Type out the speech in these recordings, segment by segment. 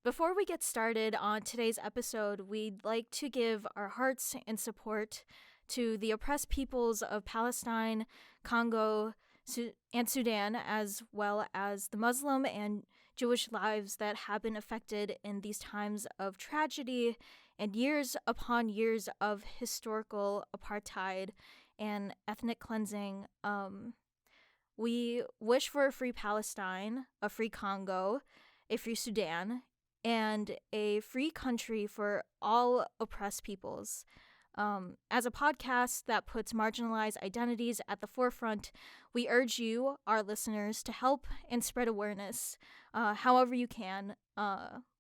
Before we get started on today's episode, we'd like to give our hearts and support to the oppressed peoples of Palestine, Congo, and Sudan, as well as the Muslim and Jewish lives that have been affected in these times of tragedy and years upon years of historical apartheid and ethnic cleansing. We wish for a free Palestine, a free Congo, a free Sudan, and a free country for all oppressed peoples. As a podcast that puts marginalized identities at the forefront, we urge you, our listeners, to help and spread awareness however you can.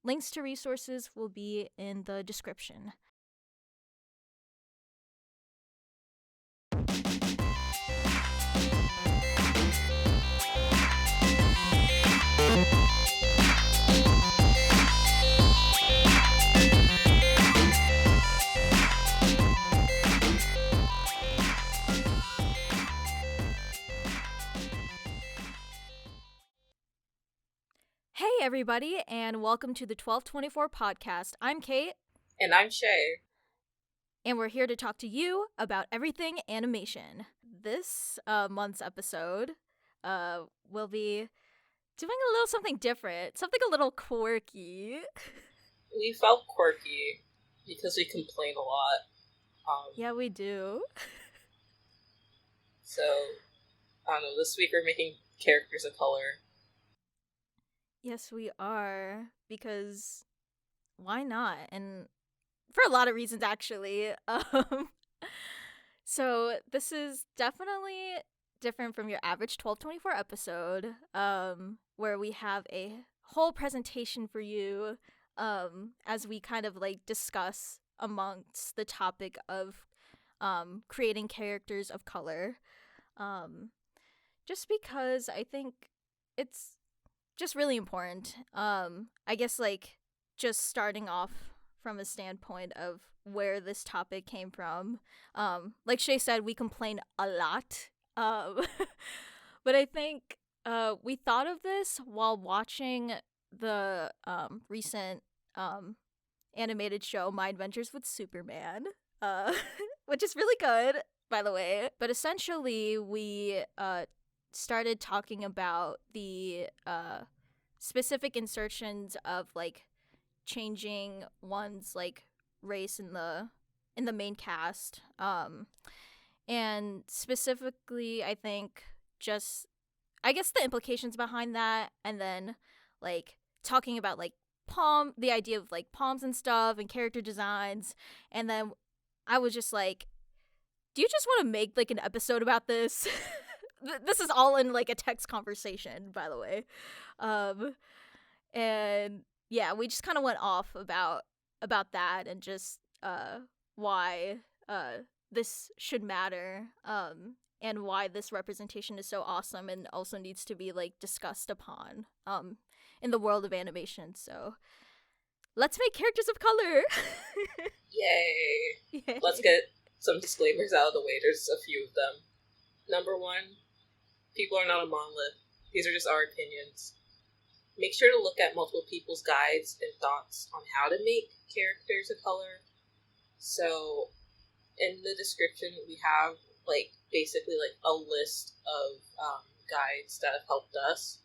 Links to resources will be in the description. Hey, everybody, and welcome to the 1224 podcast. I'm Kate. And I'm Shay. And we're here to talk to you about everything animation. This month's episode will be doing a little something different, something a little quirky. We felt quirky because we complain a lot. Yeah, we do. So, I don't know, this week we're making characters of color. Yes, we are, because why not? And for a lot of reasons, actually. So this is definitely different from your average 1224 episode, where we have a whole presentation for you, as we kind of like discuss amongst the topic of creating characters of color. Just because I think it's just really important. I guess like just starting off from a standpoint of where this topic came from. Like Shay said, we complain a lot. But I think we thought of this while watching the recent animated show My Adventures with Superman, which is really good, by the way. But essentially, we started talking about the specific insertions of like changing one's like race in the main cast, and specifically I think just I guess the implications behind that, and then like talking about like the idea of like palms and stuff and character designs. And then I was just like, do you just want to make like an episode about this? This is all in like a text conversation, by the way. And yeah, we just kind of went off about that and just why this should matter, and why this representation is so awesome and also needs to be like discussed upon in the world of animation. So let's make characters of color. Yay. Yay. Let's get some disclaimers out of the way. There's a few of them. Number one, people are not a monolith. These are just our opinions. Make sure to look at multiple people's guides and thoughts on how to make characters of color. So, in the description, we have, like, basically, like, a list of guides that have helped us.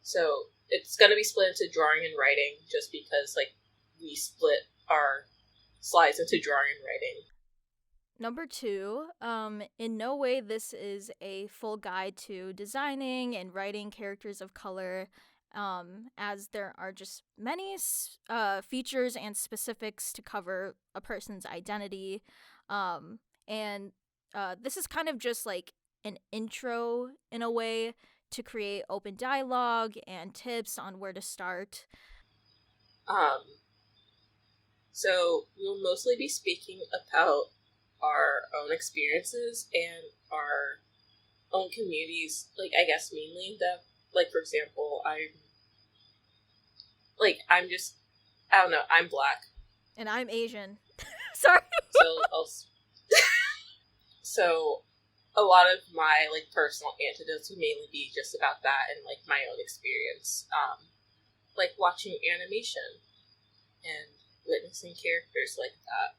So, it's going to be split into drawing and writing, just because, like, we split our slides into drawing and writing. Number 2, in no way this is a full guide to designing and writing characters of color, as there are just many features and specifics to cover a person's identity. And this is kind of just like an intro, in a way, to create open dialogue and tips on where to start. So we'll mostly be speaking about our own experiences and our own communities, like, I guess mainly in depth. Like, for example, I'm Black. And I'm Asian. Sorry. So a lot of my, like, personal anecdotes would mainly be just about that and, like, my own experience. like watching animation and witnessing characters like that.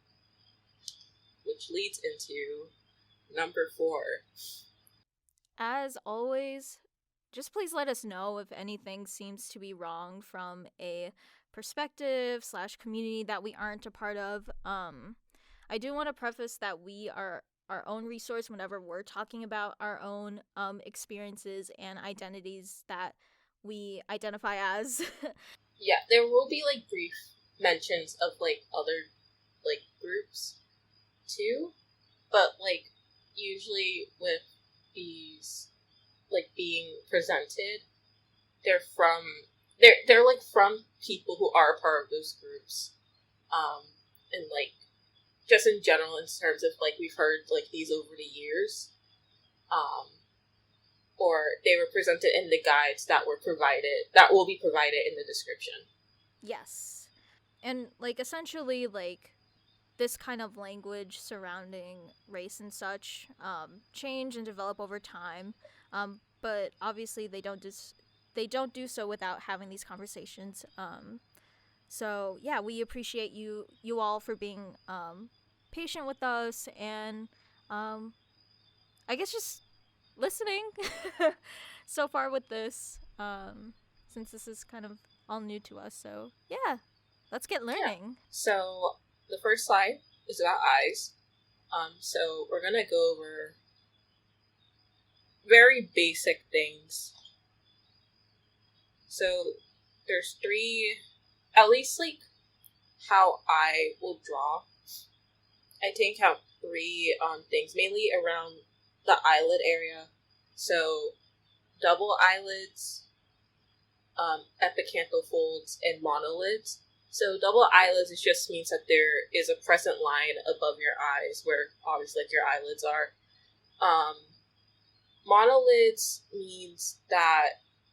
Which leads into number 4. As always, just please let us know if anything seems to be wrong from a perspective / community that we aren't a part of. I do want to preface that we are our own resource whenever we're talking about our own experiences and identities that we identify as. Yeah, there will be like brief mentions of like other like groups too, but like usually with these like being presented, they're like from people who are a part of those groups, and like just in general in terms of like we've heard like these over the years, um, or they were presented in the guides that will be provided in the description. Yes. And like essentially like this kind of language surrounding race and such change and develop over time, but obviously they don't do so without having these conversations. So yeah, we appreciate you all for being patient with us and I guess just listening so far with this, since this is kind of all new to us. So yeah, let's get learning. Yeah. So the first slide is about eyes. So we're gonna go over very basic things. So there's 3, at least like how I will draw. I take out 3 things, mainly around the eyelid area. So double eyelids, epicanthal folds, and monolids. So double eyelids just means that there is a present line above your eyes where obviously like your eyelids are. Monolids means that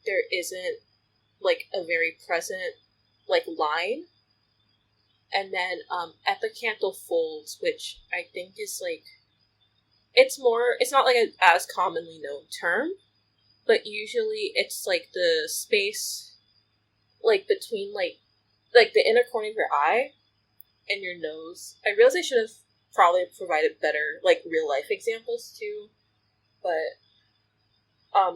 there isn't like a very present like line. And then epicanthal folds, which I think is like it's not like an as commonly known term, but usually it's like the space like between like the inner corner of your eye and your nose. I realize I should have probably provided better like real life examples too, but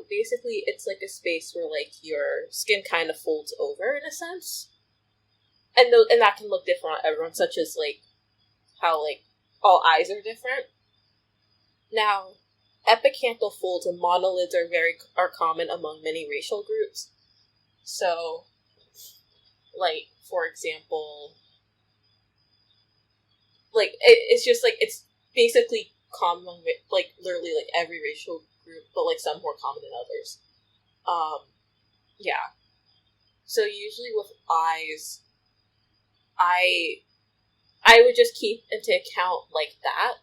basically it's like a space where like your skin kind of folds over in a sense, and that can look different on everyone, such as like how like all eyes are different. Now, epicanthal folds and monolids are common among many racial groups. So, like for example, like it's just like it's basically common with like literally like every racial group, but like some more common than others. Yeah. So usually with eyes, I would just keep into account like that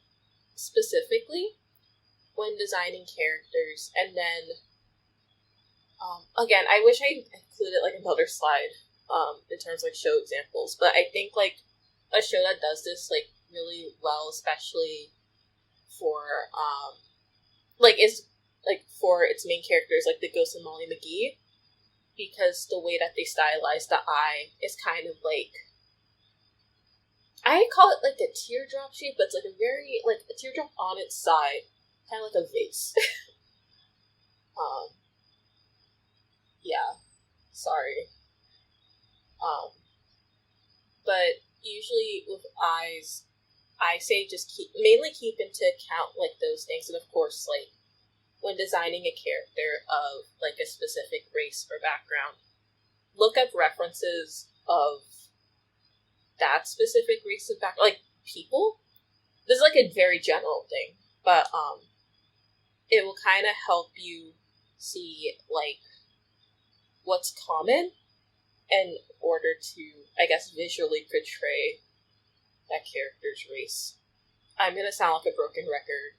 specifically when designing characters, and then again, I wish I included like another slide in terms of like show examples, but I think like a show that does this like really well, especially for is like for its main characters, like the Ghost and Molly McGee, because the way that they stylize the eye is kind of like, I call it like a teardrop shape, but it's like a very like a teardrop on its side, kind of like a vase. Yeah, sorry. But usually with eyes, I say just mainly keep into account like those things, and of course like when designing a character of like a specific race or background, look up references of that specific race of background, like people. This is like a very general thing, but it will kind of help you see like what's common in order to, I guess, visually portray that character's race. I'm gonna sound like a broken record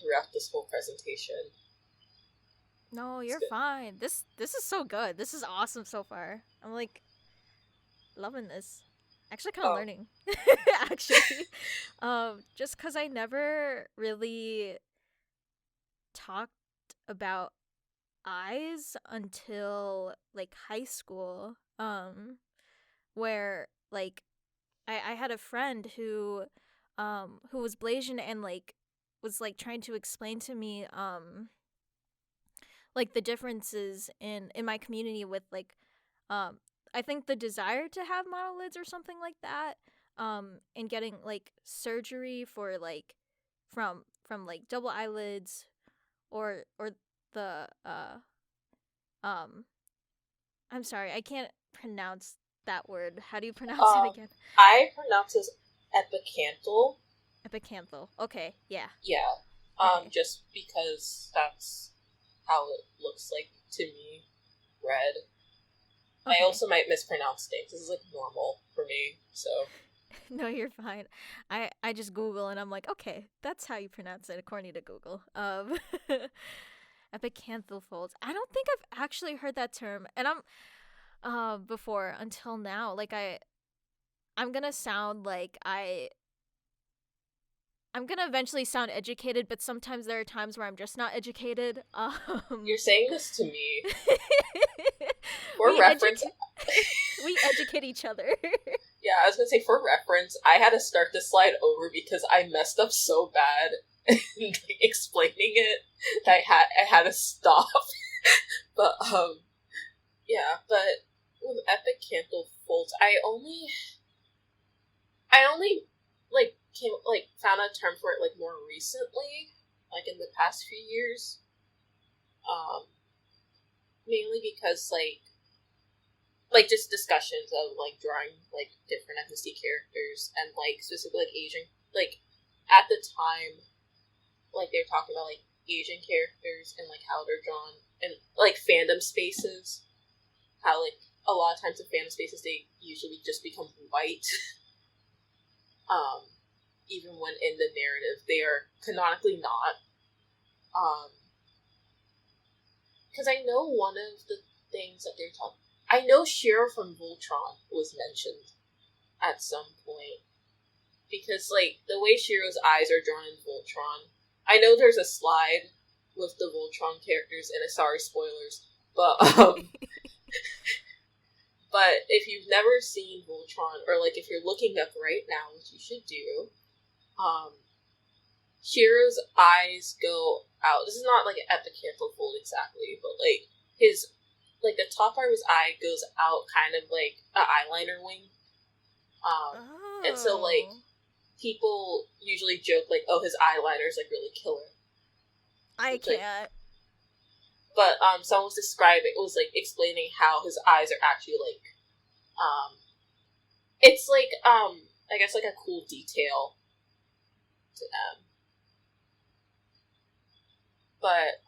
throughout this whole presentation. No, you're fine. This is so good. This is awesome so far. I'm like loving this. Actually kind of learning. Actually. Just cuz I never really talked about eyes until like high school, where like I had a friend who was Blasian and like was like trying to explain to me like the differences in my community with like um I think the desire to have monolids or something like that, and getting like surgery for like from like double eyelids, or the um I'm sorry, I can't pronounce that word. How do you pronounce it again? I pronounce this epicanthal. Epicanthal. Okay, yeah. Yeah. Okay. Just because that's how it looks like to me, read. Okay. I also might mispronounce things. This is like normal for me, so. No, you're fine. I just Google and I'm like, okay, that's how you pronounce it according to Google. Epicanthal folds. I don't think I've actually heard that term, and before until now. Like I'm gonna sound like I'm gonna eventually sound educated, but sometimes there are times where I'm just not educated. You're saying this to me. For we reference, we educate each other. yeah, I was gonna say, for reference, I had to start this slide over because I messed up so bad in explaining it that I had to stop. But yeah, but with epicanthal folds, I only found a term for it like more recently, like in the past few years. Mainly because like just discussions of like drawing like different ethnicity characters and like specifically like Asian, like at the time, like they were talking about like Asian characters and like how they're drawn and like fandom spaces, how like a lot of times in fandom spaces they usually just become white. Even when in the narrative they are canonically not. Because I know one of the things that they're talking, I know Shiro from Voltron was mentioned at some point. Because, like, the way Shiro's eyes are drawn in Voltron, I know there's a slide with the Voltron characters, and sorry, spoilers, but, but if you've never seen Voltron, or, like, if you're looking up right now, which you should do, Shiro's eyes go out. This is not, like, an epicanthal fold exactly, but, like, the top part of his eye goes out kind of like an eyeliner wing. And so, like, people usually joke, like, oh, his eyeliner is, like, really killer. I can't. But, someone was explaining how his eyes are actually, like, it's, like, I guess, like, a cool detail to them. But,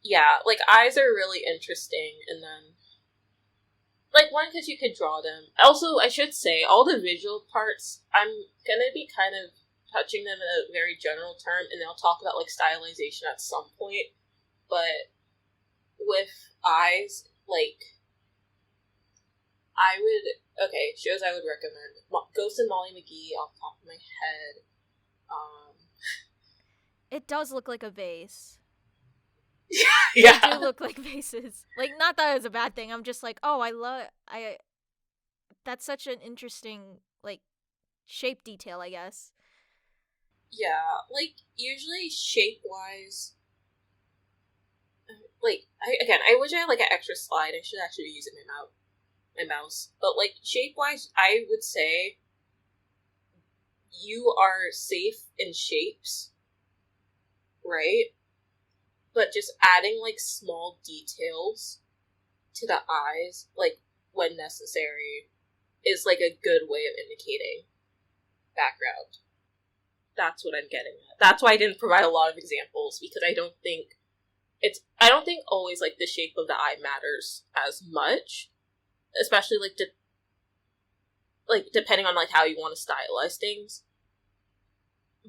yeah, like, eyes are really interesting, and then, like, one, because you could draw them. Also, I should say, all the visual parts, I'm gonna be kind of touching them in a very general term, and I'll talk about, like, stylization at some point, but with eyes, like, shows I would recommend. Ghost and Molly McGee, off the top of my head. It does look like a vase. Yeah. They do look like vases. Like, not that it's a bad thing. I'm just like, oh, that's such an interesting, like, shape detail, I guess. Yeah, like, usually shape-wise, like, I wish I had, like, an extra slide. I should actually be using my mouse. But, like, shape-wise, I would say you are safe in shapes, right? But just adding, like, small details to the eyes, like, when necessary, is, like, a good way of indicating background. That's what I'm getting at. That's why I didn't provide a lot of examples, because I don't think always, like, the shape of the eye matters as much, especially, like, depending on, like, how you want to stylize things.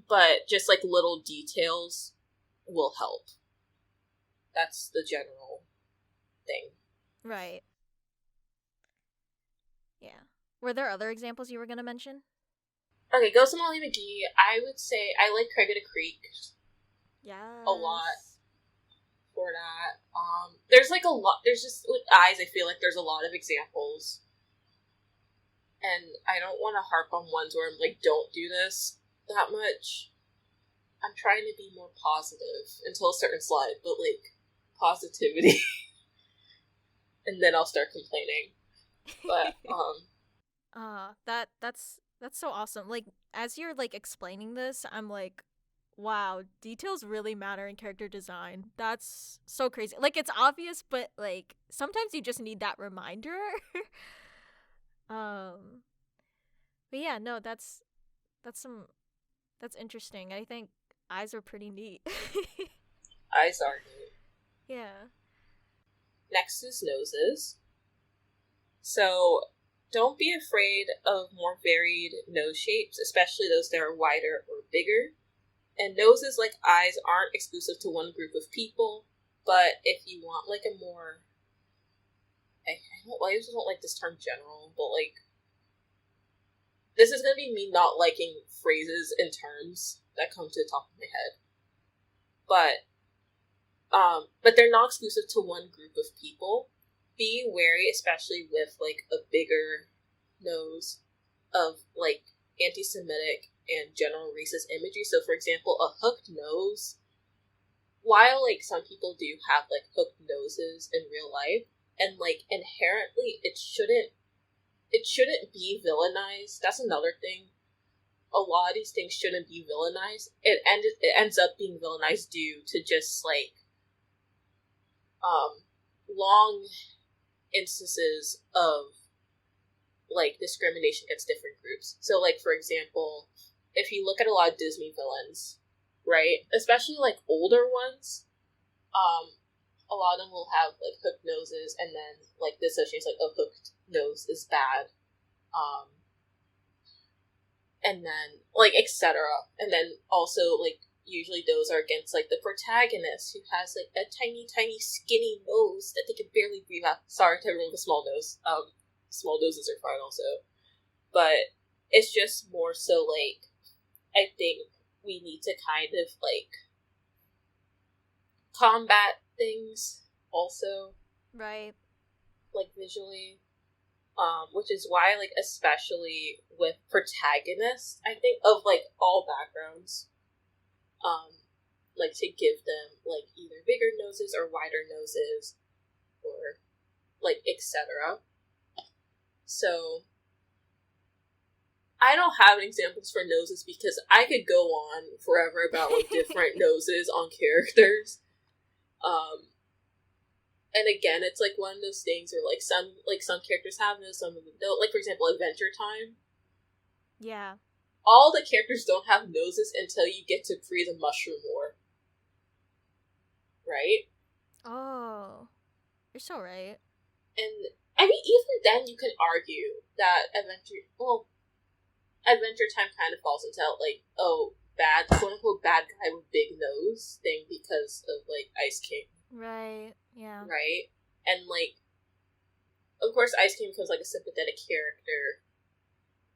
But just, like, little details will help. That's the general thing. Right. Yeah. Were there other examples you were going to mention? Okay, Ghost of Molly McGee, I would say I like Craig of the Creek Yes. a lot for that. There's like a lot. There's just with eyes. I feel like there's a lot of examples, and I don't want to harp on ones where I'm like, don't do this that much. I'm trying to be more positive until a certain slide, but like positivity, and then I'll start complaining. But that's so awesome. Like as you're like explaining this, I'm like, wow, details really matter in character design. That's so crazy. Like it's obvious, but like sometimes you just need that reminder. um but yeah, no, some that's interesting. I think eyes are pretty neat. eyes are neat. Yeah. Next is noses. So don't be afraid of more varied nose shapes, especially those that are wider or bigger. And noses, like eyes, aren't exclusive to one group of people, but if you want like a more... I just don't like this term general, but like... This is going to be me not liking phrases and terms that come to the top of my head. But they're not exclusive to one group of people. Be wary, especially with like a bigger nose, of like anti-Semitic and general racist imagery. So, for example, a hooked nose. While like some people do have like hooked noses in real life, and like inherently it shouldn't be villainized. That's another thing. A lot of these things shouldn't be villainized. It ends up being villainized due to just like long instances of like discrimination against different groups. So like for example, if you look at a lot of Disney villains, right? Especially like older ones, a lot of them will have like hooked noses, and then like the association is like a hooked nose is bad. And then like etc. And then also like usually those are against like the protagonist who has like a tiny skinny nose that they can barely breathe out. Sorry to everyone with a small nose. Small noses are fine also. But it's just more so like I think we need to kind of like combat things also. Right. Like visually. Which is why, like, especially with protagonists, I think, of, like, all backgrounds, like, to give them, like, either bigger noses or wider noses, or, like, etc. So, I don't have examples for noses because I could go on forever about, like, different noses on characters. And again, it's like one of those things where like some characters have nose, some of them don't. Like for example, Adventure Time. Yeah. All the characters don't have noses until you get to Free the Mushroom War. Right? Oh. You're so right. And I mean even then you can argue that Adventure Time kind of falls into like, oh, bad quote unquote bad guy with big nose thing because of like Ice King. Right. Yeah. Right? And, like, of course Ice King becomes, like, a sympathetic character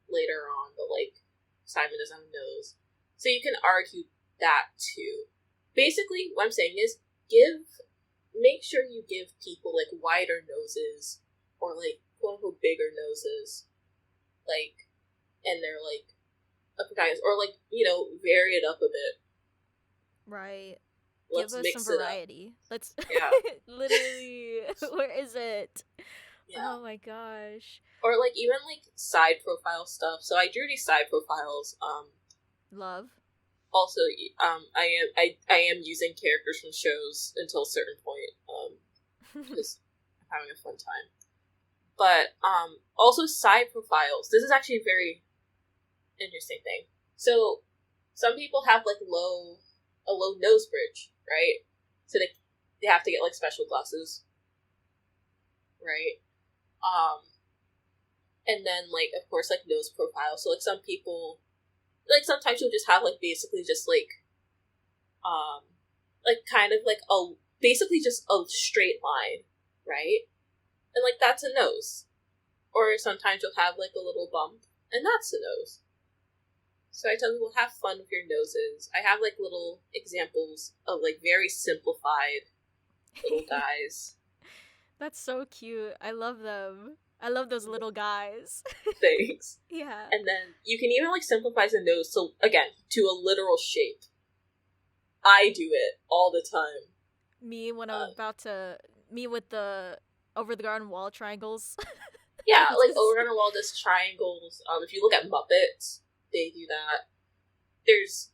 later on, but, like, Simon doesn't have a nose. So you can argue that, too. Basically, what I'm saying is, make sure you give people, like, wider noses, or, like, quote-unquote bigger noses, like, and they're, like, a protagonist, or, like, you know, vary it up a bit. Right. Let's Give us mix some it variety. Let's Yeah. literally. Where is it? Yeah. Oh my gosh. Or like even like side profile stuff. So I drew these side profiles. Love. Also, I am using characters from shows until a certain point. Just having a fun time. But also side profiles. This is actually a very interesting thing. So some people have like a low nose bridge, right? So they have to get like special glasses, right? And then like of course like nose profile. So like some people, like sometimes you'll just have like basically just like kind of like basically just a straight line, right? And like that's a nose. Or sometimes you'll have like a little bump, and that's a nose. So I tell people, have fun with your noses. I have, like, little examples of, like, very simplified little guys. That's so cute. I love them. I love those little guys. Things. Yeah. And then you can even like simplify the nose to again to a literal shape. I do it all the time. Me when I'm about to me with the over the garden wall triangles. Yeah, like over on a wall does triangles. If you look at Muppets, they do that. There's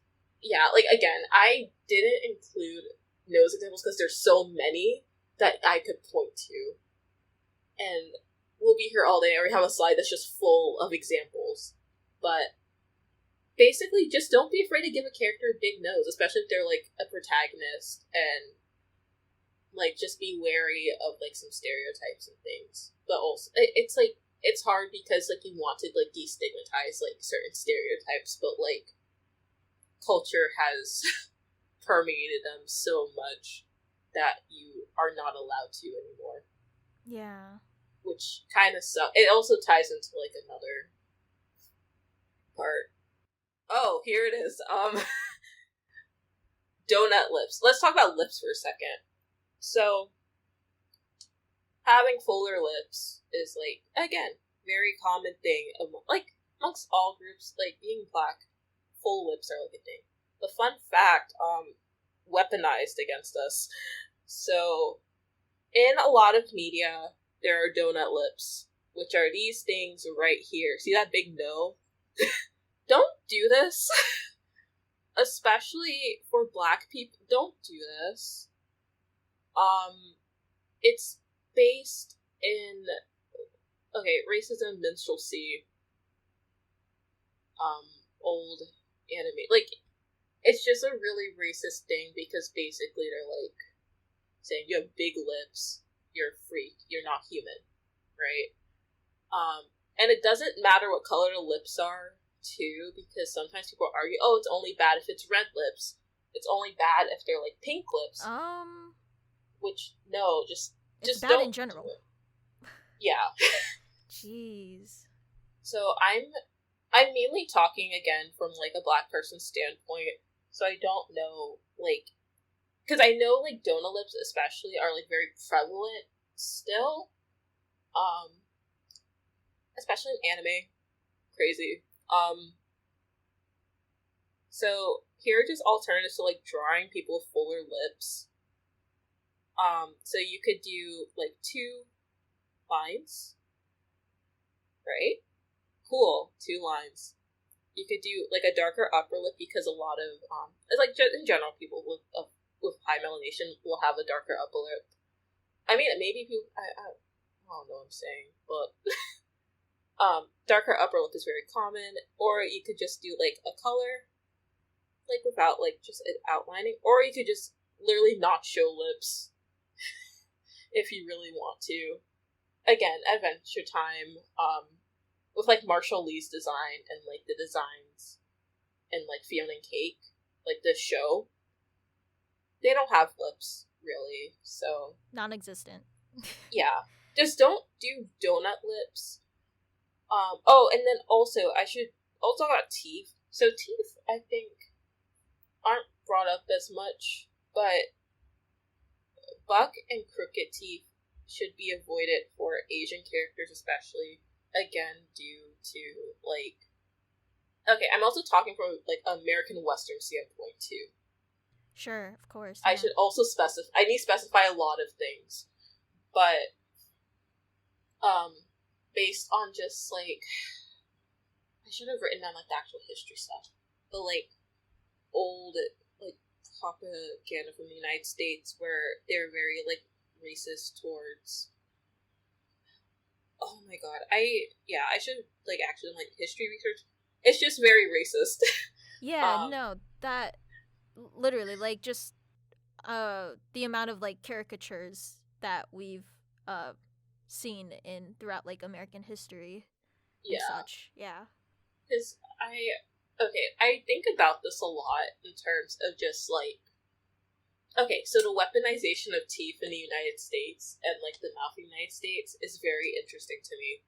like again, I didn't include nose examples because there's so many that I could point to. And we'll be here all day and we have a slide that's just full of examples. But basically, just don't be afraid to give a character a big nose, especially if they're, like, a protagonist, and, like, just be wary of, like, some stereotypes and things. But also, it's, like, it's hard because, like, you want to, like, destigmatize, like, certain stereotypes, but, like, culture has permeated them so much that you are not allowed to anymore. Yeah. Which kind of sucks. It also ties into, like, another part. Oh, here it is. Donut lips. Let's talk about lips for a second. So, having fuller lips is, like, again, very common thing. Like, amongst all groups, like, being Black, full lips are, like, a thing. The fun fact, weaponized against us. So, in a lot of media, there are donut lips, which are these things right here. See that big no? Don't do this. Especially for Black people. Don't do this. It's based in racism, minstrelsy, old anime. Like, it's just a really racist thing because basically they're like saying you have big lips, you're a freak, you're not human, right? And it doesn't matter what color the lips are, too, because sometimes people argue, oh, it's only bad if it's red lips. It's only bad if they're, like, pink lips. Which, no, just it's bad don't in general. do it. Yeah. Jeez. So I'm mainly talking, again, from, like, a Black person's standpoint, so I don't know, like, because I know, like, donut lips especially are, like, very prevalent still, especially in anime. Crazy. So here are just alternatives to, like, drawing people with fuller lips. So you could do, like, 2 lines, right? Cool, 2 lines. You could do, like, a darker upper lip because a lot of, it's like, in general, people with high melanation will have a darker upper lip. I mean, maybe people, I don't know what I'm saying, but darker upper lip is very common, or you could just do, like, a color, like, without, like, just it outlining, or you could just literally not show lips, if you really want to. Again, Adventure Time, with, like, Marshall Lee's design, and, like, the designs, and, like, Fiona and Cake, like, the show, they don't have lips, really, so... Non-existent. Yeah. Just don't do donut lips. And then also, I should also talk about teeth. So teeth, I think, aren't brought up as much, but buck and crooked teeth should be avoided for Asian characters especially, again, due to, like... Okay, I'm also talking from, like, American Western standpoint, too. Sure, of course. Yeah. I should also I need to specify a lot of things, but, based on just, like, I should have written down, like, the actual history stuff, but, like, old, like, propaganda from the United States where they're very, like, racist towards, oh my god, I should, like, actually, like, history research. It's just very racist. Yeah, no, that, literally, like, just, the amount of, like, caricatures that we've, seen throughout, like, American history and such. Yeah. Because I think about this a lot in terms of just, like, okay, so the weaponization of teeth in the United States and, like, the mouth in the United States is very interesting to me.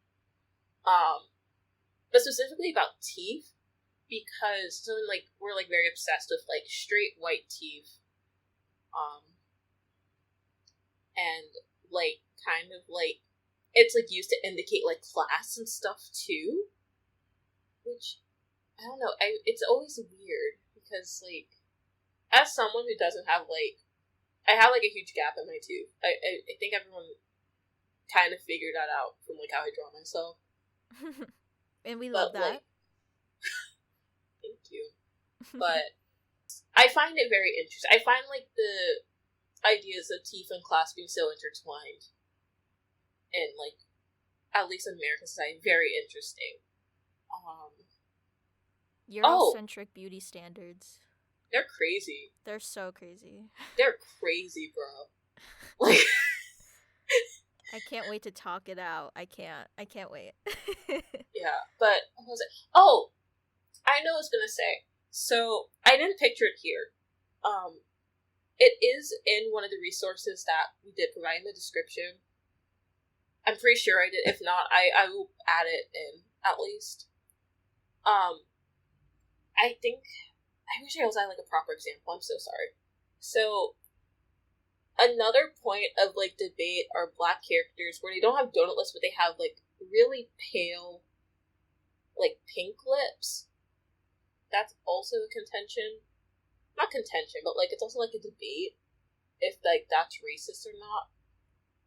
But specifically about teeth, because like, we're, like, very obsessed with, like, straight white teeth. and like kind of like it's like used to indicate like class and stuff too, which I don't know. It's always weird because like as someone who doesn't have like I have like a huge gap in my tooth. I think everyone kind of figured that out from like how I draw myself. And we love that. Like, thank you. But I find it very interesting. I find like the ideas of teeth and class being so intertwined in like at least American society very interesting. Eurocentric beauty standards. They're crazy. They're so crazy. They're crazy, bro. Like I can't wait to talk it out. I can't wait. Yeah, but what was it? Oh, I know what I was gonna say. So I didn't picture it here. It is in one of the resources that we did provide in the description. I'm pretty sure I did. If not, I will add it in at least. I think I wish I was at like a proper example. I'm so sorry. So another point of like debate are black characters where they don't have donut lips, but they have like really pale, like pink lips. That's also a contention. Not contention, but like it's also like a debate if like that's racist or not.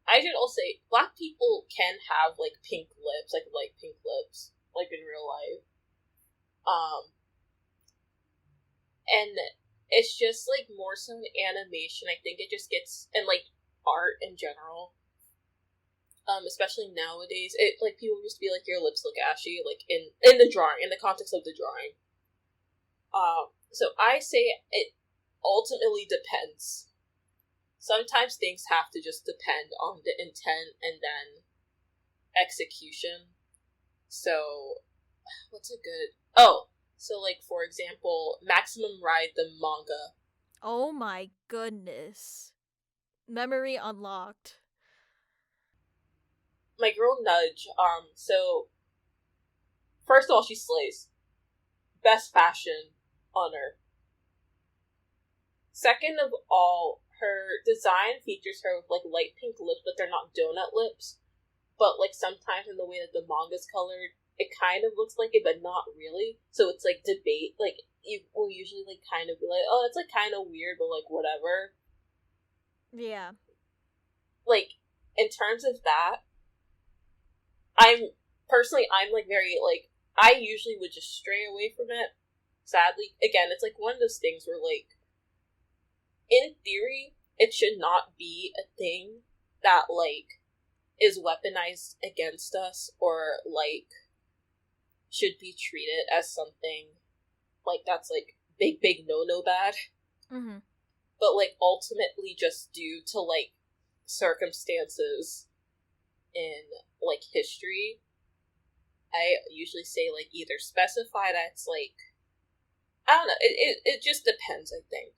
I should also say black people can have like pink lips, like light pink lips, like in real life. And it's just like more so in animation. I think it just gets and like art in general. Especially nowadays, it like people used to be like your lips look ashy, like in the drawing, in the context of the drawing. So I say it ultimately depends. Sometimes things have to just depend on the intent and then execution. So, what's a good... Oh, so like, for example, Maximum Ride, the manga. Oh my goodness. Memory unlocked. My girl Nudge, so... First of all, she slays. Best fashion on Earth. Second of all, her design features her with like light pink lips, but they're not donut lips. But like sometimes in the way that the manga's colored, it kind of looks like it, but not really. So it's like debate. Like you will usually like kind of be like, oh, it's like kind of weird, but like whatever. Yeah. Like in terms of that, I'm like very like I usually would just stray away from it. Sadly, again, it's like one of those things where like in theory, it should not be a thing that, like, is weaponized against us or, like, should be treated as something, like, that's, like, big no-no bad. Mm-hmm. But, like, ultimately just due to, like, circumstances in, like, history, I usually say, like, either specify that it's, like, I don't know, it just depends, I think.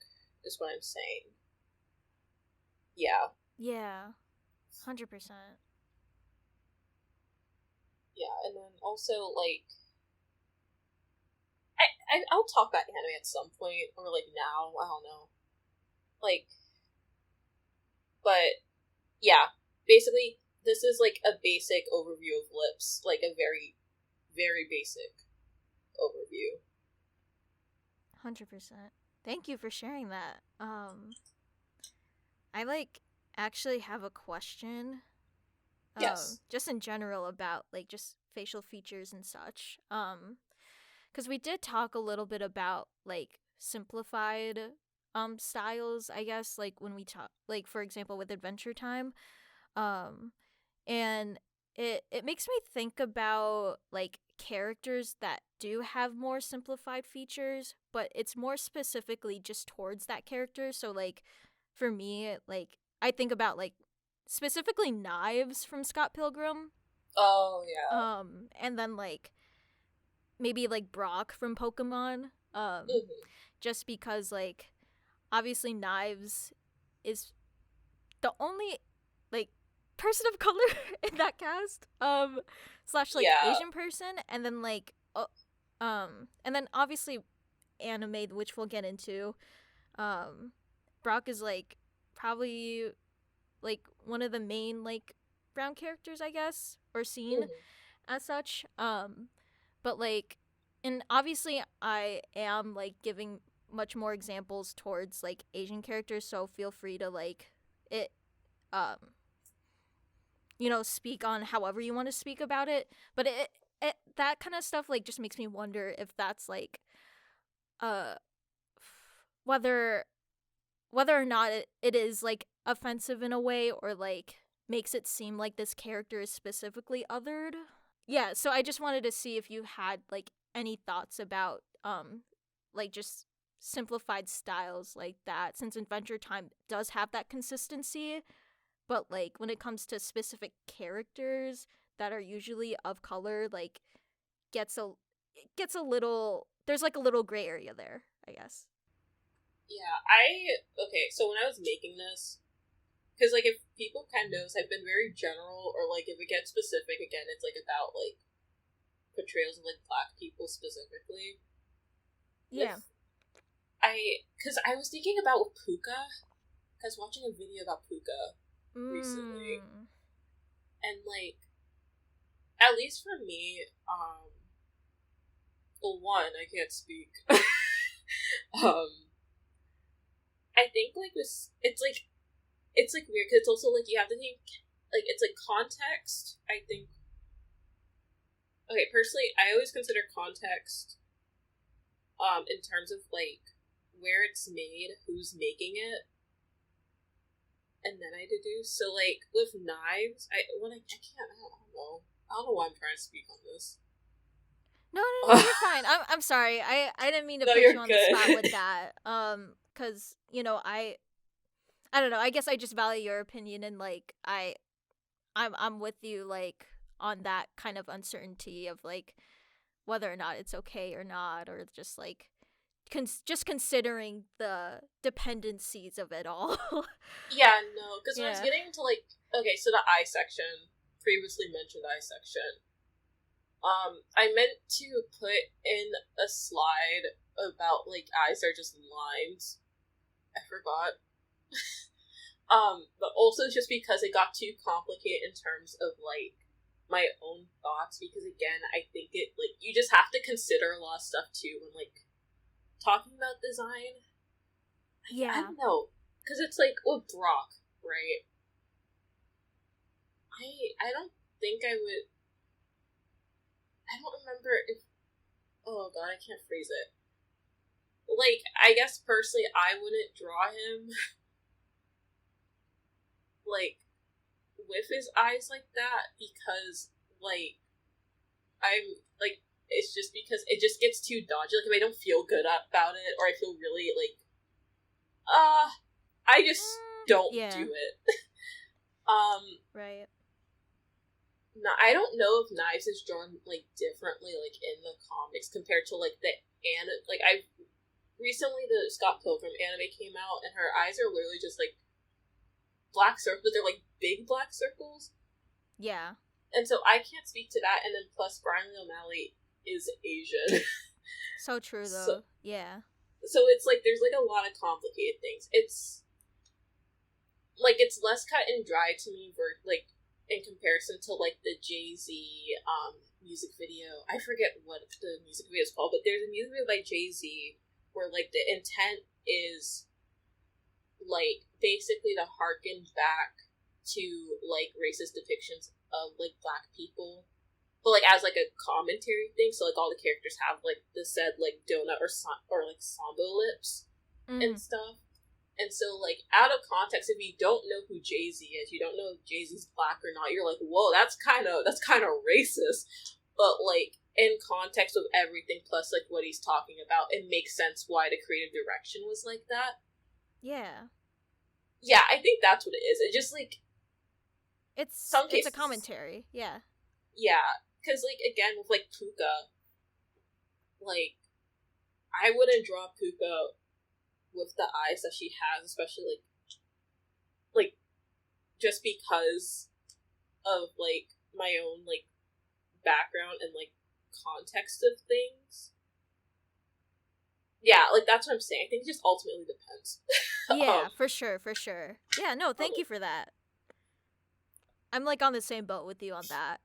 Is what I'm saying. Yeah. Yeah. 100%. Yeah, and then also, like, I'll talk about anime at some point, or, like, now, I don't know. Like, but, yeah, basically, this is, like, a basic overview of lips, like, a very, very basic overview. 100%. Thank you for sharing that. I like actually have a question. Yes. Just in general about like just facial features and such. Because we did talk a little bit about like simplified styles, I guess, like when we talk, like for example with Adventure Time, and it makes me think about like characters that do have more simplified features, but it's more specifically just towards that character. So like for me, like I think about like specifically Knives from Scott Pilgrim. Oh yeah. And then like maybe like Brock from Pokemon. Just because like obviously Knives is the only like person of color in that cast. Slash like Asian person, and then like and then obviously anime, which we'll get into. Brock is like probably like one of the main like brown characters, I guess, or seen as such. But like, and obviously I am like giving much more examples towards like Asian characters, so feel free to like it um speak on however you want to speak about it. But it that kind of stuff like just makes me wonder if that's like uh whether whether or not it is like offensive in a way, or like makes it seem like this character is specifically othered. Yeah, so I just wanted to see if you had like any thoughts about like just simplified styles like that, since Adventure Time does have that consistency, but like when it comes to specific characters that are usually of color, like gets a gets a little, there's like a little gray area there, I guess. Yeah, okay, so when I was making this, because, like, if people kind of knows, I've been very general, or, like, if it gets specific, again, it's, like, about, like, portrayals of, like, black people specifically. Yeah. Because I was thinking about Puka, because watching a video about Puka recently, and, like, at least for me, well, one, I can't speak, I think, like, it's weird, because it's also, like, you have to think, like, it's, like, context, I think. Okay, personally, I always consider context, in terms of, like, where it's made, who's making it, and then I deduce. So, like, with knives, I don't know. I don't know why I'm trying to speak on this. No, you're fine. I'm sorry. I didn't mean to put you on the spot with that. Cause I don't know. I guess I just value your opinion, and like I'm with you like on that kind of uncertainty of like whether or not it's okay or not, or just like just considering the dependencies of it all. Yeah, no, because when I was getting into like, okay, so the eye section, previously mentioned eye section. I meant to put in a slide about like eyes are just lines. I forgot. But also just because it got too complicated in terms of like my own thoughts, because again, I think it like you just have to consider a lot of stuff too when like talking about design. Yeah. I don't know, because it's like with Brock, right? I don't think I would. I don't remember if. Oh god, I can't phrase it. Like, I guess personally, I wouldn't draw him like with his eyes like that, because like I'm like it's just because it just gets too dodgy. Like if I don't feel good about it, or I feel really like I just don't do it. Right. No, I don't know if Knives is drawn like differently like in the comics compared to like the like I recently the Scott Pilgrim anime came out, and her eyes are literally just like black circles, but they're like big black circles. Yeah. And so I can't speak to that, and then plus Brian Lee O'Malley is Asian. So true though. Yeah. So it's like there's like a lot of complicated things. It's like it's less cut and dry to me like in comparison to like the Jay-Z music video. I forget what the music video is called, but there's a music video by Jay-Z where like the intent is like basically to harken back to like racist depictions of like black people, but like as like a commentary thing. So like all the characters have like the said like donut or like sambo lips and stuff. And so like out of context, if you don't know who Jay-Z is, you don't know if Jay-Z's black or not, you're like, whoa, that's kind of racist. But like in context of everything plus like what he's talking about, it makes sense why the creative direction was like that. Yeah. Yeah, I think that's what it is. It just like it's a commentary. Yeah. Yeah, because like again with like Puka, like I wouldn't draw Puka with the eyes that she has, especially like just because of like my own like background and like context of things. Yeah, like that's what I'm saying. I think it just ultimately depends. Yeah, for sure. Yeah, no, thank you for that. I'm like on the same boat with you on that.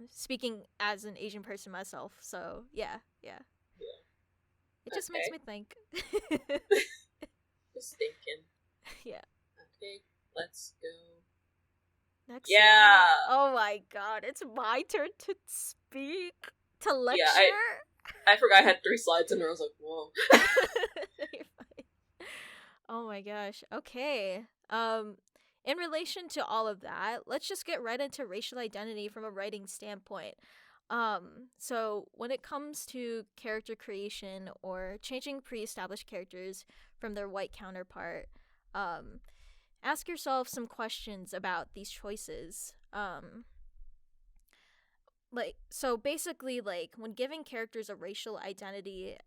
Speaking as an Asian person myself, so yeah. Yeah. It just makes me think. Just thinking. Yeah. Okay, let's go. Next Yeah. Oh my god, it's my turn to speak, to lecture. Yeah, I forgot I had 3 slides and I was like, whoa. You're fine. Oh my gosh. Okay. In relation to all of that, let's just get right into racial identity from a writing standpoint. So when it comes to character creation or changing pre-established characters from their white counterpart, ask yourself some questions about these choices. So basically, like, when giving characters a racial identity,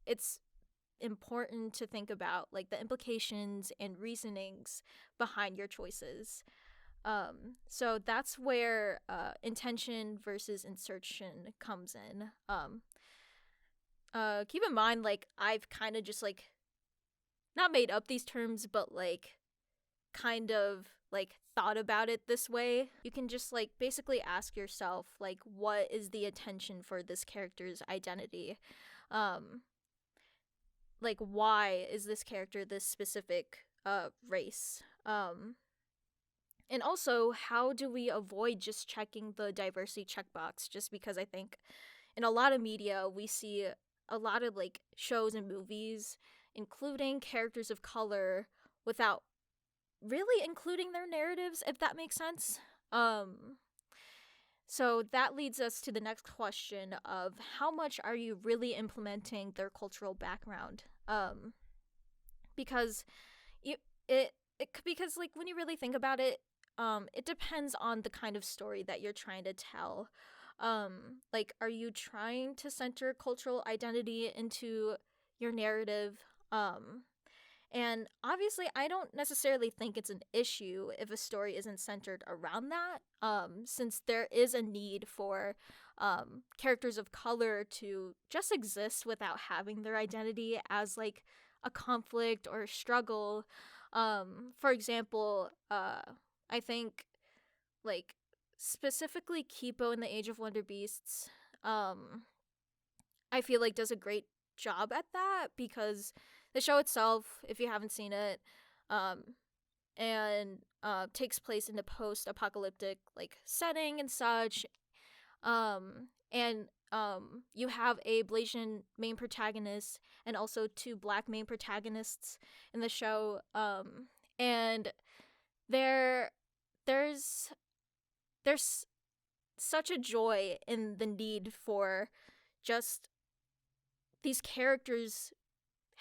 it's important to think about like the implications and reasonings behind your choices. So that's where intention versus insertion comes in. Keep in mind, like, I've kind of just like not made up these terms, but like kind of like thought about it this way. You can just like basically ask yourself, like, what is the intention for this character's identity? Like, why is this character this specific race? And also, how do we avoid just checking the diversity checkbox? Just because I think in a lot of media we see a lot of like shows and movies including characters of color without really including their narratives, if that makes sense. So that leads us to the next question of how much are you really implementing their cultural background? Because because like when you really think about it, it depends on the kind of story that you're trying to tell. Like, are you trying to center cultural identity into your narrative? And obviously, I don't necessarily think it's an issue if a story isn't centered around that, since there is a need for characters of color to just exist without having their identity as like a conflict or a struggle. For example, I think like specifically Kipo in the Age of Wonder Beasts, I feel like does a great job at that because the show itself, if you haven't seen it, um, and takes place in a post-apocalyptic like setting and such, and you have a Blasian main protagonist and also 2 black main protagonists in the show, and there there's there's such a joy in the need for just these characters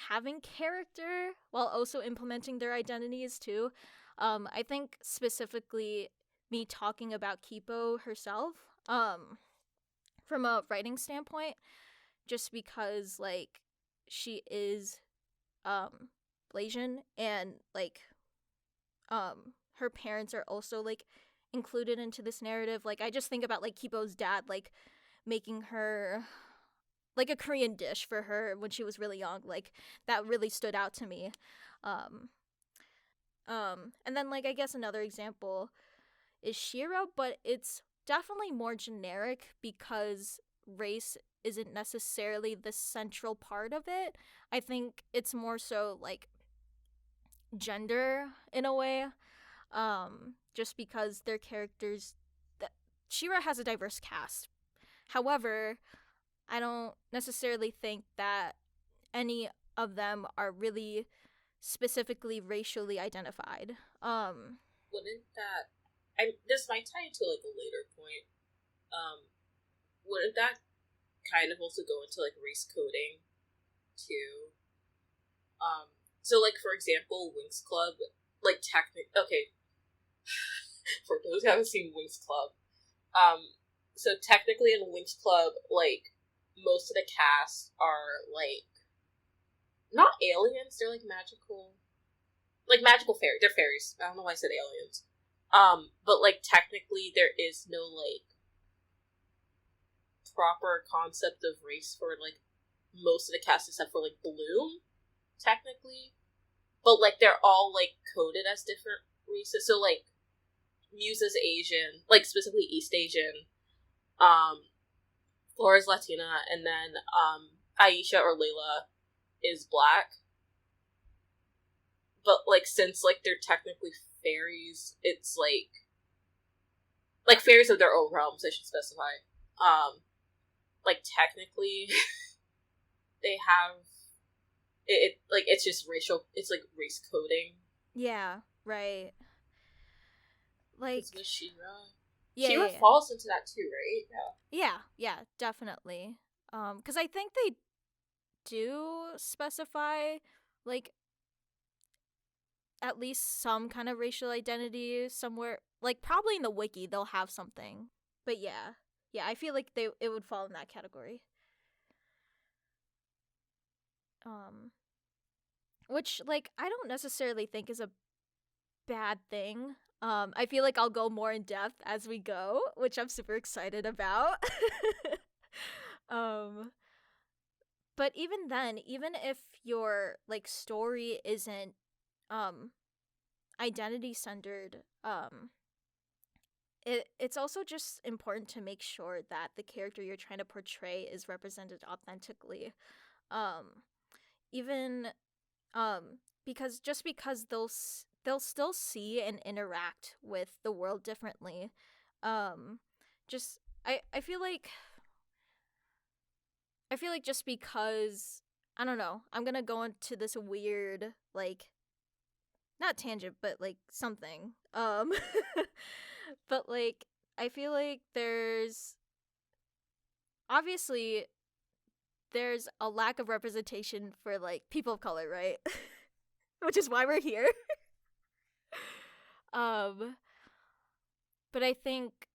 having character while also implementing their identities too. I think specifically me talking about Kipo herself, from a writing standpoint, just because like she is Blasian and like her parents are also like included into this narrative. Like, I just think about like Kipo's dad like making her like a Korean dish for her when she was really young. Like, that really stood out to me. Um, and then like I guess another example is Shira, but it's definitely more generic because race isn't necessarily the central part of it. I think it's more so like gender in a way. Just because their characters Shira has a diverse cast. However, I don't necessarily think that any of them are really specifically racially identified. Wouldn't that... this might tie into like a later point. Wouldn't that kind of also go into like race coding too? So like for example, Winx Club, like okay, for those who haven't seen Winx Club, so technically in Winx Club, like most of the cast are like not aliens, they're like magical fairies. They're fairies. I don't know why I said aliens. But like technically there is no like proper concept of race for like most of the cast except for like Bloom, technically. But like they're all like coded as different races. So like Musa's Asian, like specifically East Asian. Flora's Latina, and then Aisha or Layla is black. But like since like they're technically fairies, it's like fairies of their own realms, I should specify. Like technically they have it like it's just racial, it's like race coding. Yeah, right. Like It's Shira. yeah, Shira yeah. falls into that too, right? Yeah, definitely. Cuz I think they do specify like at least some kind of racial identity somewhere. Like probably in the wiki they'll have something. But yeah. Yeah, I feel like it would fall in that category. Which like I don't necessarily think is a bad thing. I feel like I'll go more in depth as we go, which I'm super excited about. um but even then, even if your like story isn't um identity centered, it's also just important to make sure that the character you're trying to portray is represented authentically. Um even because just because they'll still see and interact with the world differently. Just I feel like just because I don't know, I'm gonna go into this weird like not tangent but like something. But like I feel like obviously there's a lack of representation for like people of color, right? Which is why we're here. um but I think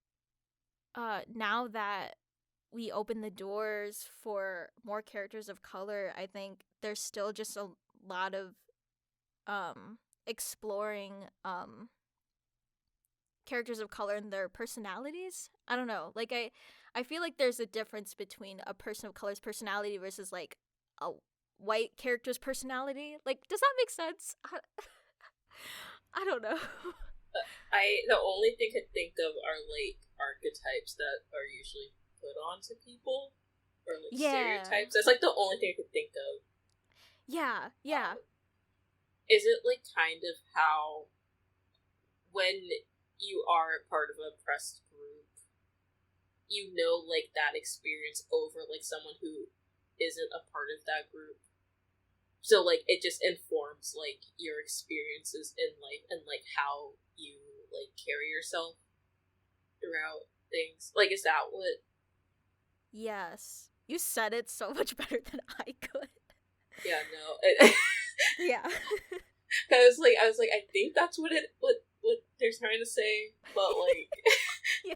now that we open the doors for more characters of color, I think there's still just a lot of exploring characters of color and their personalities. I don't know. Like I feel like there's a difference between a person of color's personality versus like a white character's personality. Like, does that make sense? I don't know. The only thing I could think of are like archetypes that are usually put onto people, or like stereotypes. That's like the only thing I could think of. Yeah. Is it like kind of how when you are part of an oppressed group, you know, like that experience over like someone who isn't a part of that group? So like it just informs like your experiences in life and like how you like carry yourself throughout things. Like, is that what? Yes, you said it so much better than I could. Yeah, no. Yeah. I was like, I think that's what they're trying to say, but like, yeah.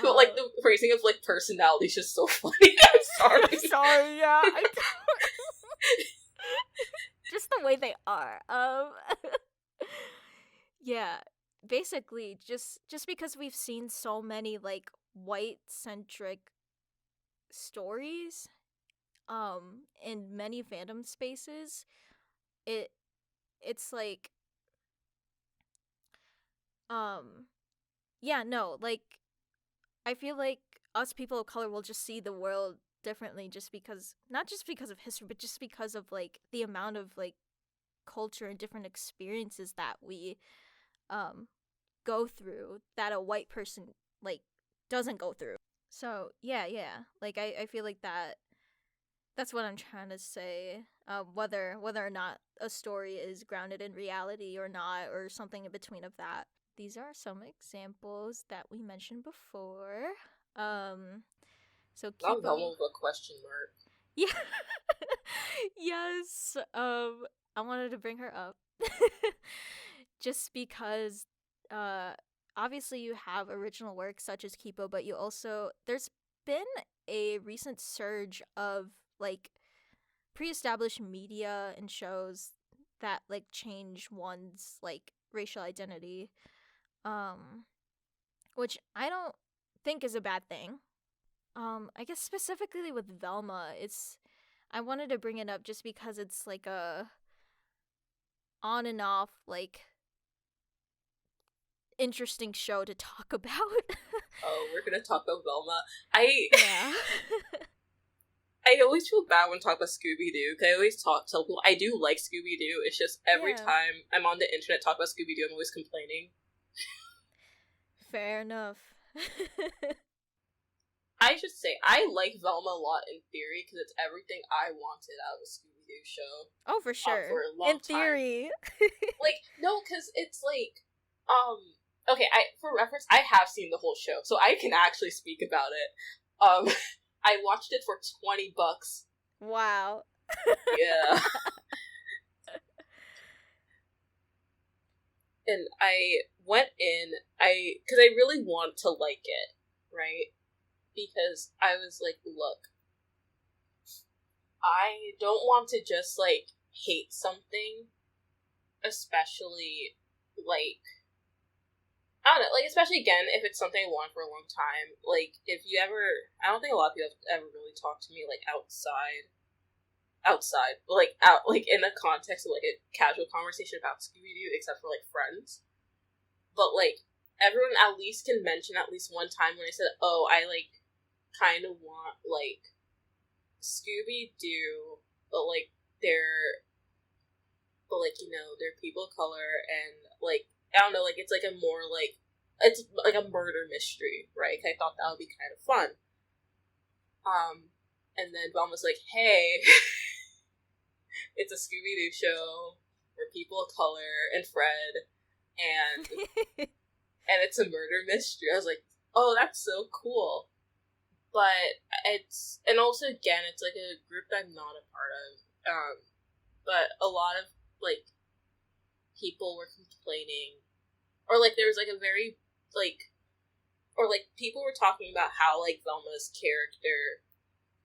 But like the phrasing of like personality is just so funny. I'm sorry. I'm sorry. Yeah. Just the way they are. Yeah. Basically, just because we've seen so many like white centric stories, in many fandom spaces, it's like, yeah, no, like I feel like us people of color will just see the world differently just because not just because of history but just because of like the amount of like culture and different experiences that we go through that a white person like doesn't go through. So yeah, like I feel like that's what I'm trying to say. Whether or not a story is grounded in reality or not, or something in between of that. These are some examples that we mentioned before. So keep I'm done with a question mark. Yeah. Yes. I wanted to bring her up. Just because obviously you have original work such as Kipo, but you also there's been a recent surge of like pre-established media and shows that like change one's like racial identity, which I don't think is a bad thing. I guess specifically with Velma, I wanted to bring it up just because it's like a on and off like interesting show to talk about. Oh, we're gonna talk about Velma. Yeah. I always feel bad when I talk about Scooby-Doo, because I always tell people I do like Scooby-Doo, it's just every time I'm on the internet talking about Scooby-Doo, I'm always complaining. Fair enough. I should say, I like Velma a lot in theory, because it's everything I wanted out of a Scooby-Doo show. Oh, for sure. For a long in theory. Like, no, because it's like, okay, for reference, I have seen the whole show, so I can actually speak about it. I watched it for $20. Wow. Yeah. And I went in, because I really want to like it, right? Because I was like, look, I don't want to just, like, hate something, especially, like, I don't know, like, especially, again, if it's something I want for a long time. Like, if you ever, I don't think a lot of people have ever really talked to me, like, outside, like, out, like, in the context of, like, a casual conversation about Scooby-Doo, except for, like, friends. But, like, everyone at least can mention at least one time when I said, oh, I, like, kind of want, like, Scooby-Doo, but, like, they're people of color, and, like, I don't know, like, it's, like, a more, like, it's, like, a murder mystery, right? I thought that would be kind of fun. And then Velma was like, hey, it's a Scooby-Doo show for people of color and Fred, and and it's a murder mystery. I was like, oh, that's so cool. But it's, and also, again, it's, like, a group that I'm not a part of, but a lot of, like, people were complaining, or, like, there was, like, a very, like, or, like, people were talking about how, like, Velma's character,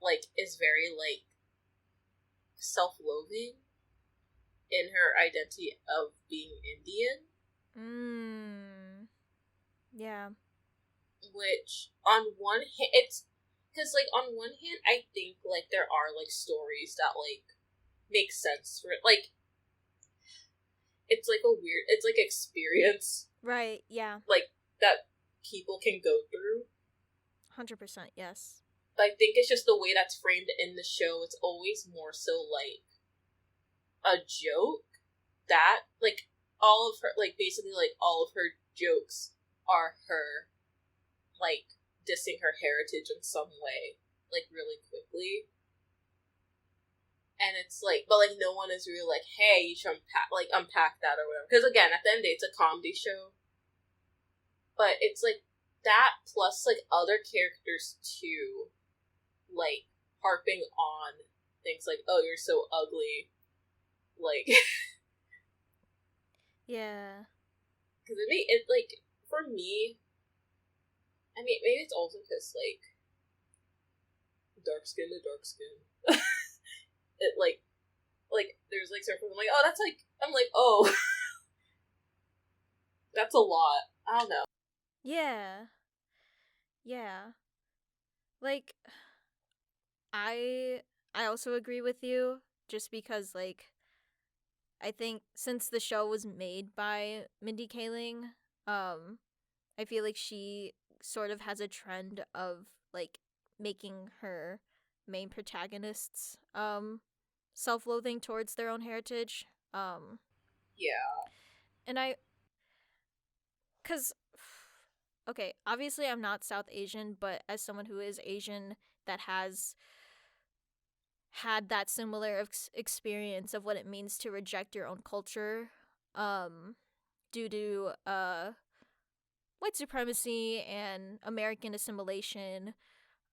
like, is very, like, self-loathing in her identity of being Indian. Yeah. Which, on one hand, it's, because, like, on one hand, I think, like, there are, like, stories that, like, make sense for it. Like, it's, like, a weird, it's, like, experience. Right, yeah. Like, that people can go through. 100%, yes. But I think it's just the way that's framed in the show, it's always more so, like, a joke that, like, all of her, like, basically, like, all of her jokes are her, like, dissing her heritage in some way, like, really quickly. And it's like, but, like, no one is really like, hey, you should unpack that or whatever. Because, again, at the end of the day, it's a comedy show. But it's, like, that plus, like, other characters, too, like, harping on things like, oh, you're so ugly. Like, yeah. Because it, like, for me, I mean, maybe it's also because, like, dark skin to dark skin. It, like, there's, like, certain people, I'm like, oh, that's, like, I'm like, oh. That's a lot. I don't know. Yeah. Yeah. Like, I also agree with you, just because, like, I think since the show was made by Mindy Kaling, I feel like she sort of has a trend of, like, making her main protagonists self-loathing towards their own heritage. Yeah. And cuz okay, obviously I'm not South Asian, but as someone who is Asian that has had that similar experience of what it means to reject your own culture due to white supremacy and American assimilation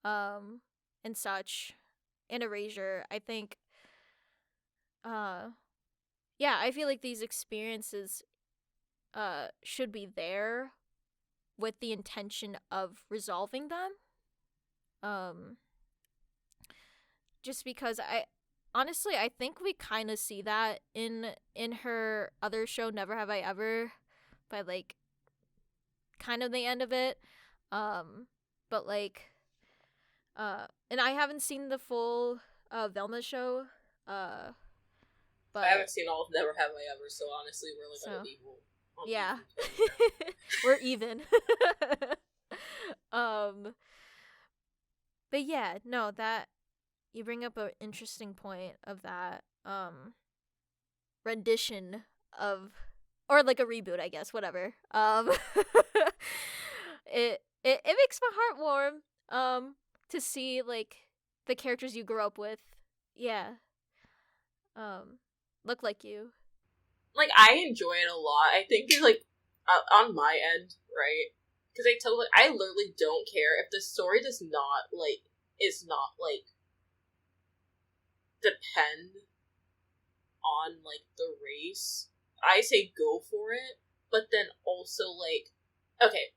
and such, and erasure, I think yeah, I feel like these experiences should be there with the intention of resolving them. Just because honestly, I think we kind of see that in her other show, Never Have I Ever, by, like, kind of the end of it. But, like, and I haven't seen the full Velma show. But I haven't seen all of Never Have I Ever, so honestly, we're, like, on an equal on Yeah. BB20. We're even. um but yeah, no, that you bring up an interesting point of that rendition of, or like a reboot, I guess, whatever. It makes my heart warm to see like the characters you grew up with, yeah, look like you. Like, I enjoy it a lot. I think it's like on my end, right? Because I literally don't care if the story does not like is not like depend on like the race. I say go for it, but then also like, okay,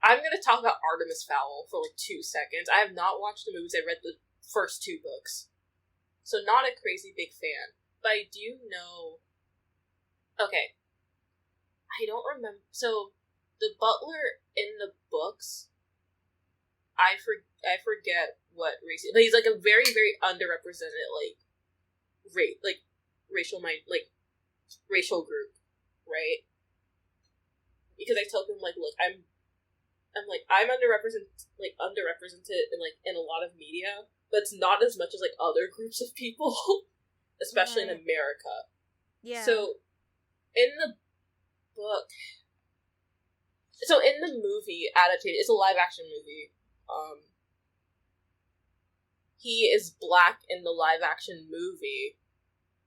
I'm gonna talk about Artemis Fowl for like 2 seconds. I have not watched the movies. I read the first 2 books, so not a crazy big fan. But I do know. Okay, I don't remember. So the butler in the books, I forget what race, but he's like a very very underrepresented like racial group, right? Because I told him like, look, I'm underrepresented in like in a lot of media, but it's not as much as like other groups of people, especially in America. Yeah. So in the book, so in the movie adapted, it's a live action movie. He is black in the live action movie,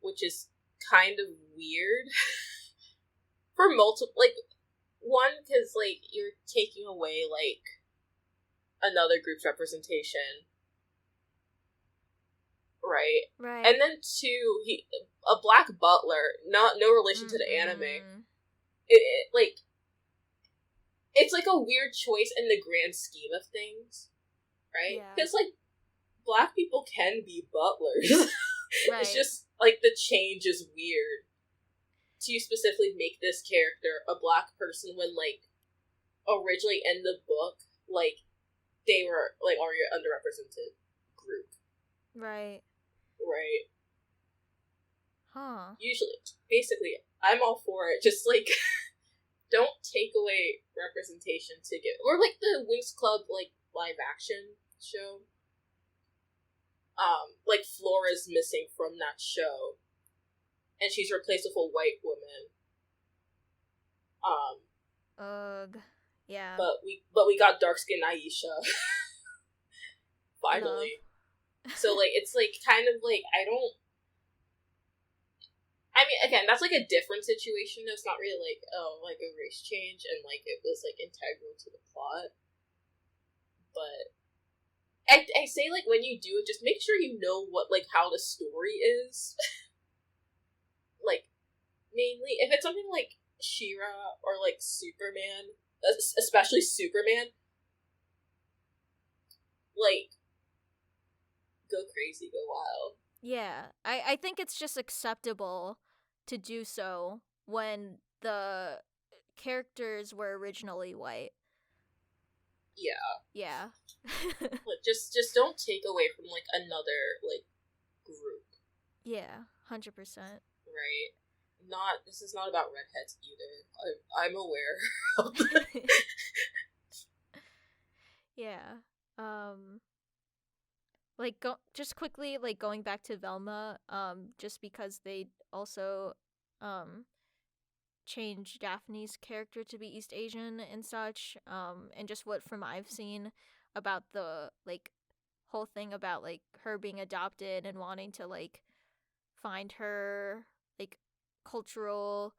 which is kind of weird for multiple, like, one, because like you're taking away like another group's representation, right? And then 2, a black butler, no relation to the anime. It like, it's like a weird choice in the grand scheme of things, right? Because like black people can be butlers. Right. It's just like the change is weird to specifically make this character a black person when like originally in the book like they were like already an underrepresented group. Right. Huh. Usually, basically, I'm all for it. Just like don't take away representation to get, or like the Winx Club like live action show. Like Flora's missing from that show, and she's replaced with a white woman. Ugh. Yeah. But we got dark skinned Aisha. Finally. So like it's like kind of like I mean, again, that's like a different situation. It's not really like, oh, like a race change and like it was like integral to the plot. But I say like when you do it, just make sure you know what like how the story is. Like mainly if it's something like She-Ra or like Superman, especially Superman, like go crazy, go wild. Yeah, I think it's just acceptable to do so when the characters were originally white. Yeah. Like just don't take away from like another like group. Yeah, 100%. Right. This is not about redheads either. I'm aware. Yeah. Like just quickly, like going back to Velma, just because they also changed Daphne's character to be East Asian and such, and just what from I've seen about the like whole thing about like her being adopted and wanting to like find her like cultural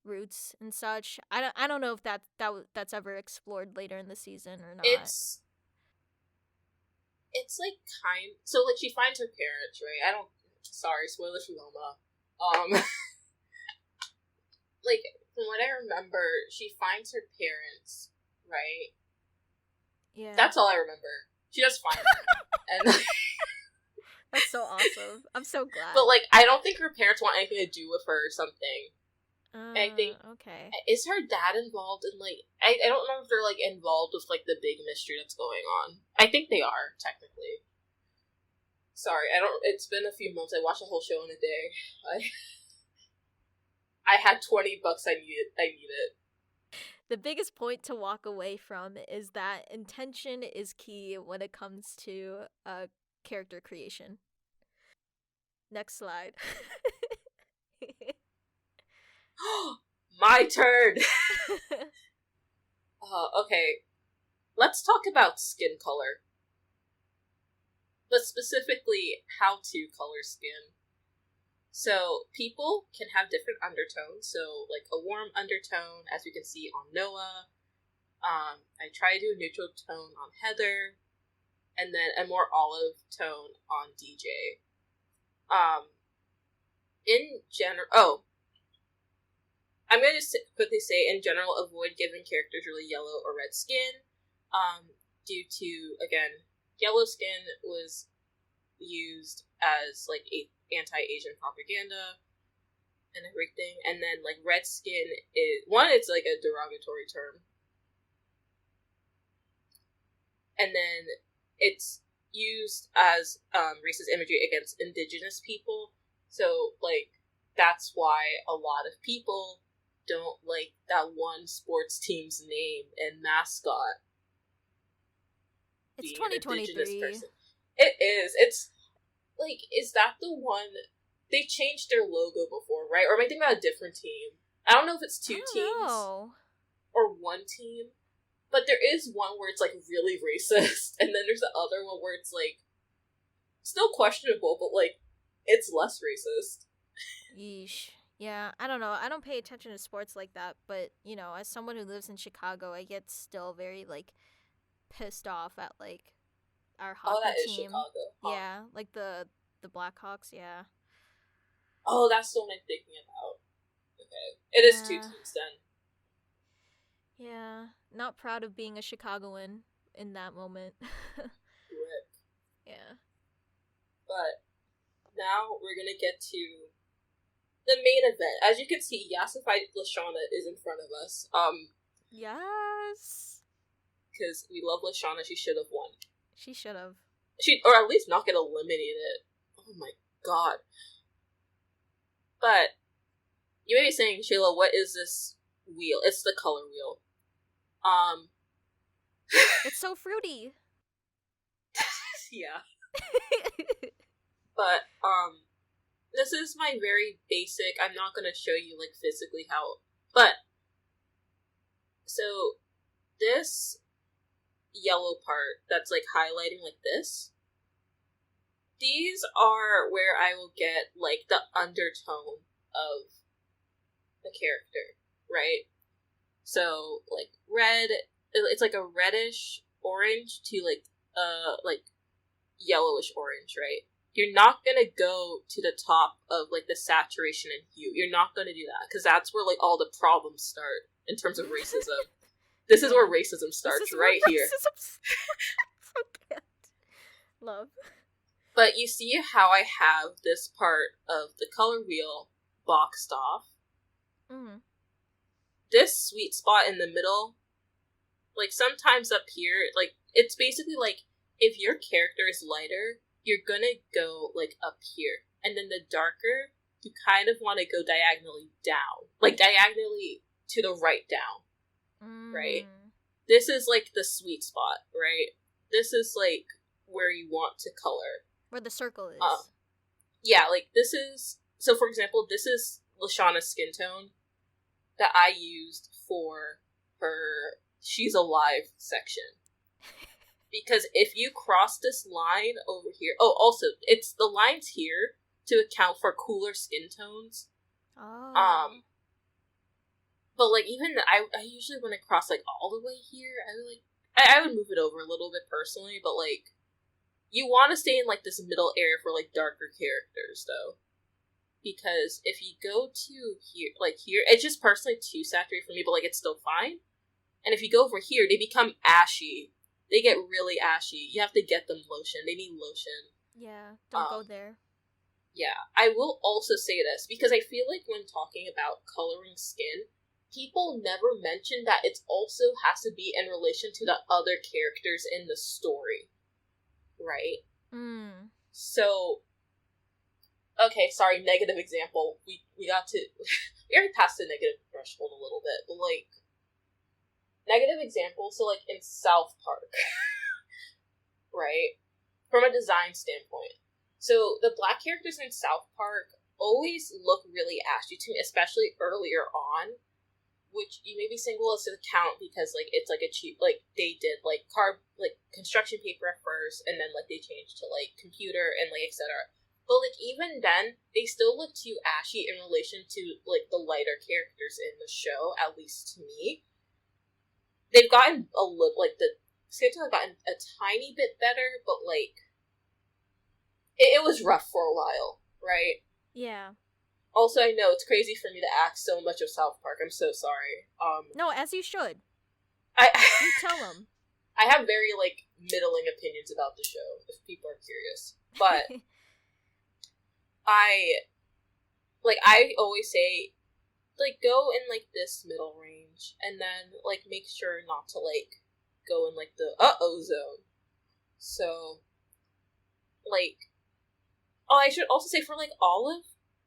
roots and such. I don't know if that's ever explored later in the season or not. It's like so like she finds her parents, right? Sorry, spoilers for Velma. Like from what I remember, she finds her parents, right? Yeah. That's all I remember. She just finds them. And that's so awesome. I'm so glad. But like I don't think her parents want anything to do with her or something. I think okay. Is her dad involved in like I don't know if they're like involved with like the big mystery that's going on. I think they are, technically. Sorry, it's been a few months. I watched the whole show in a day. I had $20, I need it. The biggest point to walk away from is that intention is key when it comes to character creation. Next slide. My turn! Okay. Let's talk about skin color. But specifically, how to color skin. So, people can have different undertones. So, like a warm undertone, as we can see on Noah. I try to do a neutral tone on Heather. And then a more olive tone on DJ. In general... I'm going to quickly say, in general, avoid giving characters really yellow or red skin, due to, again, yellow skin was used as, like, anti-Asian propaganda and everything, and then, like, red skin is, one, it's, like, a derogatory term, and then it's used as, racist imagery against indigenous people, so, like, that's why a lot of people don't like that one sports team's name and mascot. It's 2023. It is. It's like, is that the one? They changed their logo before, right? Or am I thinking about a different team? I don't know if it's two teams or one team, but there is one where it's like really racist, and then there's the other one where it's like still questionable, but like it's less racist. Yeesh. Yeah, I don't know. I don't pay attention to sports like that, but, you know, as someone who lives in Chicago, I get still very, like, pissed off at, like, our hockey that team. Is Chicago. Huh? Yeah, like the Blackhawks, yeah. Oh, that's the one I'm thinking about. Okay. It is two teams then. Yeah, not proud of being a Chicagoan in that moment. Rip. Yeah. But now we're gonna get to the main event. As you can see, Yasified Lashana is in front of us. Yes. Because we love Lashana, she should have won. She should have. Or at least not get eliminated. Oh my god. But, you may be saying, Shayla, what is this wheel? It's the color wheel. It's so fruity. Yeah. But, this is my very basic, I'm not gonna show you, like, physically how, but, so, this yellow part that's, like, highlighting like this, these are where I will get, like, the undertone of the character, right? So, like, red, it's like a reddish orange to, like, yellowish orange, right? You're not gonna go to the top of, like, the saturation and hue. You're not gonna do that, because that's where, like, all the problems start in terms of racism. This is where racism starts, right here. Love. But you see how I have this part of the color wheel boxed off? Mm-hmm. This sweet spot in the middle, like, sometimes up here, like, it's basically like, if your character is lighter, you're gonna go, like, up here. And then the darker, you kind of want to go diagonally down. Like, diagonally to the right down. Right? This is, like, the sweet spot, right? This is, like, where you want to color. Where the circle is. Yeah, like, this is... So, for example, this is Lashana's skin tone that I used for her She's Alive section. Because if you cross this line over here... Oh, also, it's the lines here to account for cooler skin tones. Oh. But, like, even... I usually, when I cross, like, all the way here, I would move it over a little bit personally, but, like, you want to stay in, like, this middle area for, like, darker characters, though. Because if you go to here, like, here, it's just personally too saturated for me, but, like, it's still fine. And if you go over here, they become ashy. They get really ashy. You have to get them lotion. They need lotion. Yeah, don't go there. Yeah. I will also say this, because I feel like when talking about coloring skin, people never mention that it also has to be in relation to the other characters in the story. Right? So, okay, sorry, negative example. We got we already passed the negative threshold a little bit, but, like, negative examples, so, like, in South Park, right? From a design standpoint. So, the black characters in South Park always look really ashy to me, especially earlier on, which you may be saying, well, it's an account because, like, it's, like, a cheap, like, they did, like, construction paper at first, and then, like, they changed to, like, computer and, like, etc. But, like, even then, they still look too ashy in relation to, like, the lighter characters in the show, at least to me. They've gotten a little, like, the skin tone have gotten a tiny bit better, but, like, it was rough for a while, right? Yeah. Also, I know it's crazy for me to act so much of South Park. I'm so sorry. No, as you should. You tell them. I have very, like, middling opinions about the show, if people are curious. But I always say, like, go in, like, this middle range, and then, like, make sure not to, like, go in, like, the uh-oh zone. So, like, I should also say for, like, olive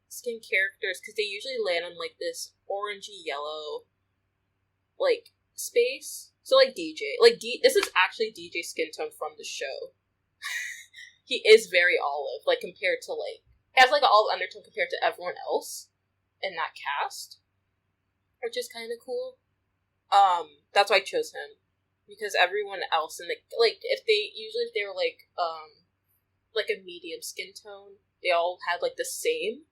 skin characters, because they usually land on, like, this orangey yellow, like, space. So, like, DJ. Like, this is actually DJ skin tone from the show. He is very olive, like, compared to, like, he has, like, an olive undertone compared to everyone else in that cast, which is kind of cool. That's why I chose him, because everyone else in the, like, if they were, like a medium skin tone, they all had, like, the same.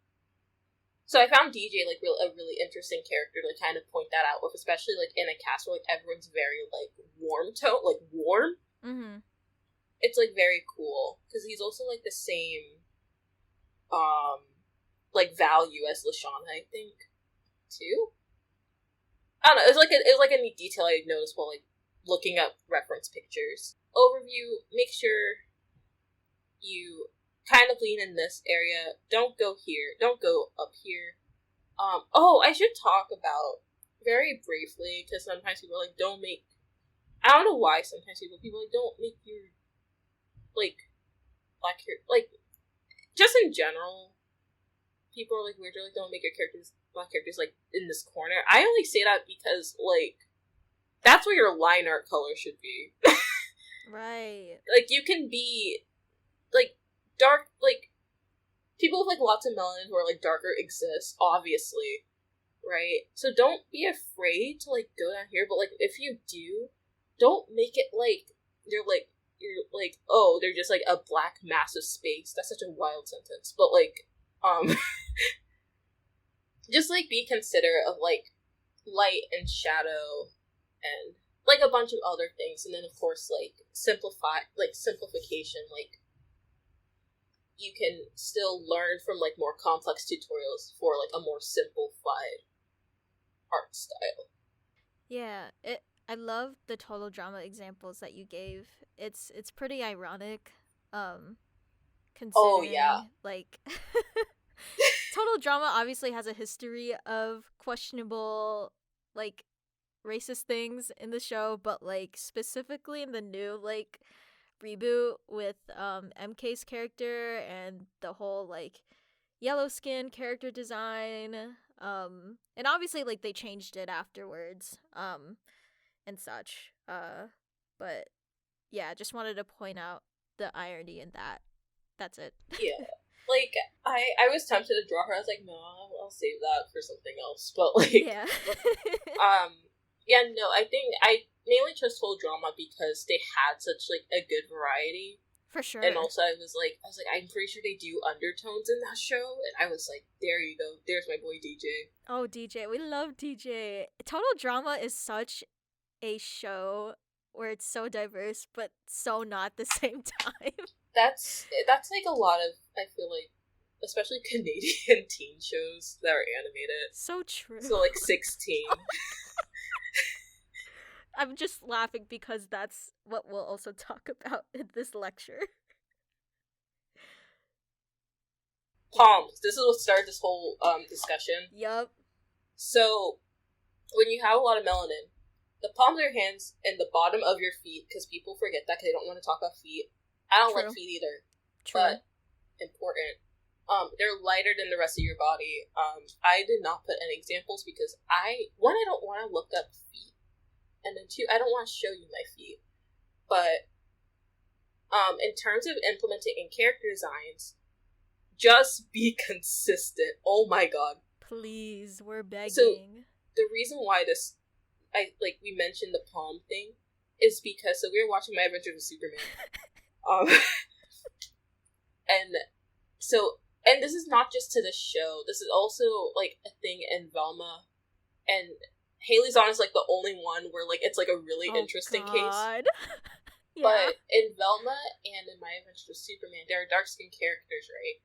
So I found DJ, like, a really interesting character to kind of point that out with, especially, like, in a cast where, like, everyone's very, like, warm tone, like, warm. Mm-hmm. It's, like, very cool, because he's also, like, the same, like, value as Lashana, I think, too? I don't know, it was like a neat detail I noticed while, like, looking up reference pictures. Overview, make sure you kind of lean in this area. Don't go here. Don't go up here. I should talk about, very briefly, because sometimes people are like, don't make, I don't know why sometimes people are like, don't make your, like, black hair, like, just in general, people are like, weird, like, don't make your black characters, like, in this corner. I only say that because, like, that's where your line art color should be. Right. Like, you can be, like, dark, like, people with, like, lots of melanin who are, like, darker exist, obviously, right? So don't be afraid to, like, go down here, but, like, if you do, don't make it, like, you're, like, oh, they're just, like, a black massive space. That's such a wild sentence. But, like, just, like, be considerate of, like, light and shadow and, like, a bunch of other things. And then, of course, like, simplification, like, you can still learn from, like, more complex tutorials for, like, a more simplified art style. Yeah, I love the total drama examples that you gave. It's pretty ironic, considering, like, total drama obviously has a history of questionable, like, racist things in the show, but, like, specifically in the new, like, reboot with MK's character and the whole, like, yellow skin character design, and obviously, like, they changed it afterwards, and such, but yeah, just wanted to point out the irony in that. That's it. Yeah, like, I was tempted to draw her. I was like, no, I'll save that for something else, but, like, Yeah. yeah, no, I think I mainly chose Total Drama because they had such, like, a good variety. For sure. And also I was like, I'm pretty sure they do undertones in that show, and I was like, there you go, there's my boy DJ. Oh, DJ, we love DJ. Total Drama is such a show where it's so diverse, but so not at the same time. That's like a lot of, I feel like, especially Canadian teen shows that are animated. So true. So, like, 16. I'm just laughing because that's what we'll also talk about in this lecture. Palms. This is what started this whole discussion. Yup. So, when you have a lot of melanin, the palms of your hands and the bottom of your feet, because people forget that because they don't want to talk about feet. I don't True. like feet either. True. But important. they're lighter than the rest of your body. I did not put any examples because I don't want to look up feet, and then two, I don't want to show you my feet. But in terms of implementing in character designs, just be consistent. Oh my god. Please, we're begging. So, the reason why we mentioned the palm thing is because, so we were watching My Adventures with Superman. And so, and this is not just to the show, this is also, like, a thing in Velma, and Haley's on is, like, the only one where, like, it's, like, a really interesting case. Yeah. But in Velma and in My Adventures with Superman, there are dark-skinned characters, right?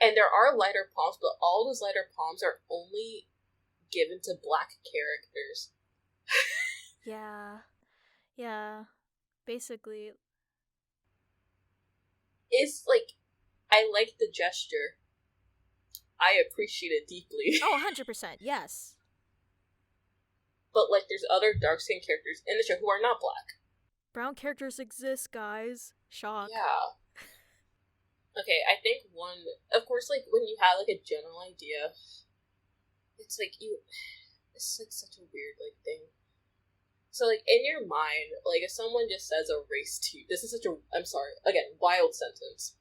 And there are lighter palms, but all those lighter palms are only given to black characters. Yeah. Basically. It's, like, I like the gesture. I appreciate it deeply. Oh, 100%, yes. But, like, there's other dark-skinned characters in the show who are not black. Brown characters exist, guys. Shock. Yeah. Okay, I think one, of course, like, when you have, like, a general idea, it's, like, it's, like, such a weird, like, thing. So, like, in your mind, like, if someone just says a race to you, this is such a, I'm sorry, again, wild sentence.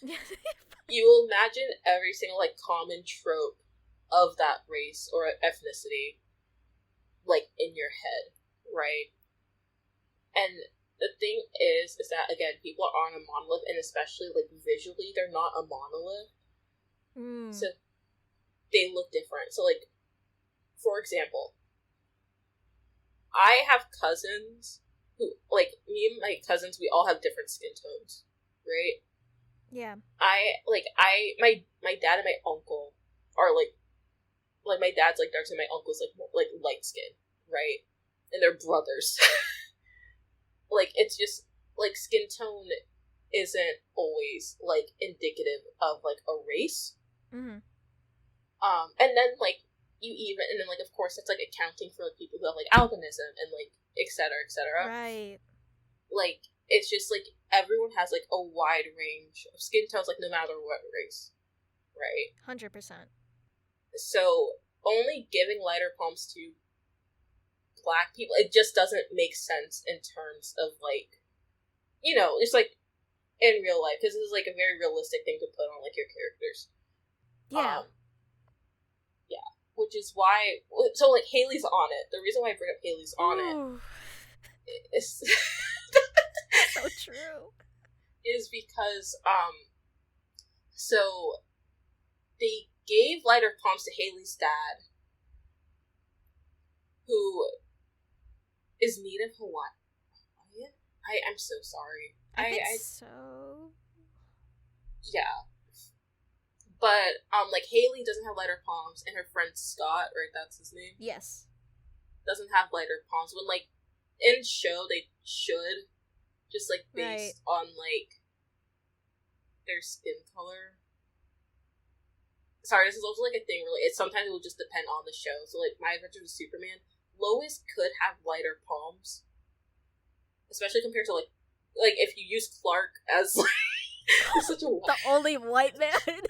You will imagine every single, like, common trope of that race or ethnicity, like, in your head, right? And the thing is that, again, people aren't a monolith, and especially, like, visually, they're not a monolith. So, they look different. So, like, for example, I have cousins who, like, me and my cousins, we all have different skin tones, right? Yeah. My dad and my uncle are, like, my dad's, like, dark skin, my uncle's, like, light skin, right? And they're brothers. Like, it's just, like, skin tone isn't always, like, indicative of, like, a race. Mm-hmm. And then, like, and then, like, of course, it's, like, accounting for, like, people who have, like, albinism and, like, et cetera, et cetera. Right. Like, it's just, like, everyone has, like, a wide range of skin tones, like, no matter what race. Right? 100%. So, only giving lighter palms to black people, it just doesn't make sense in terms of, like, you know, just, like, in real life, because this is, like, a very realistic thing to put on, like, your characters. Yeah. Yeah. Which is why, so, like, Haley's on it. The reason why I bring up Haley's on it is so true. Is because, so, they gave lighter palms to Haley's dad, who is Native Hawaiian? I'm so sorry. I think so. Yeah. But, like, Haley doesn't have lighter palms, and her friend Scott, right, that's his name? Yes. Doesn't have lighter palms. When, like, in show, they should, just, like, based on, like, their skin color. Sorry, this is also, like, a thing where, like, sometimes it will just depend on the show. So, like, My Adventures with Superman, Lois could have lighter palms, especially compared to, like, if you use Clark as, like, such a the only white man.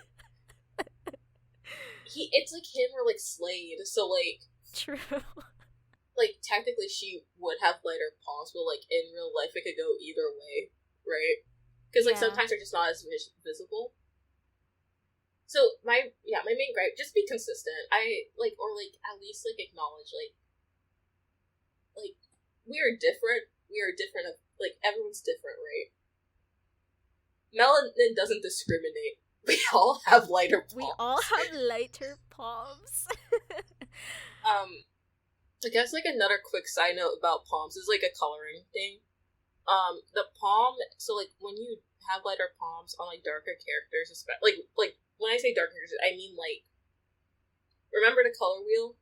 It's like him or, like, Slade, so, like, true. Like, technically she would have lighter palms, but, like, in real life it could go either way, right? Because, like, sometimes they're just not as visible. So, my main gripe, just be consistent. Or, like, at least, like, acknowledge, like, we are different. We are different of, like, everyone's different, right? Melanin doesn't discriminate. We all have lighter palms. We all have lighter palms. I guess, like, another quick side note about palms is, like, a coloring thing. The palm, so, like, when you have lighter palms on, like, darker characters, especially, like, when I say darker characters, I mean, like, remember the color wheel?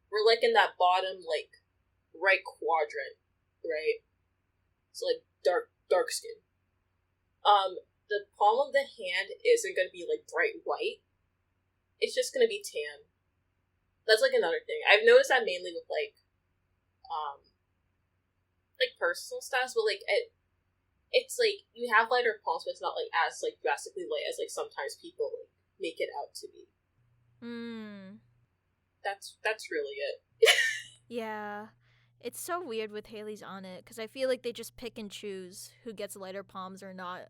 We're, like, in that bottom, like, right quadrant, right? So, like, dark skin. The palm of the hand isn't going to be, like, bright white. It's just going to be tan. That's, like, another thing. I've noticed that mainly with, like, personal styles, but, like, it's like you have lighter palms, but it's not like as like drastically light as like sometimes people like make it out to be. That's really it. Yeah. It's so weird with Haley's on it because I feel like they just pick and choose who gets lighter palms or not.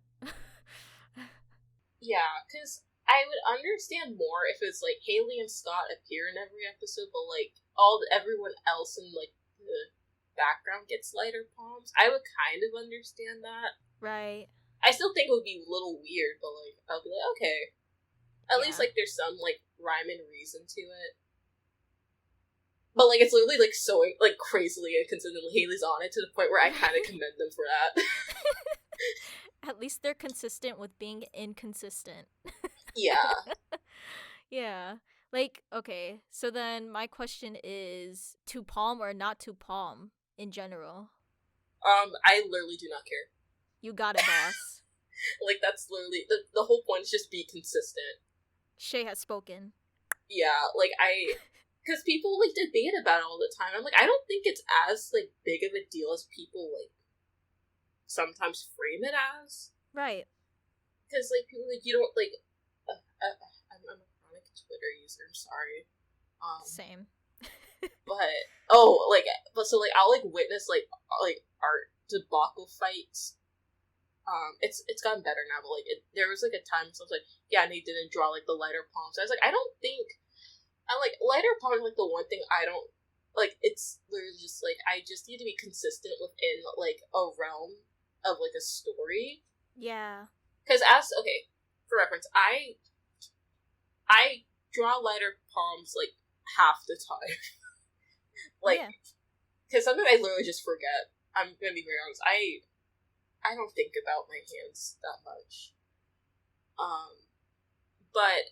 Yeah, because I would understand more if it's like Haley and Scott appear in every episode, but like everyone else in like the background gets lighter palms. I would kind of understand that. Right. I still think it would be a little weird, but like I'll be like, okay. At least like there's some like rhyme and reason to it. But like it's literally like so like crazily inconsistent. Haley's on it to the point where I kind of commend them for that. At least they're consistent with being inconsistent. Yeah. Yeah. Like, okay, so then my question is to palm or not to palm in general? I literally do not care. You got it, boss. Like, that's literally the whole point is just be consistent. Shay has spoken. Yeah, like, because people, like, debate about it all the time. I'm like, I don't think it's as, like, big of a deal as people, like, sometimes frame it as. Right. Because, like, people, like, you don't, like, I'm a chronic Twitter user, I'm sorry. Same. but so, like, I'll, like, witness, like art debacle fights. It's gotten better now, but, like, there was, like, a time so I was like, yeah, and they didn't draw, like, the lighter palms. I was like, I don't think, lighter palms, like, the one thing I don't, like, it's literally just, like, I just need to be consistent within, like, a realm of, like, a story. Yeah. Because okay, for reference, I draw lighter palms, like, half the time. Like, because sometimes I literally just forget. I'm gonna be very honest. I don't think about my hands that much. But,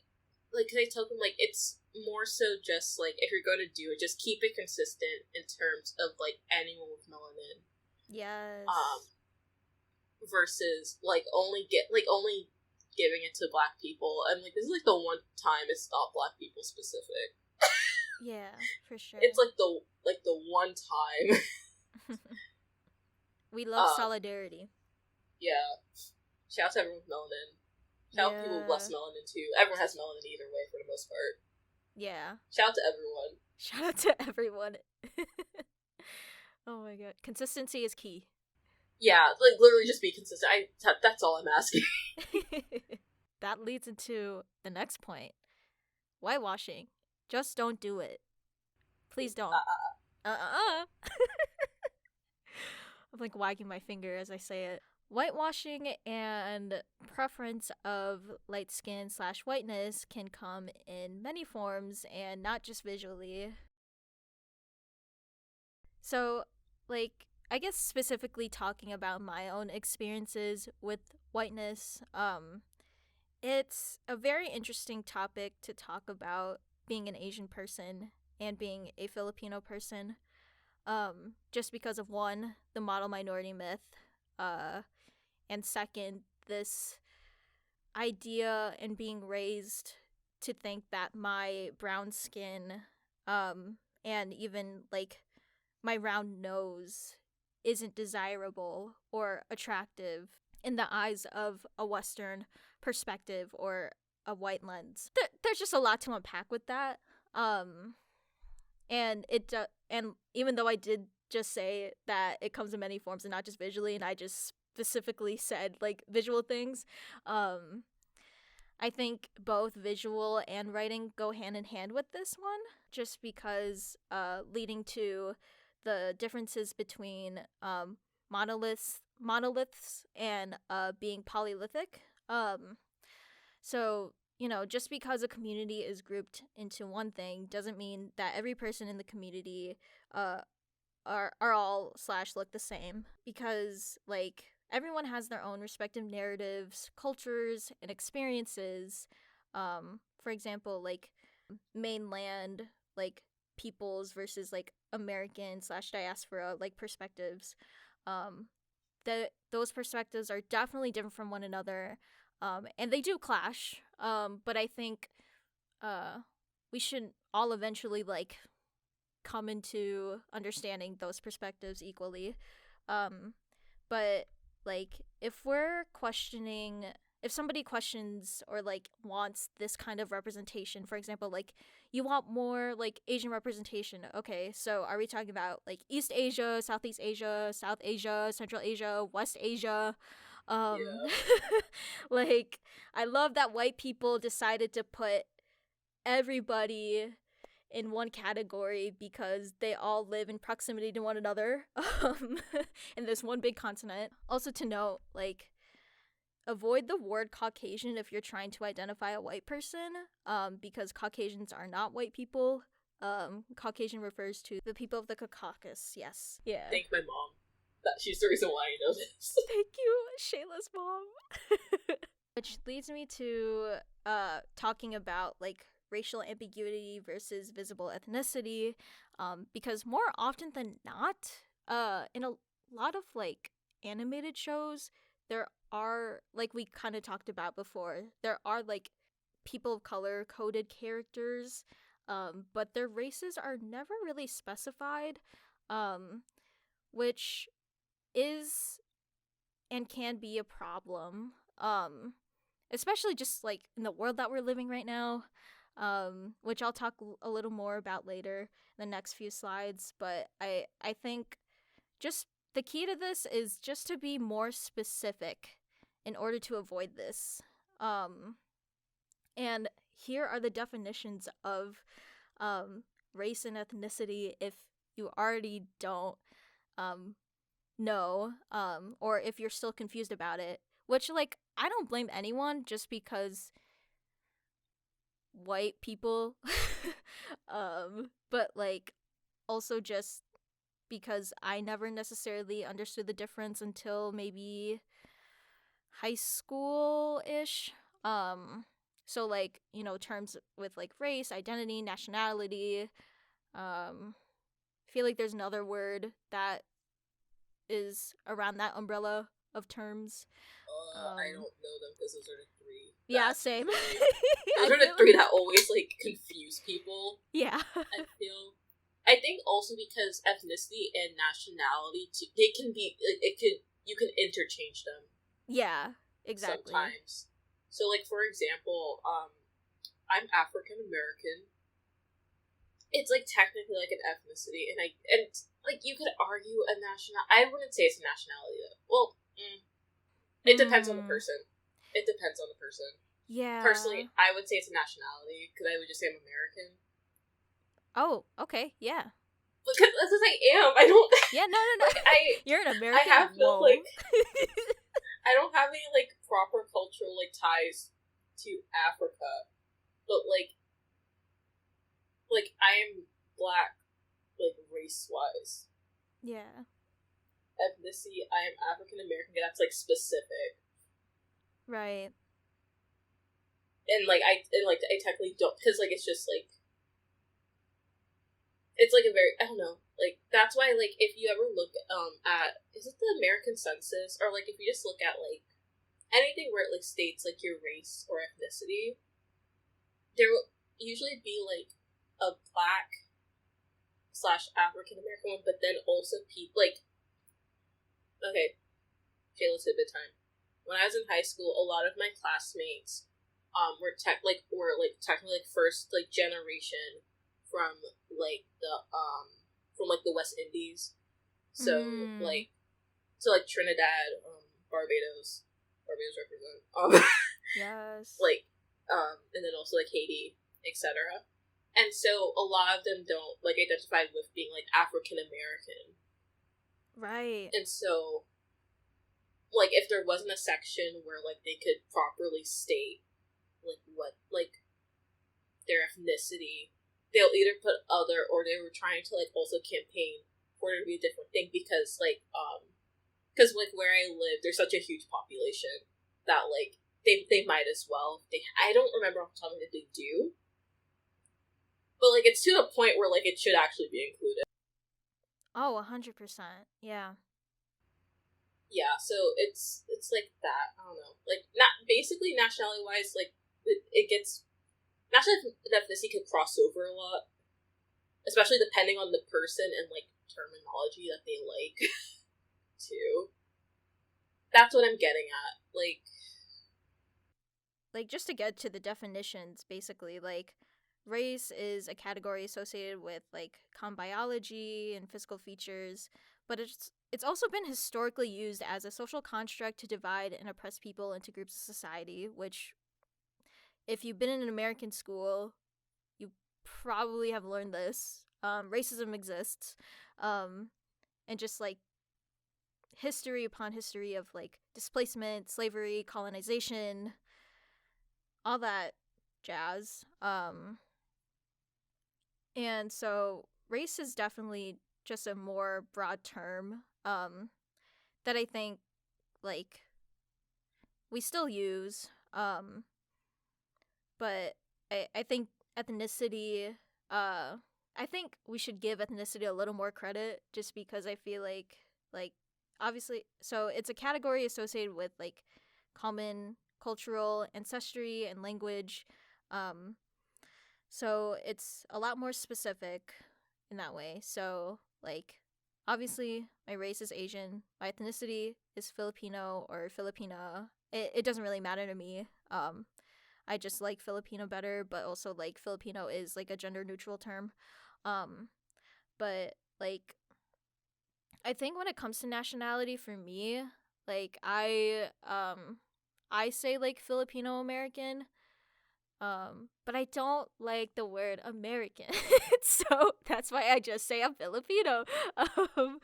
like, cause I tell them, like, it's more so just, like, if you're going to do it, just keep it consistent in terms of, like, anyone with melanin. Yes. Versus, like, only giving it to black people. And, like, this is, like, the one time it's not black people specific. Yeah, for sure. It's, like, the one time. We love solidarity. Yeah. Shout out to everyone with melanin. Shout out to people with less melanin, too. Everyone has melanin either way, for the most part. Yeah. Shout out to everyone. Shout out to everyone. Oh my god. Consistency is key. Yeah, like, literally just be consistent. That's all I'm asking. That leads into the next point. Whitewashing. Just don't do it. Please don't. I'm like wagging my finger as I say it. Whitewashing and preference of light skin / whiteness can come in many forms and not just visually. So, like, I guess specifically talking about my own experiences with whiteness, it's a very interesting topic to talk about being an Asian person and being a Filipino person. Just because of one, the model minority myth, and second, this idea and being raised to think that my brown skin, and even like my round nose isn't desirable or attractive in the eyes of a Western perspective or a white lens. There's just a lot to unpack with that. And even though I did just say that it comes in many forms and not just visually, and I just specifically said like visual things, I think both visual and writing go hand in hand with this one, just because leading to the differences between monoliths and being polyolithic. So, you know, just because a community is grouped into one thing doesn't mean that every person in the community are all / look the same, because like everyone has their own respective narratives, cultures, and experiences. For example, like mainland like peoples versus like American / diaspora like perspectives. Those perspectives are definitely different from one another, and they do clash. But I think we should all eventually like come into understanding those perspectives equally. But like, if we're questioning, if somebody questions or like wants this kind of representation, for example, like you want more like Asian representation. Okay, so are we talking about like East Asia, Southeast Asia, South Asia, Central Asia, West Asia? Um Yeah. like, I love that white people decided to put everybody in one category because they all live in proximity to one another, in this one big continent. Also to note, like, avoid the word Caucasian if you're trying to identify a white person, because Caucasians are not white people. Caucasian refers to the people of the Caucasus. Yes. Yeah. Thank my mom. That she's the reason why I know this. Thank you, Shayla's mom. Which leads me to talking about like racial ambiguity versus visible ethnicity, because more often than not, in a lot of like animated shows, there are, like we kind of talked about before, there are like people of color coded characters, but their races are never really specified, which is and can be a problem, especially just like in the world that we're living right now, which I'll talk a little more about later in the next few slides. But I think just the key to this is just to be more specific in order to avoid this. And here are the definitions of race and ethnicity if you already don't know, or if you're still confused about it, which, like, I don't blame anyone just because white people, but like also just because I never necessarily understood the difference until maybe high school-ish. So like, you know, terms with like race, identity, nationality, I feel like there's another word that is around that umbrella of terms. I don't know them because those are the three. Yeah, same. Those are the three that always like confuse people. Yeah. I think also because ethnicity and nationality, they can be you can interchange them. Yeah, exactly. Sometimes. So like for example, I'm African American. It's like technically like an ethnicity, and like you could argue a national. I wouldn't say it's a nationality though. Well, it depends on the person. It depends on the person. Yeah. Personally, I would say it's a nationality because I would just say I'm American. Oh, okay, yeah. Because I am. I don't. Yeah, no. Like, you're an American. I have no like. I don't have any like proper cultural like ties to Africa, but like I am black, like race wise. Yeah. Ethnicity, I am African American. That's like specific, right? And I technically don't, because like it's just like it's like a very, I don't know, like that's why like if you ever look at, is it the American Census, or like if you just look at like anything where it like states like your race or ethnicity, there will usually be like a black / African American one, but then also people like, okay, Shayla's tidbit time. When I was in high school, a lot of my classmates were technically like first like generation from like the West Indies. So like Trinidad, Barbados represent yes, like and then also like Haiti, etc. And so a lot of them don't like identify with being like African American. right? And so like if there wasn't a section where like they could properly state like what like their ethnicity, they'll either put other, or they were trying to like also campaign for it to be a different thing, because like where I live there's such a huge population that like they might as well, I don't remember off the top of my head if they do, but like it's to the point where like it should actually be included. Oh, 100%. Yeah. Yeah, so it's like that. I don't know, like not basically nationality wise, like it gets national ethnicity could cross over a lot, especially depending on the person and like terminology that they like too. That's what I'm getting at. Like, just to get to the definitions, basically, like, race is a category associated with, like, common biology and physical features, but it's also been historically used as a social construct to divide and oppress people into groups of society, which, if you've been in an American school, you probably have learned this. Racism exists. And just, like, history upon history of, like, displacement, slavery, colonization, all that jazz. And so race is definitely just a more broad term that I think, like, we still use. But I think ethnicity, I think we should give ethnicity a little more credit, just because I feel like, obviously, so it's a category associated with, like, common cultural ancestry and language. Um, so it's a lot more specific in that way. So, like, obviously, my race is Asian, my ethnicity is Filipino or Filipina. It doesn't really matter to me. I just like Filipino better, but also, like, Filipino is, like, a gender neutral term. Um, but, like, I think when it comes to nationality for me, like, I say, like, Filipino American, but I don't like the word American. So that's why I just say I'm Filipino. Um,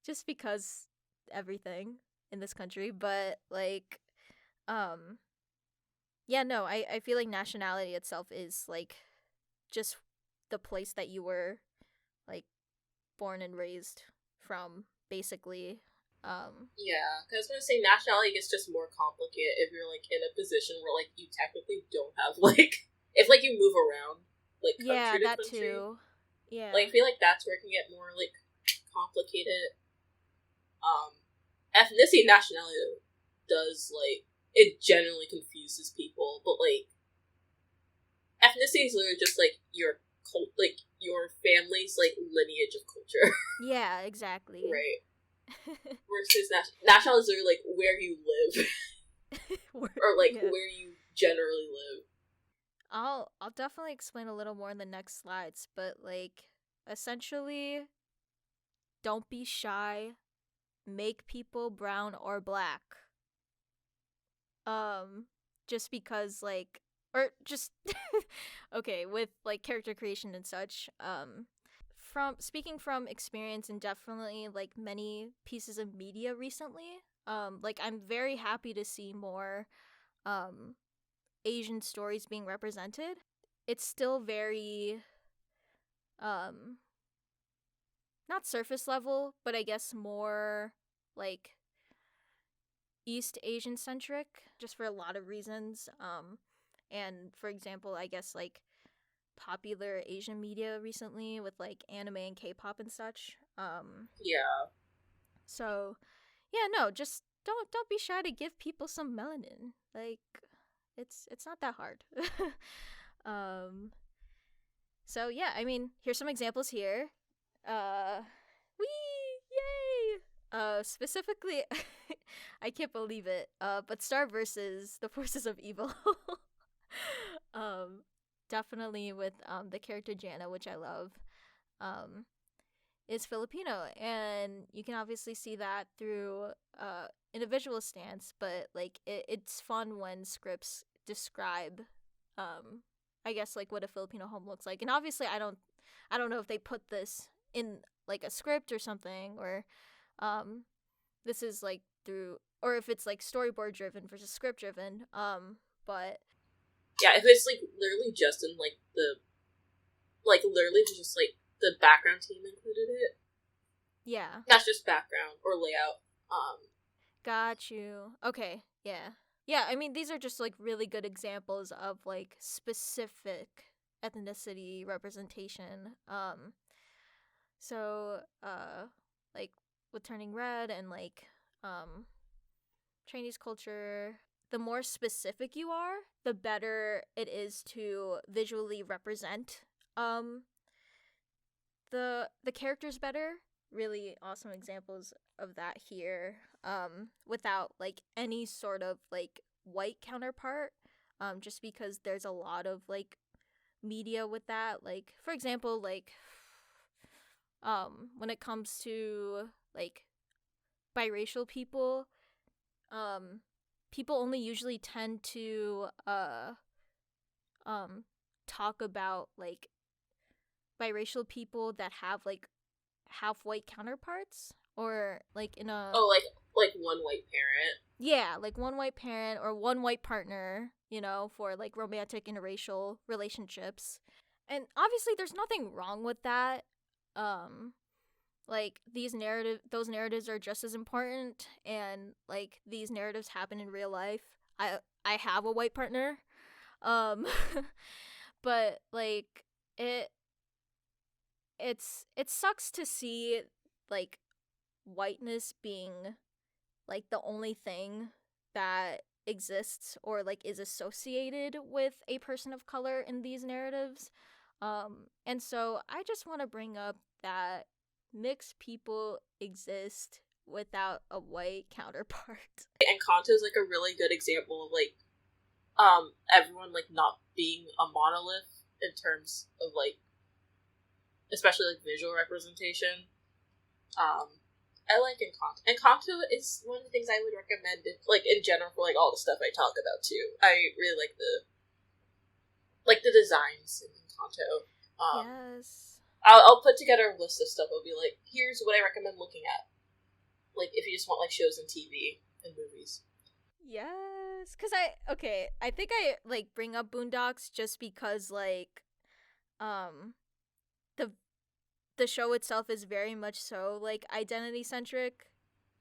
just because everything in this country, but, like, um yeah, no, I feel like nationality itself is, like, just the place that you were, like, born and raised from, basically. yeah, because I was gonna say nationality gets just more complicated if you're like in a position where like you technically don't have like if like you move around like Yeah, country to that country. too. Yeah. Like I feel like that's where it can get more like complicated. Ethnicity and nationality does like it generally confuses people, but like ethnicity is literally just like your like your family's like lineage of culture. Yeah, exactly. Right. Versus nationality is literally like where you live or like Yeah. where you generally live. I'll definitely explain a little more in the next slides, but, like, essentially, don't be shy. Make people brown or black. Just because, like, or just okay, with, like, character creation and such. From speaking from experience and definitely, like, many pieces of media recently, like, I'm very happy to see more um Asian stories being represented. It's still very um not surface level, but I guess more, like, East Asian centric, just for a lot of reasons. And for example, I guess, like, popular Asian media recently with, like, anime and K-pop and such. Yeah. So yeah, no, just don't be shy to give people some melanin. Like, it's not that hard. um so yeah, I mean, here's some examples here. Wee, yay! Specifically, I can't believe it. But Star versus the Forces of Evil. um, Definitely with the character Jana, which I love. Um, is Filipino, and you can obviously see that through individual stance. But, like, it's fun when scripts describe, I guess, like, what a Filipino home looks like. And obviously, I don't know if they put this in, like, a script or something, or this is, like, through, or if it's, like, storyboard driven versus script driven. But yeah, if it's like literally just in like the like literally just like the background team included it. Yeah. That's just background or layout. Got you. Okay. Yeah. Yeah, I mean, these are just, like, really good examples of, like, specific ethnicity representation. So, like, with Turning Red and, like, Chinese culture, the more specific you are, the better it is to visually represent the characters better. really awesome examples of that here, without like any sort of like white counterpart, just because there's a lot of like media with that. Like for example, like when it comes to like biracial people, um people only usually tend to um talk about like biracial people that have like half white counterparts, or like in a Oh, like one white parent. yeah, like one white parent or one white partner, you know, for like romantic interracial relationships. And obviously there's nothing wrong with that. Um like those narratives are just as important, and like these narratives happen in real life. I have a white partner. Um but like it it sucks to see like whiteness being like the only thing that exists or like is associated with a person of color in these narratives. And so I just want to bring up that mixed people exist without a white counterpart. And Kanto is like a really good example of like everyone like not being a monolith in terms of like especially like visual representation. I like Encanto. Encanto is one of the things I would recommend, like in general, for like all the stuff I talk about too. I really like the designs in Encanto. Yes. I'll put together a list of stuff. I'll be like, here's what I recommend looking at. Like if you just want like shows and TV and movies. Yes, cuz I think I like bring up Boondocks just because like um the the show itself is very much so like identity centric,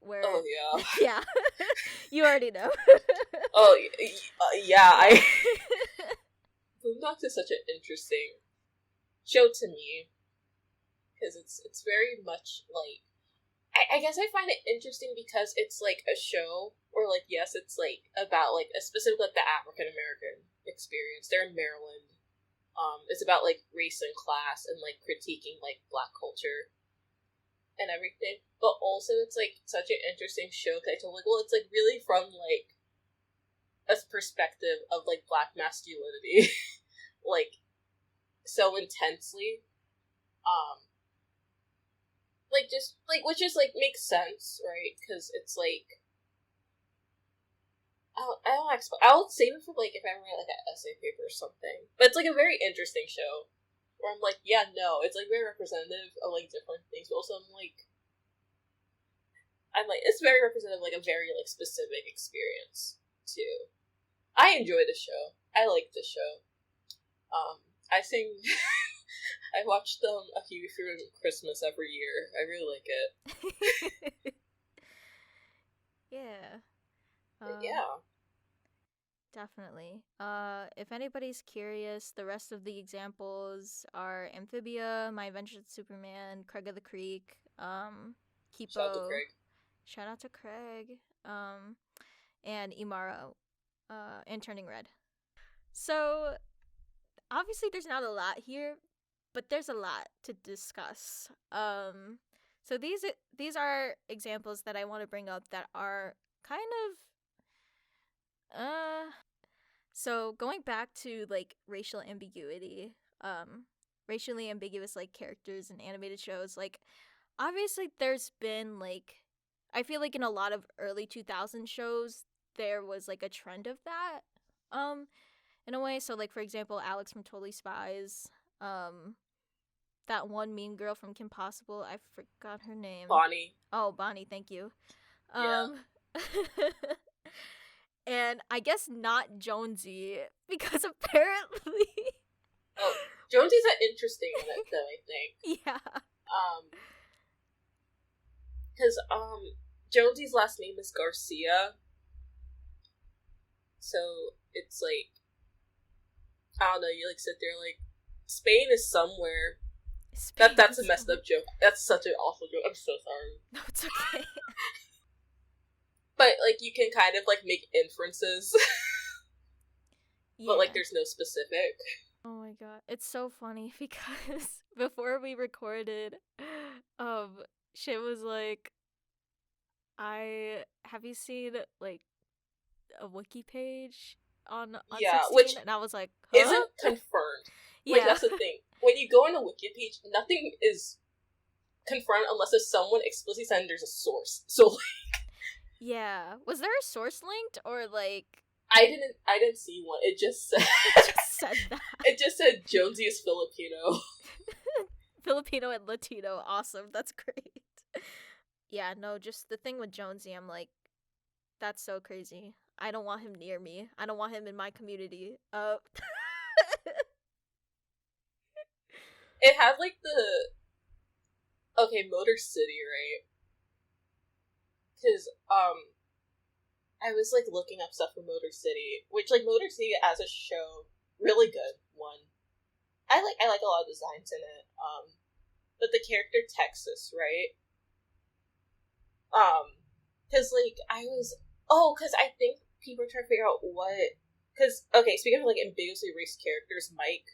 where Oh yeah. yeah. You already know. Oh yeah. Yeah. Boondocks is such an interesting show to me because it's very much like I guess I find it interesting because it's like a show or like yes it's like about like a specific like the African American experience. They're in Maryland. It's about like race and class and like critiquing like Black culture and everything. But also it's like such an interesting show because I told like well it's like really from like a perspective of like Black masculinity like so intensely. Like just like which is like makes sense, right? Because it's like I don't explain. I'll save it for like if I write like an essay paper or something. But it's like a very interesting show where I'm like, yeah, no, it's like very representative of like different things. But also I'm like it's very representative of like a very like specific experience too. I enjoy the show. I like the show. I sing. I watch A Huey through Christmas every year. I really like it. Yeah. Yeah. Definitely. If anybody's curious, the rest of the examples are Amphibia, My Adventures with Superman, Craig of the Creek, Kipo. Shout out to Craig. Shout out to Craig. And Imara, and Turning Red. So, obviously there's not a lot here, but there's a lot to discuss. So these are examples that I want to bring up that are kind of so going back to like racial ambiguity, racially ambiguous like characters in animated shows, like obviously there's been like I feel like in a lot of early 2000 shows there was like a trend of that in a way. So like for example, Alex from Totally Spies, that one mean girl from Kim Possible, I forgot her name. Bonnie. Oh, Bonnie, thank you. Yeah. And I guess not Jonesy, because apparently Oh, Jonesy's an interesting one though, I think. yeah. Because Jonesy's last name is Garcia. So it's like I don't know, you like sit there like Spain is somewhere. That's a messed up joke. That's such an awful joke. I'm so sorry. No, it's okay. But like you can kind of like make inferences. Yeah. But like there's no specific. Oh my god. It's so funny because before we recorded, Shit was like, I have you seen like a wiki page on Yeah, 16? which And I was like, huh? isn't confirmed. Like, Yeah. that's the thing. When you go on a wiki page, nothing is confirmed unless if someone explicitly said there's a source. So Yeah. Was there a source linked or like I didn't see one. It just said it just said that? it just said Jonesy is Filipino. Filipino and Latino. Awesome. That's great. Yeah, no, just the thing with Jonesy, I'm like, that's so crazy. I don't want him near me. I don't want him in my community. It had like the Motor City, right? Because I was like looking up stuff for Motor City, which like Motor City as a show, really good one. I like a lot of designs in it. But the character Texas, right? Because like because I think people are trying to figure out because okay, speaking of like ambiguously raced characters, Mike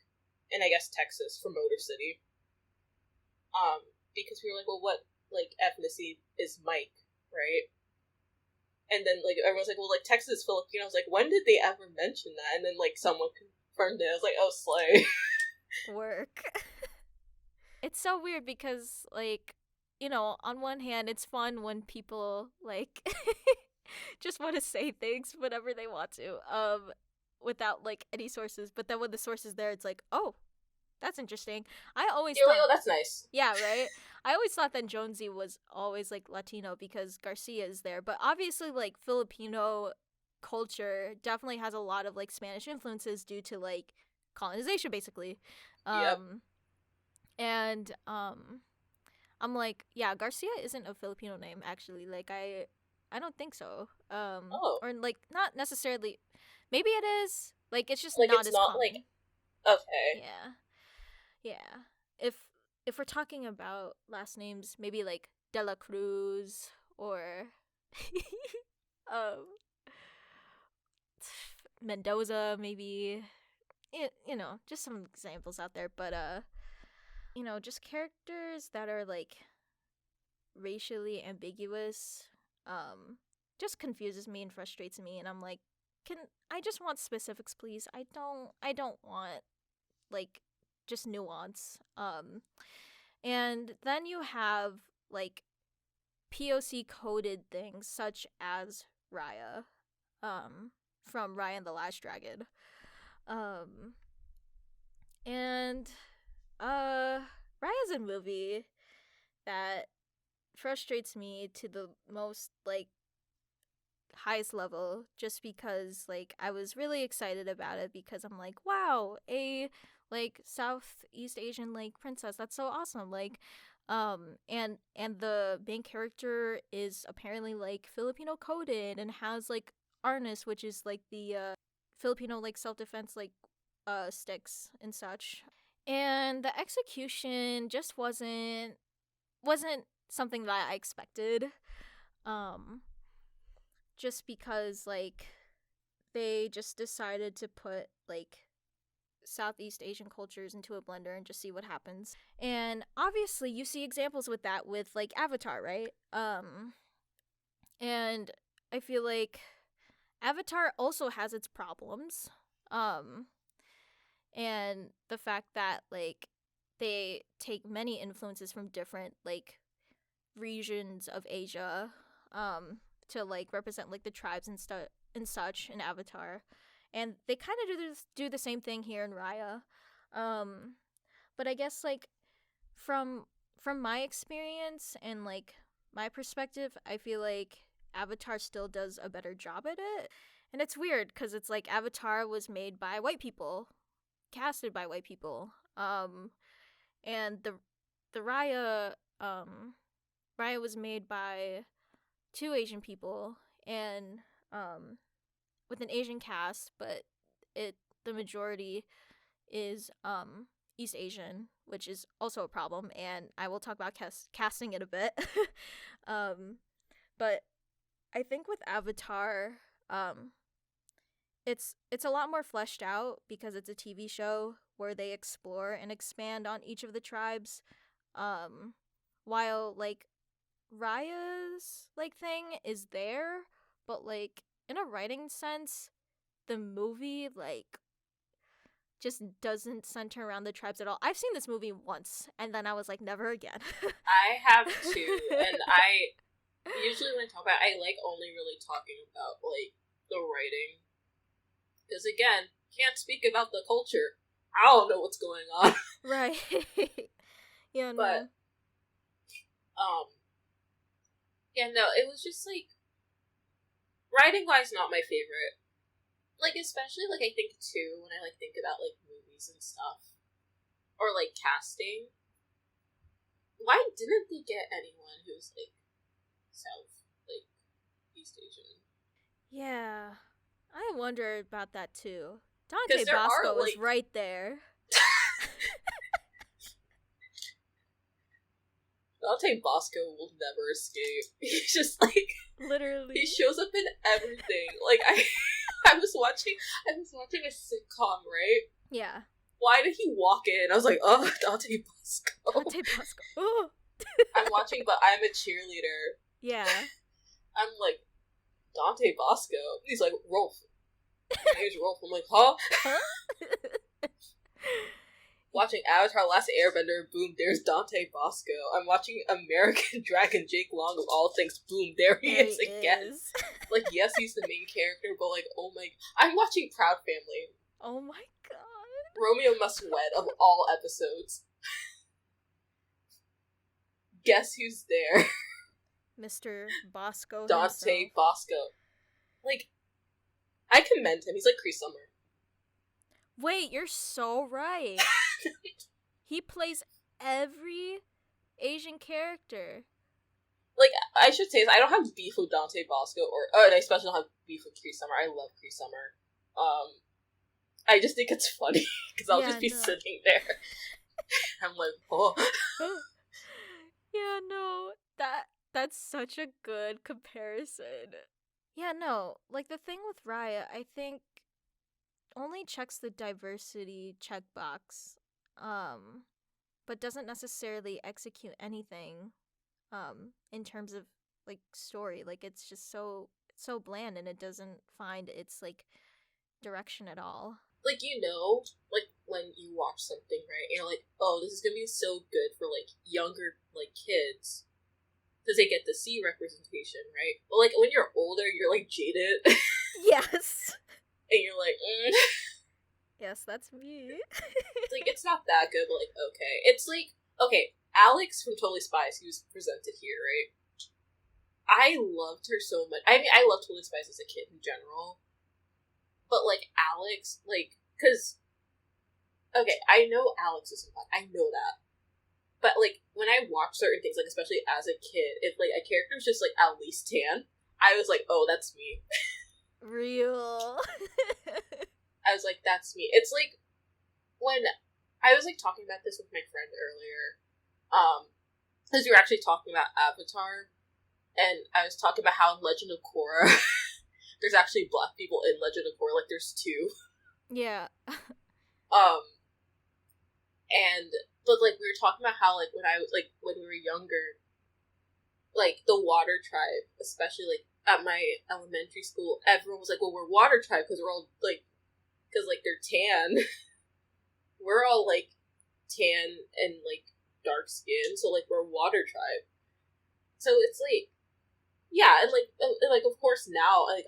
and I guess Texas from Motor City. Because we were like, well, what like ethnicity is Mike, right? And then like everyone's like, well, like Texas is Filipino. I was like, when did they ever mention that? And then like someone confirmed it. I was like, oh, slay. Work. It's so weird because like, on one hand it's fun when people like just want to say things whenever they want to without like any sources, but then when the source is there it's like, "Oh, that's interesting." I always You're thought, like, oh, that's nice. yeah, right? I always thought that Jonesy was always like Latino because Garcia is there, but obviously like Filipino culture definitely has a lot of like Spanish influences due to like colonization basically. Yep. And I'm like, yeah, Garcia isn't a Filipino name actually. Like I don't think so. Oh. Or like not necessarily. Maybe it is. Like it's just Like not it's as not common. like okay. Yeah. Yeah. If we're talking about last names, maybe like De La Cruz or um Mendoza maybe. Just some examples out there, but just characters that are like racially ambiguous just confuses me and frustrates me, and I'm like, can I just want specifics, please? I don't want like just nuance. And then you have like POC coded things such as Raya from Raya and the Last Dragon. And Raya's a movie that frustrates me to the most like highest level, just because like I was really excited about it because I'm like, wow, a like Southeast Asian like princess, that's so awesome. Like and the main character is apparently like Filipino coded and has like Arnis, which is like the Filipino like self-defense like sticks and such. And the execution just wasn't something that I expected. Um, just because like they just decided to put like Southeast Asian cultures into a blender and just see what happens. And obviously you see examples with that with like Avatar, right? And I feel like Avatar also has its problems. And the fact that like they take many influences from different like regions of Asia to like represent like the tribes and such in Avatar, and they kind of do the same thing here in Raya. But I guess like from my experience and like my perspective, I feel like Avatar still does a better job at it. And it's weird because it's like Avatar was made by white people, casted by white people. And the Raya was made by two Asian people and with an Asian cast, but the majority is East Asian, which is also a problem, and I will talk about casting in a bit. But I think with Avatar, it's a lot more fleshed out because it's a TV show where they explore and expand on each of the tribes. While like Raya's like thing is there, but like in a writing sense, the movie like just doesn't center around the tribes at all. I've seen this movie once, and then I was like, never again. I have too, and I usually when I talk about it, I like only really talking about like the writing, because again, can't speak about the culture. I don't know what's going on. Right. Yeah, no. But yeah, no, it was just like writing wise not my favorite. Like, especially, like, I think, too, when I, like, think about, like, movies and stuff, or, like, casting, why didn't they get anyone who's, like, South, like, East Asian? Yeah. I wonder about that, too. Dante there Bosco are, was like- right there. Dante Bosco will never escape. He's just, like, Literally. he shows up in everything. Like, I was watching a sitcom, right? Yeah. Why did he walk in? I was like, oh, Dante Bosco. Dante Bosco. Oh. I'm watching, but I'm a cheerleader. Yeah. I'm like, Dante Bosco. He's like, Rolf. My name's Rolf. I'm like, huh? Watching Avatar Last Airbender, boom, there's Dante Bosco. I'm watching American Dragon Jake Long, of all things, boom, there he is again. Like, yes, he's the main character, but like, oh my... I'm watching Proud Family. Oh my god. Romeo Must Wed of all episodes. Guess who's there? Mr. Bosco Dante himself. Bosco. Like, I commend him. He's like Cree Summer. Wait, you're so right. He plays every Asian character. Like, I should say this, I don't have beef with Dante Bosco, and I especially don't have beef with Cree Summer. I love Cree Summer. I just think it's funny, because I'll just be sitting there. I'm like, oh. Yeah, no, that's such a good comparison. Yeah, no, like the thing with Raya, I think only checks the diversity checkbox, but doesn't necessarily execute anything, in terms of like story. Like it's just so bland, and it doesn't find its like direction at all. Like, you know, like, when you watch something, right, and you're like, oh, this is gonna be so good for, like, younger, like, kids, because they get to see representation, right? But, like, when you're older, you're, like, jaded. Yes. And you're like, Yes, that's me. It's like, it's not that good, but, like, okay. It's like, okay, Alex from Totally Spies, who's presented here, right? I loved her so much. I mean, I loved Totally Spies as a kid in general. But, like, Alex, like, because, okay, I know Alex isn't fun. I know that. But, like, when I watch certain things, like, especially as a kid, if, like, a character was just, like, at least tan, I was like, oh, that's me. Real. I was like, that's me. It's like, when I was, like, talking about this with my friend earlier, because we were actually talking about Avatar, and I was talking about how in Legend of Korra, there's actually black people in Legend of Korra, like, there's 2. Yeah. But, like, we were talking about how, like, when we were younger, like, the Water Tribe, especially, like, at my elementary school, everyone was like, well, we're Water Tribe, because we're all, like, because, like, they're tan. We're all, like, tan and, like, dark skin, so, like, we're Water Tribe. So it's, like, yeah, and, like, of course, now, like,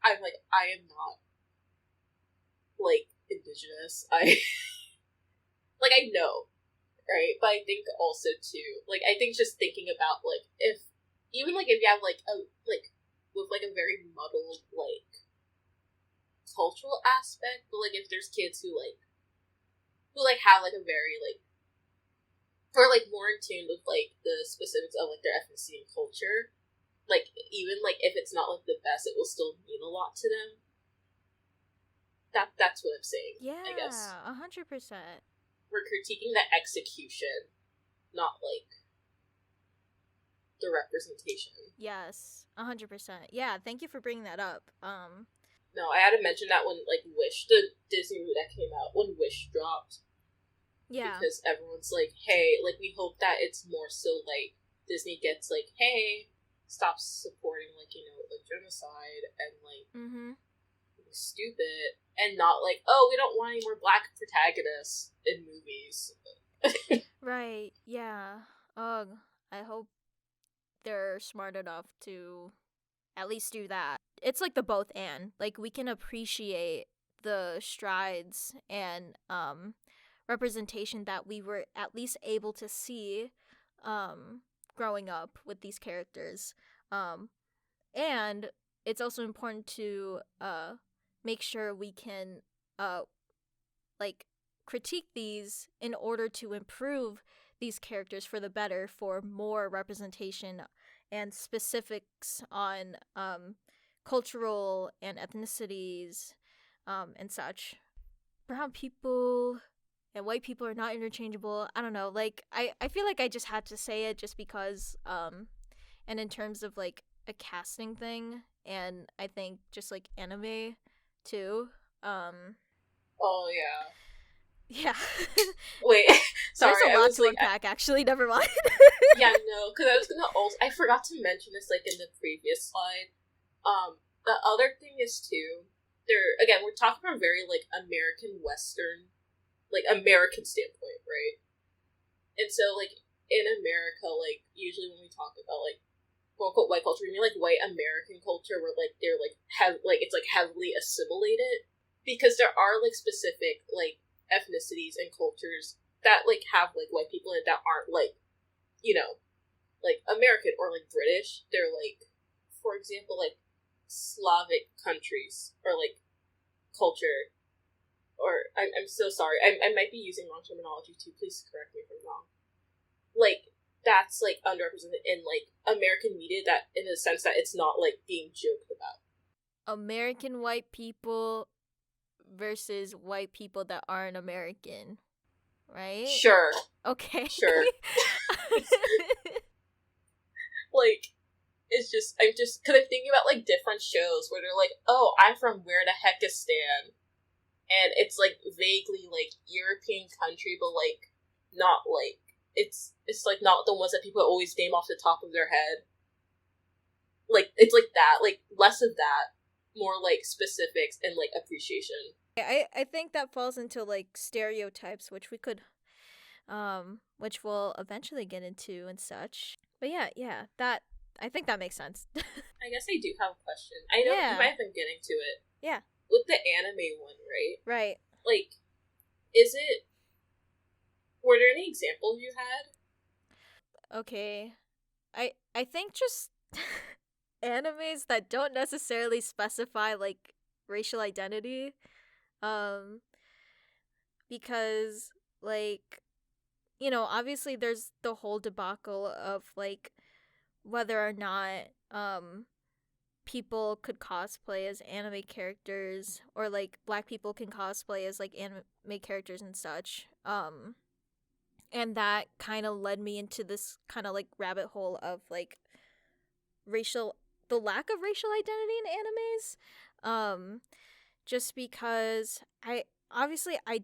I am not, like, indigenous. Like, I know, right? But I think also, too, like, I think just thinking about, like, if you have, like, with, like, a very muddled, like, cultural aspect, but, like, if there's kids who have, like, a very, like, or, like, more in tune with, like, the specifics of, like, their ethnicity and culture, like, even, like, if it's not, like, the best, it will still mean a lot to them. That's what I'm saying, Yeah, I guess. 100%. We're critiquing the execution, not, like, the representation. Yes, 100%. Yeah, thank you for bringing that up. No, I had to mention that when, like, Wish, the Disney movie that came out, when Wish dropped. Yeah. Because everyone's like, hey, like, we hope that it's more so, like, Disney gets like, hey, stop supporting like, you know, a genocide and like stupid, and not like, oh, we don't want any more black protagonists in movies. Right, yeah. Ugh, I hope they're smart enough to at least do that. It's like the both and. Like, we can appreciate the strides and representation that we were at least able to see growing up with these characters. And it's also important to make sure we can like critique these in order to improve these characters for the better, for more representation and specifics on cultural and ethnicities and such. Brown people and white people are not interchangeable. I don't know. Like, I feel like I just had to say it just because and in terms of like a casting thing, and I think just like anime too. Oh yeah. Yeah. Wait, sorry. There's a lot to like, unpack, actually. Never mind. Yeah, no, because I was gonna also. I forgot to mention this like in the previous slide. The other thing is too. We're talking from a very like American Western, like American standpoint, right? And so like in America, like usually when we talk about like quote unquote white culture, we mean like white American culture, where like they're like it's like heavily assimilated, because there are like specific like ethnicities and cultures that like have like white people in it that aren't like, you know, like American or like British. They're like, for example, like Slavic countries or like culture, or I'm so sorry, I might be using wrong terminology too, please correct me if I'm wrong. Like, that's like underrepresented in like American media, that in the sense that it's not like being joked about. American white people versus white people that aren't American, right? Sure. Okay. Sure. Like, I'm just, because I'm thinking about like different shows where they're like, oh, I'm from where the Heckistan, and it's like vaguely like European country, but like not like it's like not the ones that people always name off the top of their head. Like, it's like that, like less of that, more like specifics and like appreciation. I think that falls into like stereotypes, which we could which we'll eventually get into and such. But yeah, that, I think that makes sense. I guess I do have a question. I know you might have been getting to it. Yeah. With the anime one, right? Right. Like, were there any examples you had? Okay. I think just animes that don't necessarily specify like racial identity. Because like, you know, obviously there's the whole debacle of like whether or not people could cosplay as anime characters, or like black people can cosplay as like anime characters and such. And that kind of led me into this kind of like rabbit hole of like the lack of racial identity in animes. Just because I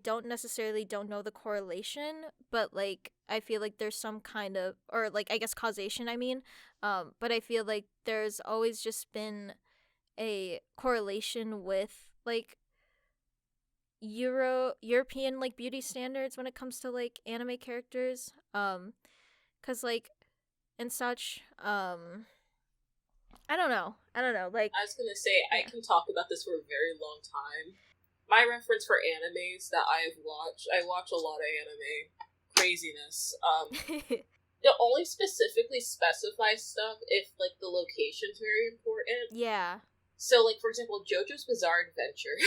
don't necessarily don't know the correlation, but like I feel like there's some kind of, or like I guess causation, I mean, but I feel like there's always just been a correlation with like European like beauty standards when it comes to like anime characters, cuz like and such, I don't know, like, I was gonna say, I can talk about this for a very long time. My reference for animes that I have watched, I watch a lot of anime. Craziness. They'll only specifically specify stuff if, like, the location's very important. Yeah. So, like, for example, JoJo's Bizarre Adventure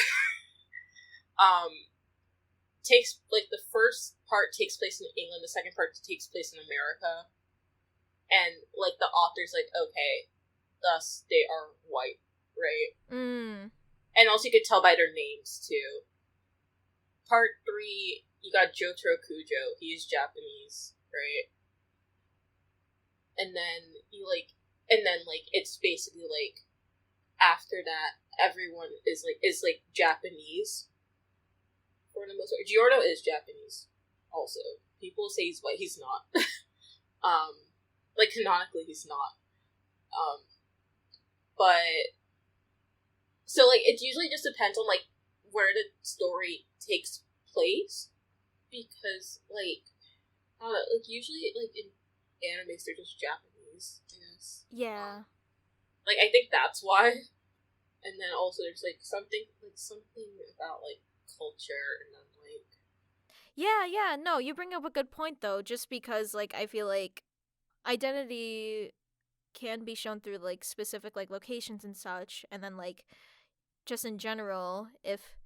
takes, like, the first part takes place in England, the second part takes place in America. And, like, the author's like, okay, thus they are white, right? And also you could tell by their names, too. Part 3, you got Jotaro Kujo. He's Japanese, right? And then it's basically like, after that, everyone is Japanese for the most part. Giorno is Japanese, also. People say he's white, he's not. Like, canonically, he's not. But so like it usually just depends on like where the story takes place, because like I don't know, like usually like in animes they're just Japanese, I guess. Yeah. Like I think that's why. And then also there's like something about like culture, and then like Yeah, no, you bring up a good point though, just because like I feel like identity can be shown through like specific like locations and such, and then like just in general, if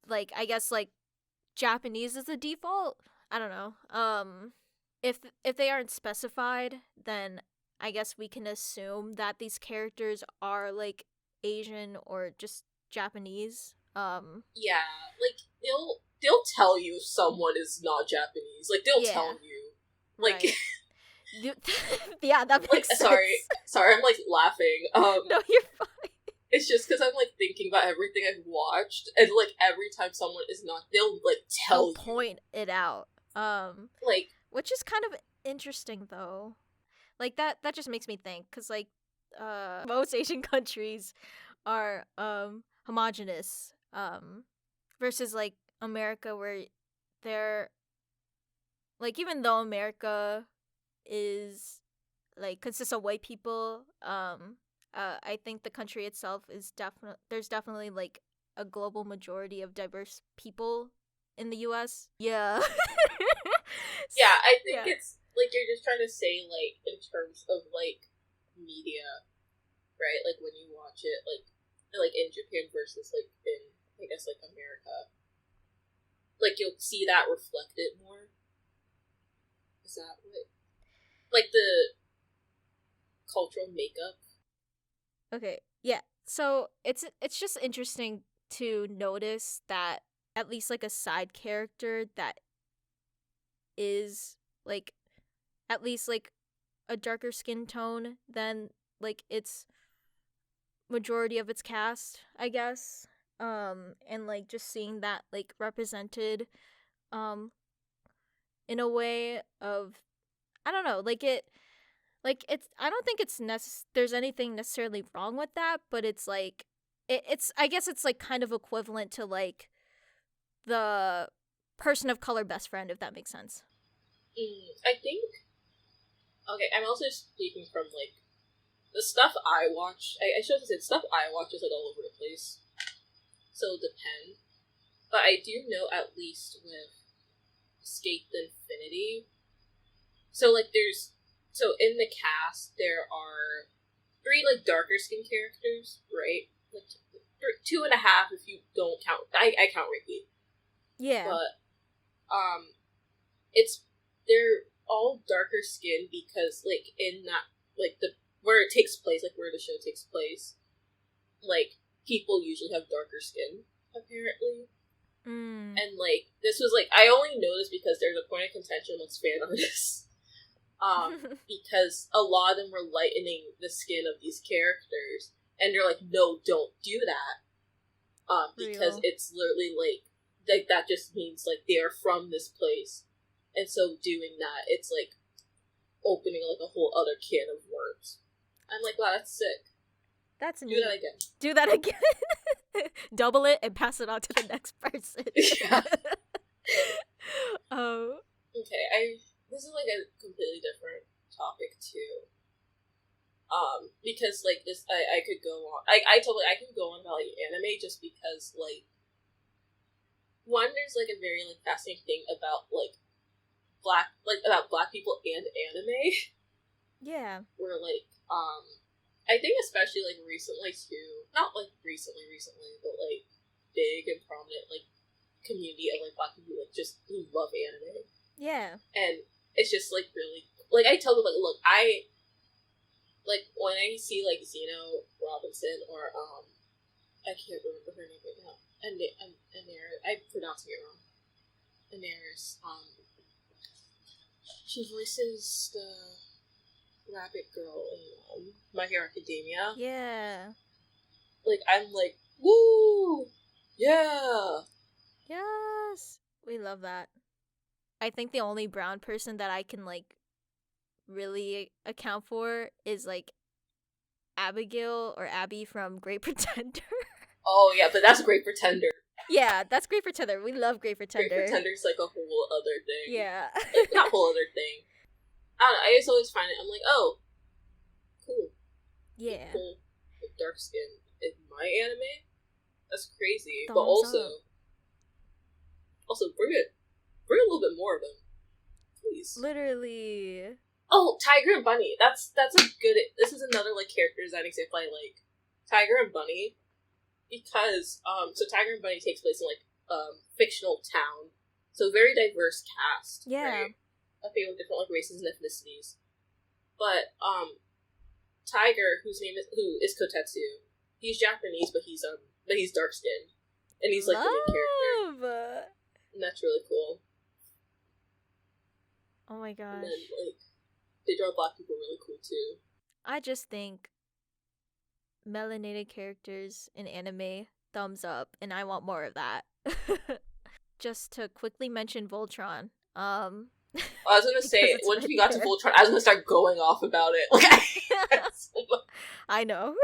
like I guess like Japanese is the default, I don't know. If they aren't specified, then I guess we can assume that these characters are like Asian or just Japanese. yeah, like they'll tell you if someone is not Japanese. Like they'll Yeah. tell you. Like Right. Yeah, that makes like sense. sorry, I'm like laughing. No, you're fine. It's just because I'm like thinking about everything I've watched, and like every time someone is not, they'll like tell They'll point it out. like Which is kind of interesting though. Like that just makes me think, cuz like most Asian countries are homogenous versus like America, where they're like, even though America is like consists of white people, I think the country itself is there's definitely like a global majority of diverse people in the US. Yeah. yeah, I think Yeah. it's like you're just trying to say like in terms of like media, right? Like when you watch it, like in Japan versus like in I guess like America, like you'll see that reflected more. Is that what like the cultural makeup? Okay. Yeah. So it's just interesting to notice that at least like a side character that is like at least like a darker skin tone than like its majority of its cast, I guess. And like just seeing that like represented um in a way of, I don't know, like it's I don't think there's anything necessarily wrong with that, but it's like it's I guess it's like kind of equivalent to like the person of color best friend, if that makes sense. I think okay. I'm also speaking from like the stuff I watch. I should have said stuff I watch is like all over the place, so it depends. But I do know at least with Escape the Infinity. So like so in the cast there are three like darker skin characters, right? Like two and a half if you don't count. I count Ricky. Yeah. But it's they're all darker skin because like in that like the where it takes place, like where the show takes place, like people usually have darker skin apparently. And like this was like I only know this because there's a point of contention amongst fan artists. Because a lot of them were lightening the skin of these characters, and they're like, no, don't do that. Because Real. it's literally like that just means like they are from this place, and so doing that, it's like opening like a whole other can of worms. I'm like, wow, that's sick. That's neat. Do that again. Do that again. Double it and pass it on to the next person. Yeah. Oh. Okay, this is like a completely different topic too. Because like this, I could go on. I can go on about like anime just because like one, there's like a very like fascinating thing about about black people and anime. Yeah. Where like I think especially like recently too, not like recently, but like big and prominent like community of like black people like just who love anime. Yeah. And it's just like really like I tell them like look, I like when I see like Zeno Robinson or I can't remember her name right now. And I'm pronouncing it wrong. Daenerys, she voices the rabbit girl in My Hero Academia. Yeah. Like I'm like, woo, yeah. Yes. We love that. I think the only brown person that I can like really account for is like Abigail or Abby from Great Pretender. Oh yeah, but that's Great Pretender. Yeah, that's Great Pretender. We love Great Pretender. Great Pretender's like a whole other thing. Yeah. Like, not whole other thing. I don't know, I just always find it, I'm like, oh, cool. Yeah. People with dark skin in my anime? That's crazy. Thumbs but also, up. bring a little bit more of them. Please. Literally. Oh, Tiger and Bunny. That's a good, this is another, like, character design example I like. Tiger and Bunny. Because, so Tiger and Bunny takes place in, like, fictional town. So very diverse cast. Yeah. Right? Of people with different, like, races and ethnicities. But, Tiger, who is Kotetsu, he's Japanese, but he's dark skinned. And he's, like, the main character. And that's really cool. Oh my gosh. And then, like, they draw black people really cool, too. I just think melanated characters in anime, thumbs up, and I want more of that. Just to quickly mention Voltron. I was gonna say, once right we got to there. Voltron, I was gonna start going off about it. Like, I know.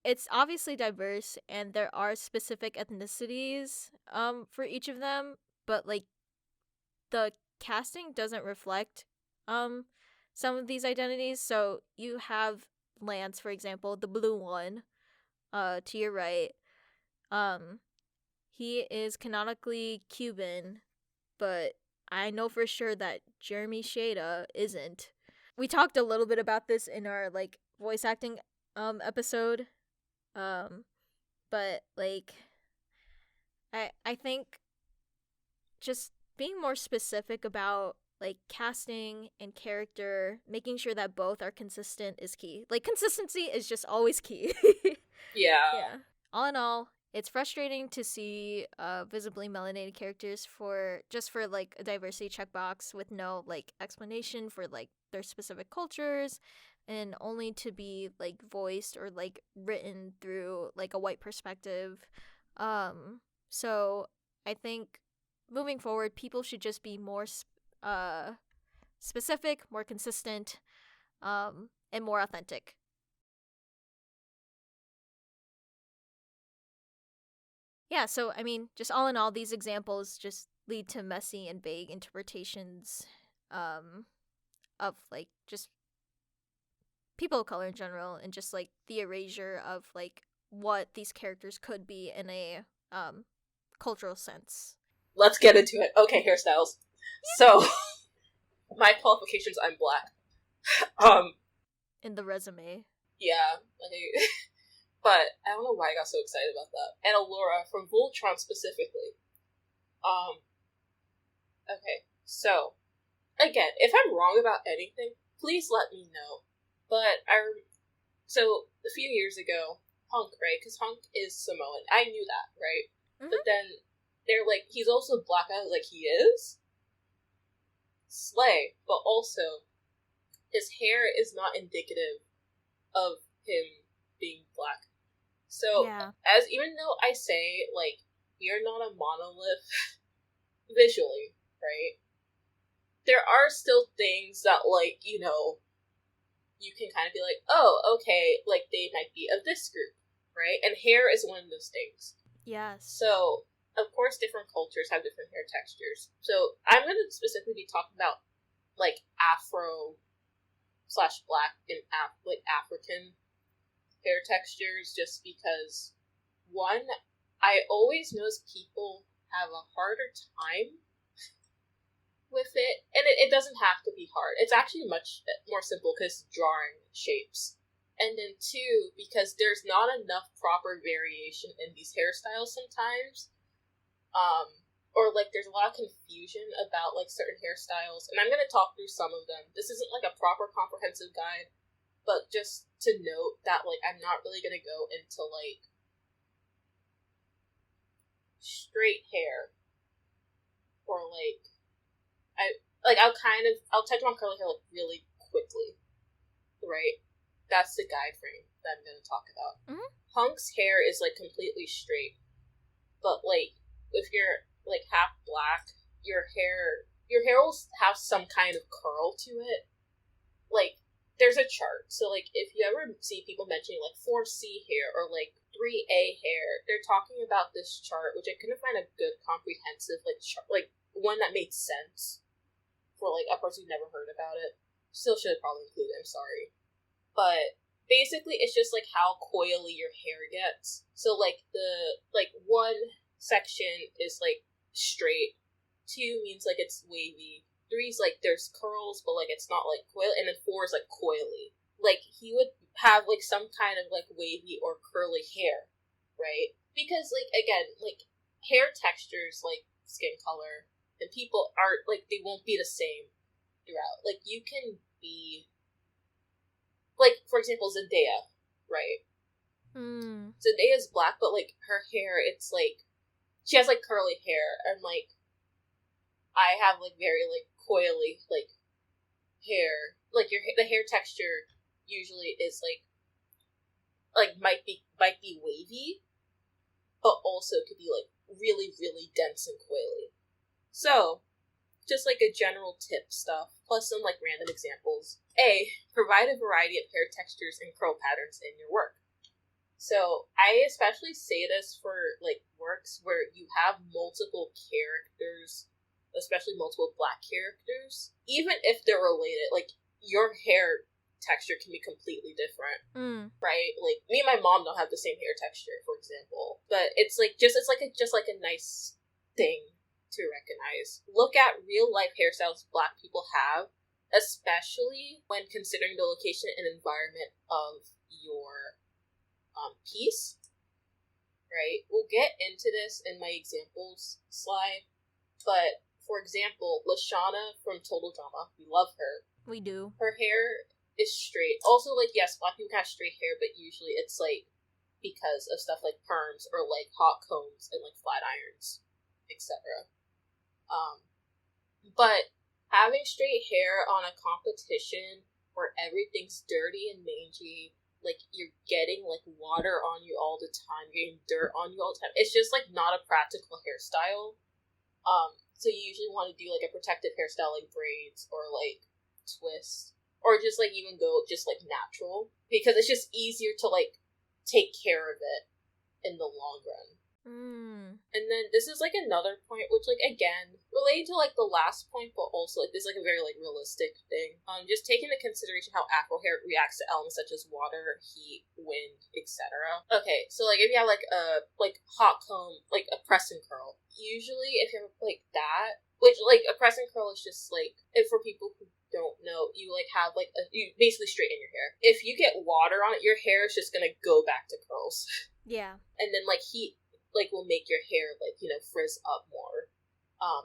It's obviously diverse, and there are specific ethnicities for each of them, but like the casting doesn't reflect some of these identities. So you have Lance, for example, the blue one, to your right. He is canonically Cuban, but I know for sure that Jeremy Shada isn't. We talked a little bit about this in our like voice acting episode. But like I think just being more specific about like casting and character, making sure that both are consistent is key. Like consistency is just always key. yeah. All in all, it's frustrating to see visibly melanated characters for like a diversity checkbox with no like explanation for like their specific cultures, and only to be like voiced or like written through like a white perspective. So I think moving forward, people should just be more specific, more consistent, and more authentic. Yeah, so I mean, just all in all, these examples just lead to messy and vague interpretations of like just people of color in general, and just like the erasure of like what these characters could be in a cultural sense. Let's get into it. Okay, hairstyles. So, my qualifications, I'm black. In the resume. Yeah, like, but I don't know why I got so excited about that. And Allura from Voltron specifically. Okay, so, again, if I'm wrong about anything, please let me know. But so a few years ago, Hunk, right? Because Hunk is Samoan. I knew that, right? Mm-hmm. But then they're like, he's also black. I was like, he is? Slay. But also, his hair is not indicative of him being black. So, Yeah. as even though I say, like, we are not a monolith visually, right? There are still things that, like, you know, you can kind of be like, oh, okay, like, they might be of this group, right? And hair is one of those things. Yes. So, of course, different cultures have different hair textures. So, I'm going to specifically be talking about, like, Afro/Black and, like, African hair textures, just because, one, I always notice people have a harder time with it, and it doesn't have to be hard. It's actually much more simple because drawing shapes. And then two, because there's not enough proper variation in these hairstyles sometimes, or like there's a lot of confusion about like certain hairstyles, and I'm going to talk through some of them. This isn't like a proper comprehensive guide, but just to note that like I'm not really going to go into like straight hair, or like I'll touch on curly hair like really quickly, right? That's the guide frame that I'm going to talk about. Mm-hmm. Hunk's hair is like completely straight, but like if you're like half black, your hair your hair will have some kind of curl to it. Like, there's a chart. So, like, if you ever see people mentioning, like, 4C hair or, like, 3A hair, they're talking about this chart, which I couldn't find a good, comprehensive, like, chart, like, one that made sense for, like, a person who'd never heard about it. Still should have probably included it, I'm sorry. But basically, it's just, like, how coily your hair gets. So, like, one section is, like, straight. 2 means, like, it's wavy. 3 is, like, there's curls, but, like, it's not, like, coily. And then 4 is, like, coily. Like, he would have, like, some kind of, like, wavy or curly hair, right? Because, like, again, like, hair textures, like, skin color, and people are, like, they won't be the same throughout. Like, you can be, like, for example, Zendaya, right? Zendaya's black, but, like, her hair, it's, like, she has, like, curly hair, and, like, I have, like, very, like, coily, like, hair. Like, the hair texture usually is, like, might be wavy, but also could be, like, really, really dense and coily. So, just, like, a general tip stuff, plus some, like, random examples. A, provide a variety of hair textures and curl patterns in your work. So, I especially say this for, like, works where you have multiple characters, especially multiple black characters, even if they're related, like, your hair texture can be completely different, right? Like, me and my mom don't have the same hair texture, for example, but it's like just a nice thing to recognize. Look at real life hairstyles black people have, especially when considering the location and environment of your piece, right? We'll get into this in my examples slide, but for example, Lashana from Total Drama, we love her. We do. Her hair is straight. Also, like, yes, black people have straight hair, but usually it's, like, because of stuff like perms or, like, hot combs and, like, flat irons, etc. But having straight hair on a competition where everything's dirty and mangy, like, you're getting, like, water on you all the time, you're getting dirt on you all the time, it's just, like, not a practical hairstyle. So you usually want to do, like, a protective hairstyle, like braids or, like, twists, or just, like, even go just, like, natural, because it's just easier to, like, take care of it in the long run. And then this is, like, another point, which, like, again, relating to, like, the last point, but also, like, this is, like, a very, like, realistic thing. Just taking into consideration how Afro hair reacts to elements such as water, heat, wind, etc. Okay, so, like, if you have, like, a, like, hot comb, like, a press and curl, usually, if you have, like, that, which, like, a press and curl is just, like, if for people who don't know, you, like, have, like, you basically straighten your hair. If you get water on it, your hair is just gonna go back to curls. Yeah. And then, like, heat, like, will make your hair, like, you know, frizz up more.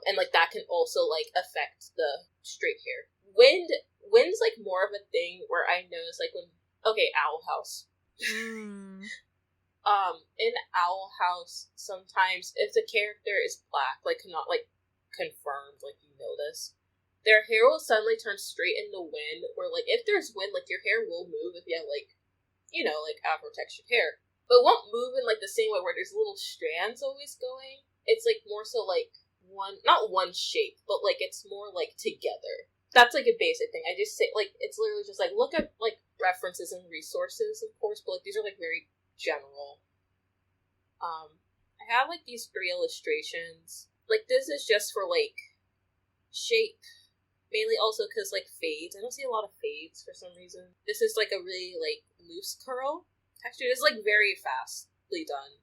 And, like, that can also, like, affect the straight hair. Wind's, like, more of a thing where I notice, like, when, okay, Owl House. In Owl House, sometimes, if the character is black, like, not, like, confirmed, like, you know this, their hair will suddenly turn straight in the wind, where, like, if there's wind, like, your hair will move if you have, like, you know, like, Afro-textured hair. But it won't move in, like, the same way where there's little strands always going. It's, like, more so, like, not one shape, but, like, it's more, like, together. That's, like, a basic thing. I just say, like, it's literally just, like, look at, like, references and resources, of course, but, like, these are, like, very general. I have, like, these 3 illustrations. Like, this is just for, like, shape. Mainly also because, like, fades. I don't see a lot of fades for some reason. This is, like, a really, like, loose curl texture. Is like very fastly done.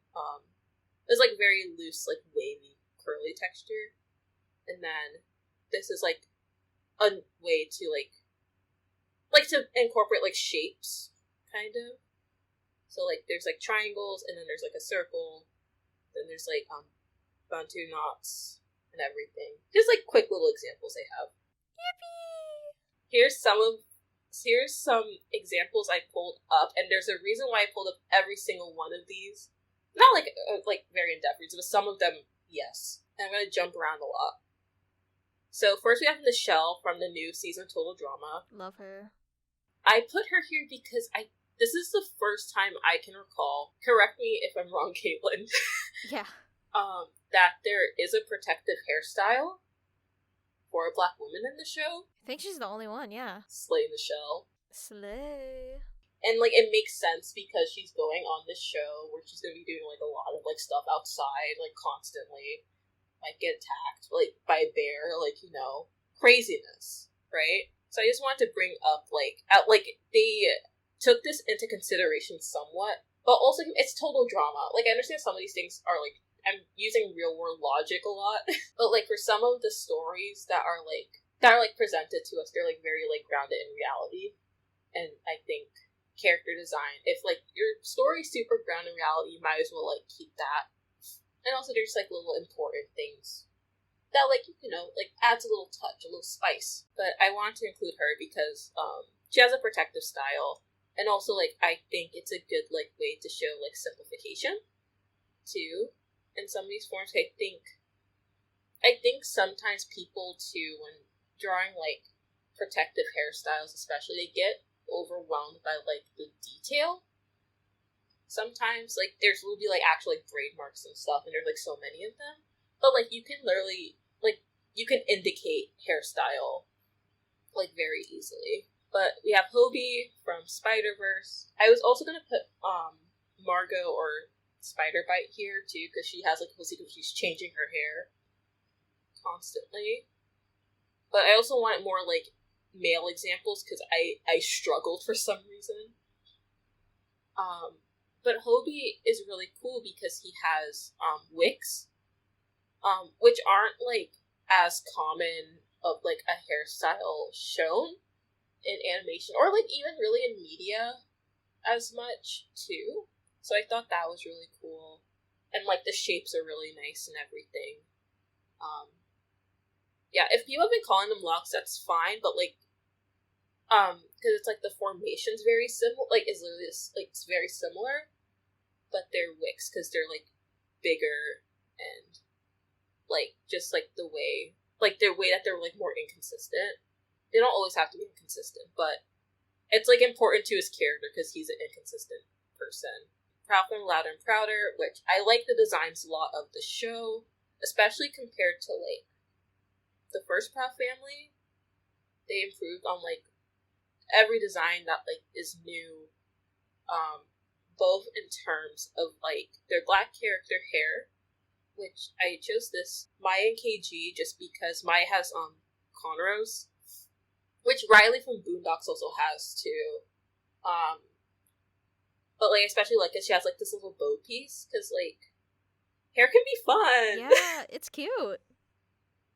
It's like very loose, like wavy, curly texture, and then this is like a way to like to incorporate like shapes, kind of. So like there's like triangles, and then there's like a circle, then there's like bantu knots and everything. Just like quick little examples I have. Yippee! Here's some examples I pulled up, and there's a reason why I pulled up every single one of these. Not like very in-depth reasons, but some of them, yes. And I'm going to jump around a lot. So first we have Nichelle from the new season Total Drama. Love her. I put her here because this is the first time I can recall, correct me if I'm wrong, Caitlin. Yeah. That there is a protective hairstyle for a black woman in the show. I think she's the only one, yeah. Slay Michelle. Slay. And, like, it makes sense because she's going on this show where she's gonna be doing, like, a lot of, like, stuff outside, like, constantly. Like, get attacked, like, by a bear, like, you know, craziness, right? So I just wanted to bring up, like, they took this into consideration somewhat, but also it's total drama. Like, I understand some of these things are, like, I'm using real-world logic a lot, but, like, for some of the stories that are, like, presented to us, they're, like, very, like, grounded in reality. And I think character design, if, like, your story's super grounded in reality, you might as well, like, keep that. And also there's, like, little important things that, like, you know, like, adds a little touch, a little spice. But I want to include her because she has a protective style, and also, like, I think it's a good, like, way to show, like, simplification too in some of these forms. I think sometimes people too, when drawing, like, protective hairstyles especially, they get overwhelmed by, like, the detail. Sometimes, like, will be, like, actual, like, braid marks and stuff, and there's, like, so many of them. But, like, you can literally, like, you can indicate hairstyle, like, very easily. But we have Hobie from Spider-Verse. I was also gonna put, Margot or Spider-Bite here, too, because she has, like, a whole sequence where she's changing her hair constantly. But I also want more, like, male examples, because I struggled for some reason. But Hobie is really cool because he has, wicks, which aren't, like, as common of, like, a hairstyle shown in animation, or, like, even really in media as much, too. So I thought that was really cool. And, like, the shapes are really nice and everything. Yeah, if people have been calling them locks, that's fine, but, like, because it's, like, the formation's very similar, like, it's literally, like, it's very similar, but they're wicks, because they're, like, bigger, and, like, just, like, the way that they're, like, more inconsistent. They don't always have to be inconsistent, but it's, like, important to his character, because he's an inconsistent person. Proud and Louder and Prouder, which I like the designs a lot of the show, especially compared to, like, the first Proud Family. They improved on, like, every design that, like, is new, both in terms of, like, their black character hair, which I chose this Maya and KG just because Maya has, cornrows, which Riley from Boondocks also has, too. But, like, especially, like, cause she has, like, this little bow piece, because, like, hair can be fun! Yeah, it's cute.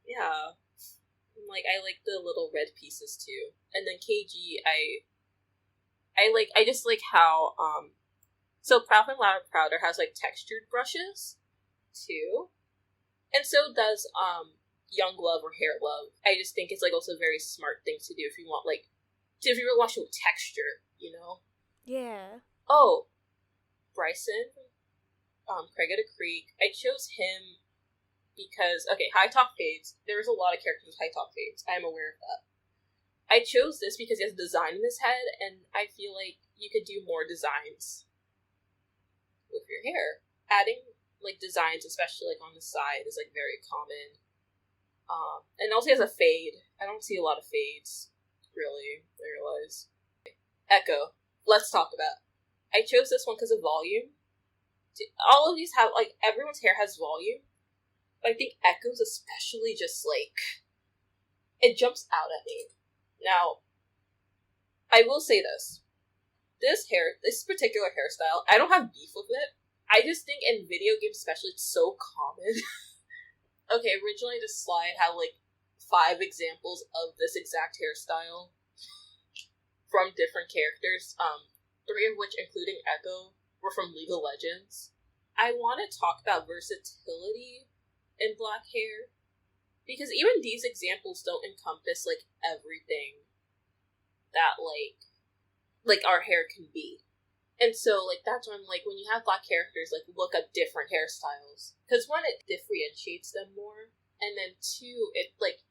Yeah. Like, I like the little red pieces, too. And then KG, I just like how, so Proud and Louder Prouder has, like, textured brushes, too. And so does, Young Love or Hair Love. I just think it's, like, also a very smart thing to do if you want, like, if you really want to show texture, you know? Yeah. Oh, Bryson, Craig at a Creek. I chose him because, okay, High Top Fades. There's a lot of characters with High Top Fades. I'm aware of that. I chose this because he has a design in his head, and I feel like you could do more designs with your hair. Adding, like, designs, especially, like, on the side, is, like, very common. And also he has a fade. I don't see a lot of fades, really, I realize. Echo. Let's talk about. I chose this one because of volume. All of these have, like, everyone's hair has volume. But I think Echo's especially just, like, it jumps out at me. Now, I will say this. This particular hairstyle, I don't have beef with it. I just think in video games especially, it's so common. Okay, originally this slide had, like, 5 examples of this exact hairstyle from different characters. 3 of which, including Echo, were from League of Legends. I want to talk about versatility in black hair, because even these examples don't encompass, like, everything that, like our hair can be. And so, like, that's when, like, when you have black characters, like, look at different hairstyles. Because, 1, it differentiates them more, and then 2,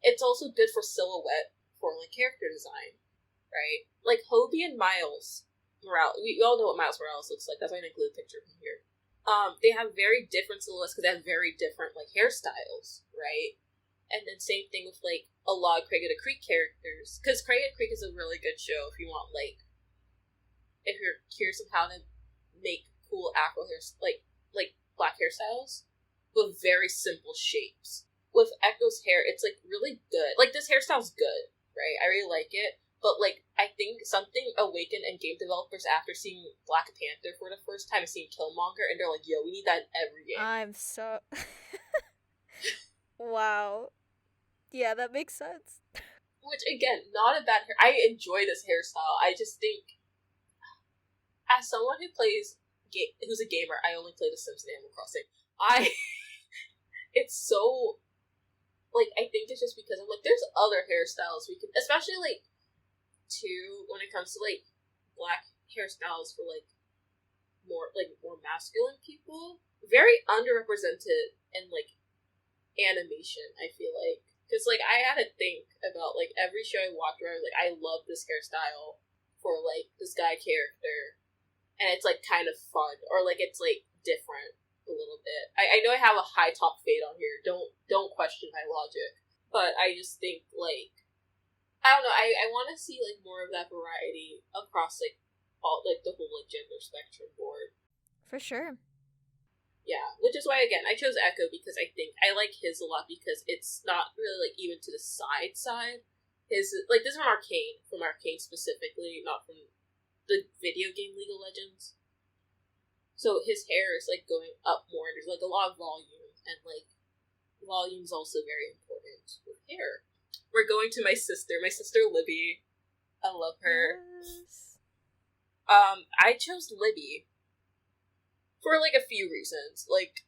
it's also good for silhouette for, like, character design, right? Like, Hobie and Miles Morales, we all know what Miles Morales looks like, that's why I include a picture from here. They have very different silhouettes because they have very different, like, hairstyles, right? And then same thing with, like, a lot of Craig of the Creek characters. Because Craig of the Creek is a really good show if you want, like, if you're curious of how to make cool afro hair, like black hairstyles with very simple shapes. With Echo's hair, it's, like, really good. Like, this hairstyle's good, right? I really like it. But, like, I think something awakened in game developers after seeing Black Panther for the first time and seeing Killmonger, and they're like, yo, we need that in every game. I'm so... Wow. Yeah, that makes sense. Which, again, not a bad hair. I enjoy this hairstyle. I just think, as someone who plays, who's a gamer, I only play The Sims and Animal Crossing. It's so, like, I think it's just because I'm like, there's other hairstyles we can, especially, like, too, when it comes to, like, black hairstyles for, like, more masculine people. Very underrepresented in, like, animation, I feel like. Because, like, I had to think about, like, every show I watched where I was like, I love this hairstyle for, like, this guy character. And it's, like, kind of fun. Or, like, it's, like, different a little bit. I know I have a high top fade on here. Don't question my logic. But I just think, like, I don't know, I want to see, like, more of that variety across, like, all, like, the whole, like, gender spectrum board. For sure. Yeah, which is why, again, I chose Echo because I think I like his a lot because it's not really, like, even to the side. His, like, this is from Arcane specifically, not from the video game League of Legends. So his hair is, like, going up more, and there's, like, a lot of volume, and, like, volume's also very important with hair. We're going to my sister Libby. I love her. Yes. I chose Libby for, like, a few reasons. Like,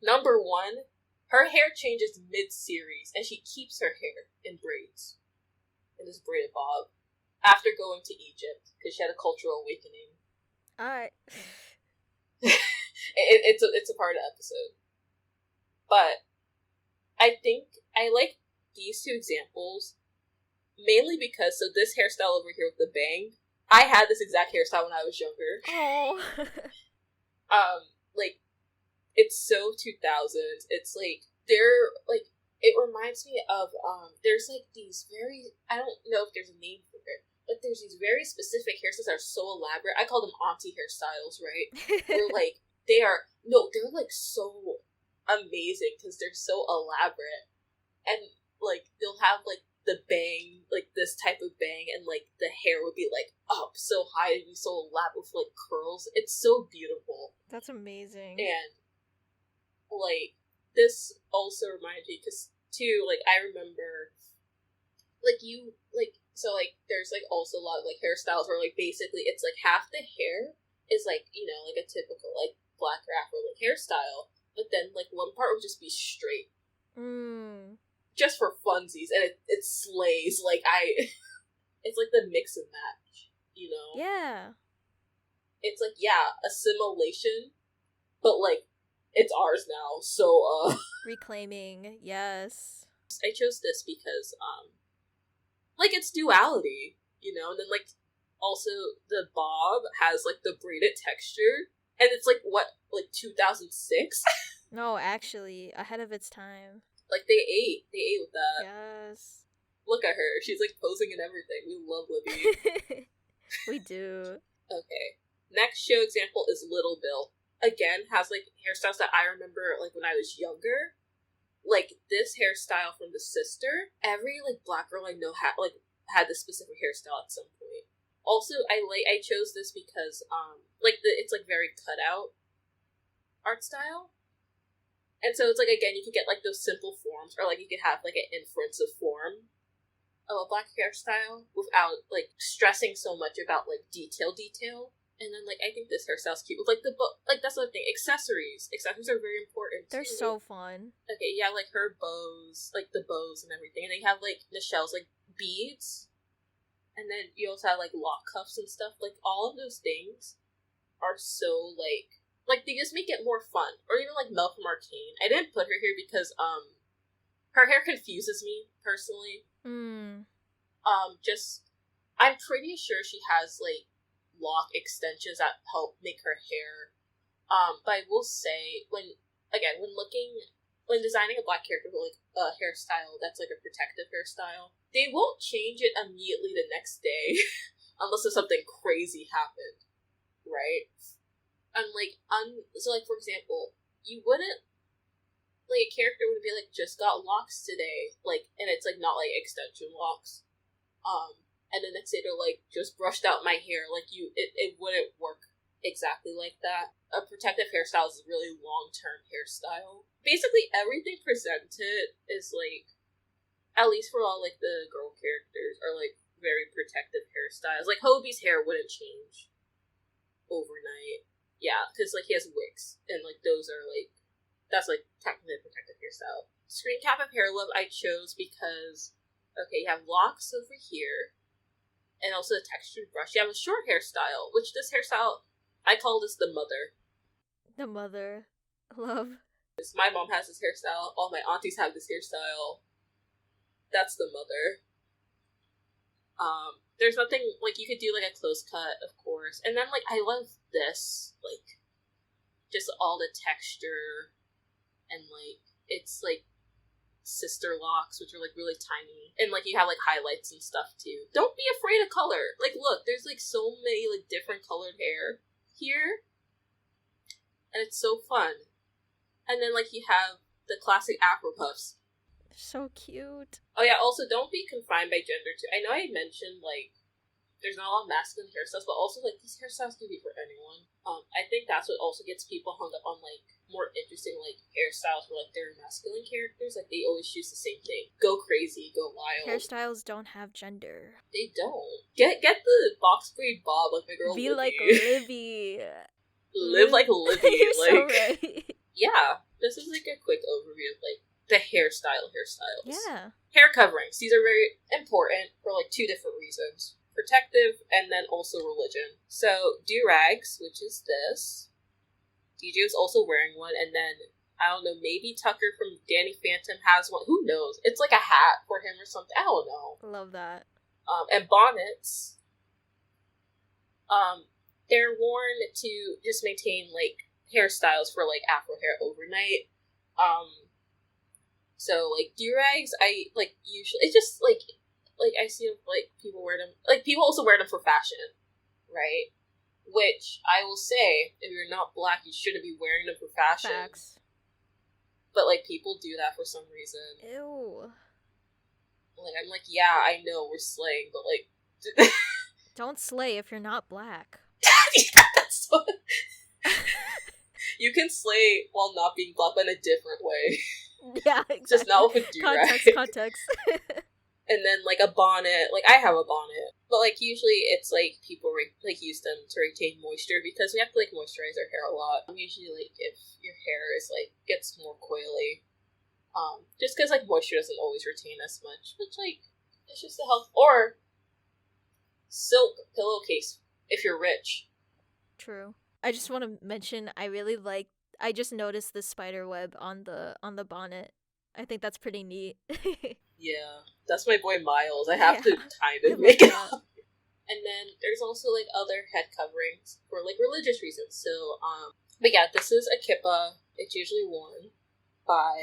number one, her hair changes mid-series, and she keeps her hair in braids. In this braided bob. After going to Egypt, because she had a cultural awakening. It's a part of the episode. But, I think I like these two examples, mainly because, so this hairstyle over here with the bang, I had this exact hairstyle when I was younger. Oh. Like, it's so 2000s. It's, like, it reminds me of, there's, like, these very, I don't know if there's a name for it, but there's these very specific hairstyles that are so elaborate. I call them auntie hairstyles, right? Where, like, they're, like, so amazing because they're so elaborate. And, like, they'll have, like, the bang, like, this type of bang, and, like, the hair would be, like, up so high and be so elaborate with, like, curls. It's so beautiful. That's amazing. And, like, this also reminds me, because, too, like, I remember, like, so, like, there's, like, also a lot of, like, hairstyles where, like, basically it's, like, half the hair is, like, you know, like, a typical, like, black or afro, like, hairstyle, but then, like, one part would just be straight. Just for funsies, and it slays. Like, it's like the mix and match, you know? Yeah. It's like, yeah, assimilation, but, like, it's ours now, so, Reclaiming, yes. I chose this because, like, it's duality, you know? And then, like, also, the bob has, like, the braided texture, and it's, like, what, like, 2006? No, actually, ahead of its time. Like, they ate with that. Yes. Look at her. She's, like, posing and everything. We love Libby. We do. Okay. Next show example is Little Bill. Again, has, like, hairstyles that I remember, like, when I was younger. Like, this hairstyle from the sister. Every, like, black girl I know had this specific hairstyle at some point. Also, I chose this because, like, it's, like, very cut out art style. And so it's, like, again, you can get, like, those simple forms, or, like, you could have, like, an inference of form of a black hairstyle without, like, stressing so much about, like, detail. And then, like, I think this hairstyle's cute. With, like, that's the other thing. Accessories. Accessories are very important, They're too. so fun. Okay, yeah, like, her bows, like, the bows and everything. And they have, like, Michelle's, like, beads. And then you also have, like, lock cuffs and stuff. Like, all of those things are so, like, they just make it more fun. Or even, like, Mel from Arcane. I didn't put her here because, her hair confuses me, personally. I'm pretty sure she has, like, lock extensions that help make her hair. But I will say, when looking when designing a black character with like a hairstyle that's like a protective hairstyle, they won't change it immediately the next day unless if something crazy happened, right? And like so like for example, you wouldn't like a character would be like just got locks today, like, and it's like not like extension locks, and the next day they're like just brushed out my hair, like it wouldn't work exactly like that. A protective hairstyle is a really long-term hairstyle. Basically, everything presented is, like, at least for all, like, the girl characters, are, like, very protective hairstyles. Like, Hobie's hair wouldn't change overnight. Yeah, because, like, he has wigs, and, like, those are, like, that's, like, technically a protective hairstyle. Screen cap of hair love I chose because, okay, you have locks over here, and also a textured brush. You have a short hairstyle, which this hairstyle, I call this the mother. The mother. Love. My mom has this hairstyle. All my aunties have this hairstyle. That's the mother. There's nothing, like, you could do, like, a close cut, of course. And then, like, I love this. Like, just all the texture. And, like, it's, like, sister locks, which are, like, really tiny. And, like, you have, like, highlights and stuff, too. Don't be afraid of color. Like, look, there's, like, so many, like, different colored hair here. And it's so fun. And then, like, you have the classic Afro puffs. So cute. Oh, yeah, also, don't be confined by gender, too. I know I mentioned, like, there's not a lot of masculine hairstyles, but also, like, these hairstyles can be for anyone. I think that's what also gets people hung up on, like, more interesting, like, hairstyles for, like, their masculine characters. Like, they always choose the same thing. Go crazy, go wild. Hairstyles don't have gender. They don't. Get the box braid bob like my girl Be Libby. like Libby. Live like Libby. You're like, so right. Yeah, this is like a quick overview of like the hairstyles. Yeah. Hair coverings. These are very important for like two different reasons. Protective and then also religion. So do-rags, which is this. DJ was also wearing one, and then I don't know, maybe Tucker from Danny Phantom has one. Who knows? It's like a hat for him or something. I don't know. Love that. And bonnets. They're worn to just maintain like hairstyles for like afro hair overnight. So like do-rags, I like usually it's just like I see like people wear them, like people also wear them for fashion, right? Which I will say, if you're not black, you shouldn't be wearing them for fashion. Facts. But like people do that for some reason. Ew. Like I'm like, yeah, I know we're slaying, but like Don't slay if you're not black. yeah, that's what... You can slay while not being black, but in a different way. Yeah, exactly. Just not with a do-rag. Context. And then, like, a bonnet. Like, I have a bonnet. But, like, usually it's, like, people, like, use them to retain moisture because we have to, like, moisturize our hair a lot. Usually, like, if your hair is, like, gets more coily. Just because, like, moisture doesn't always retain as much. Which, like, it's just a help. Or silk pillowcase if you're rich. True. I just want to mention, I just noticed the spider web on the bonnet. I think that's pretty neat. Yeah, that's my boy Miles. I have to kind of I make love it up. And then there's also like other head coverings for like religious reasons. So, but yeah, this is a kippah. It's usually worn by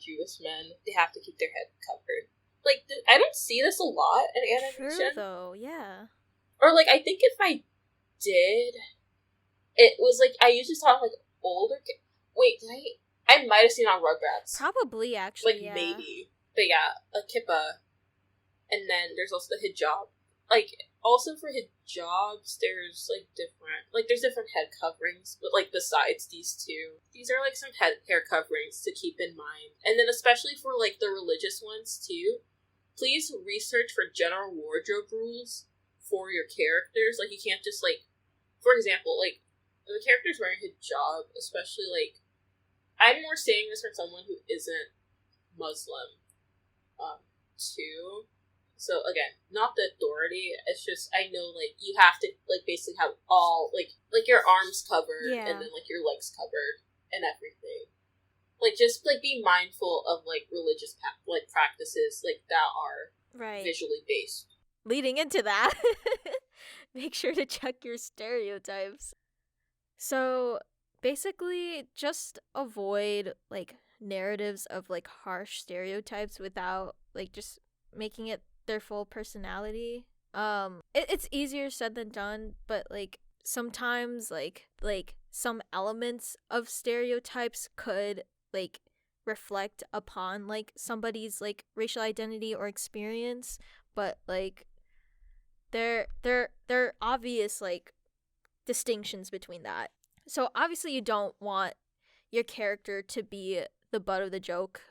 Jewish men. They have to keep their head covered. Like I don't see this a lot in animation. True though, yeah. Or like I think if I did, it was like I usually saw like older. Wait, did I might have seen it on Rugrats. Probably actually, like yeah. maybe. But yeah, a kippah. And then there's also the hijab. Like, also for hijabs, there's, like, there's different head coverings, but, like, besides these two. These are, like, some hair coverings to keep in mind. And then especially for, like, the religious ones, too, please research for general wardrobe rules for your characters. Like, you can't just, like, for example, like, if a character's wearing hijab, especially, like, I'm more saying this from someone who isn't Muslim, too. So, again, not the authority, it's just, I know, like, you have to, like, basically have all, like your arms covered, Yeah. and then, like, your legs covered, and everything. Like, just, like, be mindful of, like, religious, practices, like, that are Right. visually based. Leading into that, make sure to check your stereotypes. So, basically, just avoid, like, narratives of like harsh stereotypes without like just making it their full personality. It's easier said than done, but like sometimes like some elements of stereotypes could like reflect upon like somebody's like racial identity or experience, but like there are obvious like distinctions between that. So obviously you don't want your character to be the butt of the joke.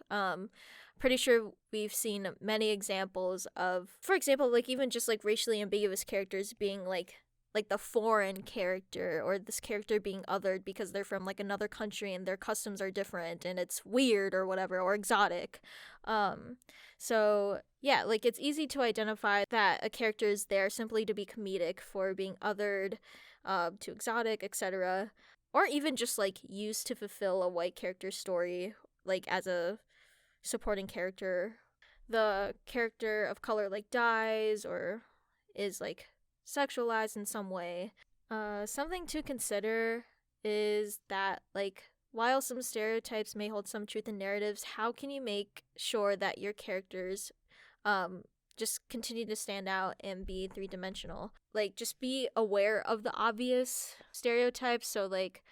Pretty sure we've seen many examples of, for example, like even just like racially ambiguous characters being like the foreign character, or this character being othered because they're from like another country and their customs are different and it's weird or whatever, or exotic. So yeah, like it's easy to identify that a character is there simply to be comedic for being othered, to exotic, etc., or even just like used to fulfill a white character story, like as a supporting character. The character of color like dies or is like sexualized in some way. Something to consider is that like while some stereotypes may hold some truth in narratives, how can you make sure that your characters just continue to stand out and be three-dimensional? Like just be aware of the obvious stereotypes. So like,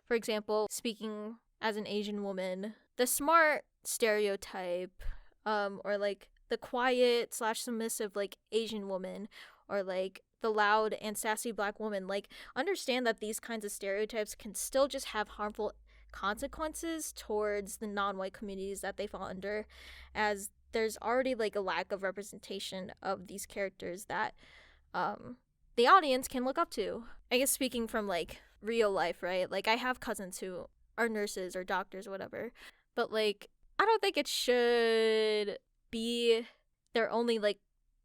for example, speaking as an Asian woman, the smart stereotype, or like the quiet / submissive like Asian woman, or like the loud and sassy black woman, like understand that these kinds of stereotypes can still just have harmful consequences towards the non-white communities that they fall under, as there's already like a lack of representation of these characters that the audience can look up to. I guess speaking from like real life, right? Like I have cousins who are nurses or doctors or whatever, but like I don't think it should be their only like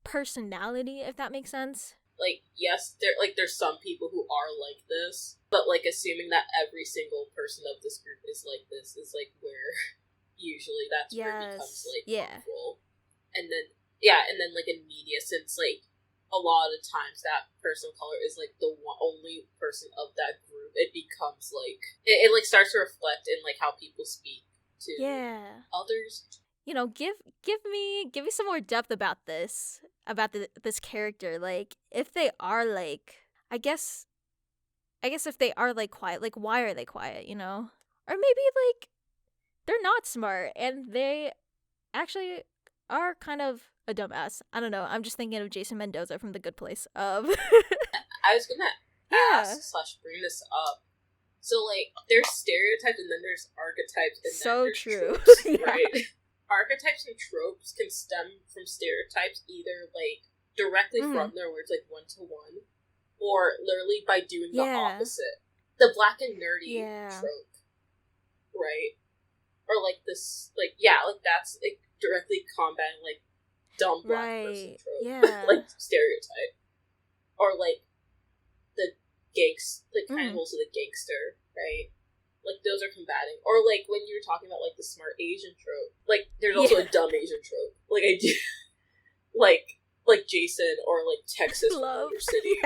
personality, if that makes sense. Like, yes, there's some people who are like this, but like assuming that every single person of this group is like this is like where usually that's where it becomes like harmful. And then like in media, since like a lot of times that person of color is like the only person of that group, it becomes like it like starts to reflect in like how people speak to others. You know, give me some more depth about this character. Like if they are like, I guess if they are like quiet, like why are they quiet, you know? Or maybe like they're not smart and they actually are kind of a dumbass. I don't know. I'm just thinking of Jason Mendoza from The Good Place. I was gonna ask / bring this up. So like there's stereotypes and then there's archetypes and so then there's true. Tropes, right? Archetypes and tropes can stem from stereotypes either like directly from their words, like 1-to-1, or literally by doing the opposite. The black and nerdy trope, right? Or like this, like like that's like directly combating like dumb black person trope, like stereotype, or like the like kind of also the gangster, right? Like, those are combating. Or, like, when you were talking about, like, the smart Asian trope. Like, there's also a dumb Asian trope. Like, I do... like Jason or, like, Texas from Motor City.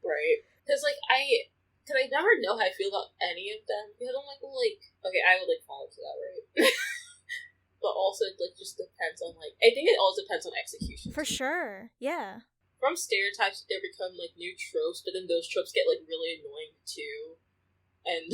Right? Because, like, I never know how I feel about any of them. Because I'm like, well, like... Okay, I would, like, fall into that, right? But also, it, like, just depends on, like... I think it all depends on execution. For sure. Yeah. From stereotypes, there become, like, new tropes. But then those tropes get, like, really annoying, too. And...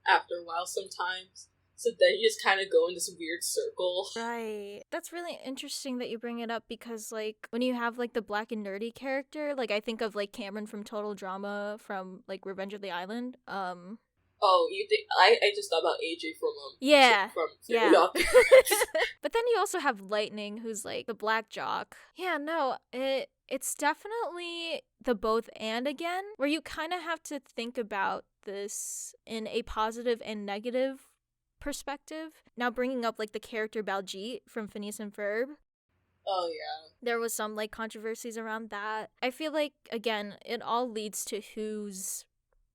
after a while sometimes. So then you just kind of go in this weird circle. Right. That's really interesting that you bring it up because, like, when you have, like, the black and nerdy character, like, I think of, like, Cameron from Total Drama from, like, Revenge of the Island. Oh, you think... I just thought about AJ from, But then you also have Lightning, who's, like, the black jock. Yeah, no, it's definitely the both and again, where you kind of have to think about this in a positive and negative perspective. Now bringing up like the character Baljeet from Phineas and Ferb. Oh yeah. There was some like controversies around that. I feel like again, it all leads to who's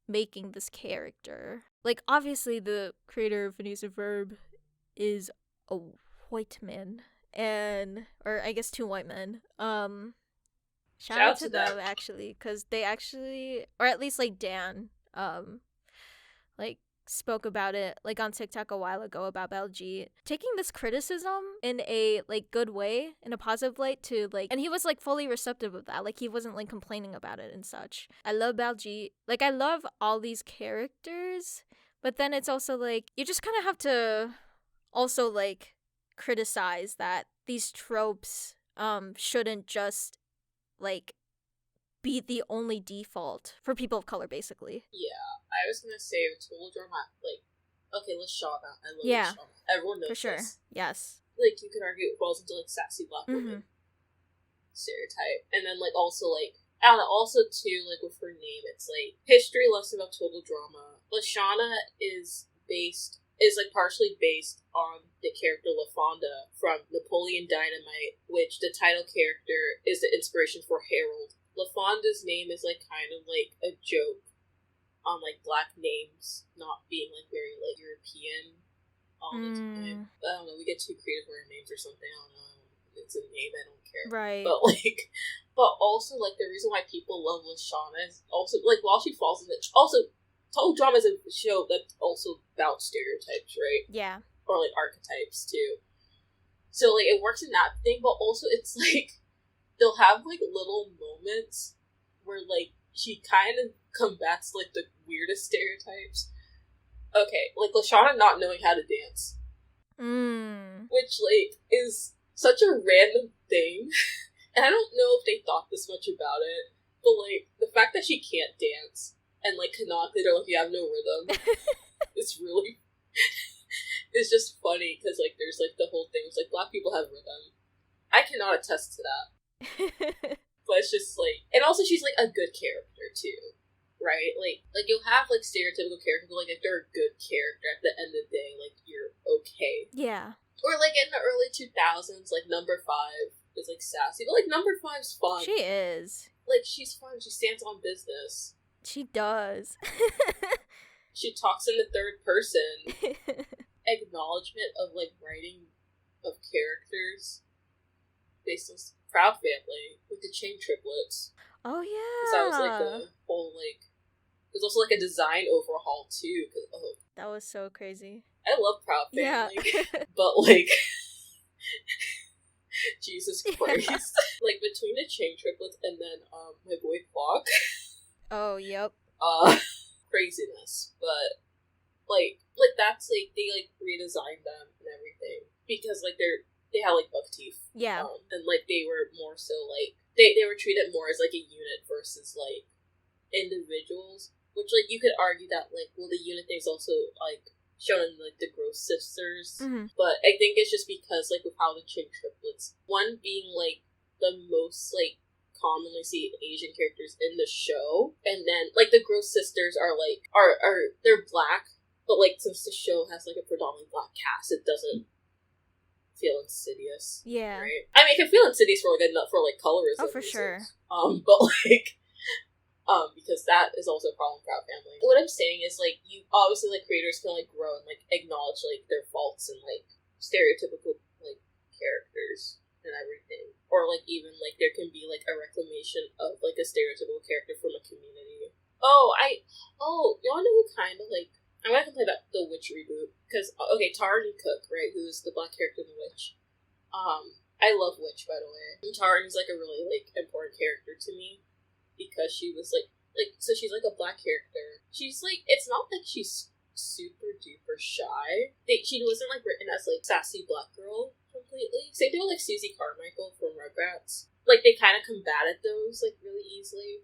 making this character. Like obviously the creator of Phineas and Ferb is a white man or I guess two white men. Shout out to them actually, because they actually, or at least like Dan, like spoke about it like on TikTok a while ago about Baljeet taking this criticism in a like good way, in a positive light to like, and he was like fully receptive of that. Like he wasn't like complaining about it and such. I love Baljeet. Like I love all these characters, but then it's also like you just kind of have to also like criticize that these tropes shouldn't just like be the only default for people of color, basically. Yeah, I was gonna say total drama. Like, okay, Lashana. I love Yeah, Lashana. Everyone knows for sure. this. Yes. Like, you could argue it falls into like sassy black woman stereotype, and then like also like I don't know. Also too like with her name, it's like history lesson about total drama. Lashana is like partially based on the character LaFonda from Napoleon Dynamite, which the title character is the inspiration for Harold. LaFonda's name is like kind of like a joke on like black names not being like very like European all the time. I don't know, we get too creative with our names or something. I don't know. It's a name, I don't care. Right. But like, but also like the reason why people love Lashana is also like while she falls in it. Also, Total Drama is a show that's also about stereotypes, right? Yeah. Or like archetypes too. So like it works in that thing, but also it's like they'll have like little moments where like she kind of combats like the weirdest stereotypes. Okay, like Lashana not knowing how to dance. Which like is such a random thing. And I don't know if they thought this much about it, but like the fact that she can't dance and like canonically they're like, you have no rhythm. It's really it's just funny because like there's like the whole thing. It's like black people have rhythm. I cannot attest to that. But it's just like, and also she's like a good character too, right? Like you'll have like stereotypical characters, but like if they're a good character at the end of the day, like you're okay. Yeah. Or like in the early 2000s, like Number 5 is like sassy, but like Number 5's fun. She is. Like she's fun. She stands on business. She does. She talks in the third person. Acknowledgement of like writing of characters based on Proud Family with the Chain Triplets. Oh yeah. Because that was like a whole like. There's also like a design overhaul too. Cause, that was so crazy. I love Proud Family, yeah. but like, Jesus Christ! Like between the Chain Triplets and then My Boy Flock. Oh yep. Craziness, but like that's like they like redesigned them and everything because like they had like buck teeth. Yeah. And like they were more so like they were treated more as like a unit versus like individuals, which like you could argue that like well the unit thing's also like shown in like the Gross Sisters, but I think it's just because like with how the Chain Triplets, one being like the most like commonly seen Asian characters in the show, and then like the Gross Sisters are like are they're black, but like since the show has like a predominantly black cast, it doesn't feel insidious. Yeah. Right? I mean, it can feel insidious for like colorism. Oh, for sure. But like, because that is also a problem with Proud Family. What I'm saying is like, you obviously like creators can like grow and like acknowledge like their faults and like stereotypical like characters and everything, or like even like there can be like a reclamation of like a stereotypical character from a community. You wanna know who kind of like. I'm gonna complain about the Witch reboot because okay, Taryn Cook, right, who's the black character in the Witch. I love Witch, by the way. Taryn's like a really like important character to me because she was like so she's like a black character. She's like it's not like she's super duper shy. She wasn't like written as like sassy black girl completely. Same thing with like Susie Carmichael from Rugrats. Like they kind of combated those like really easily.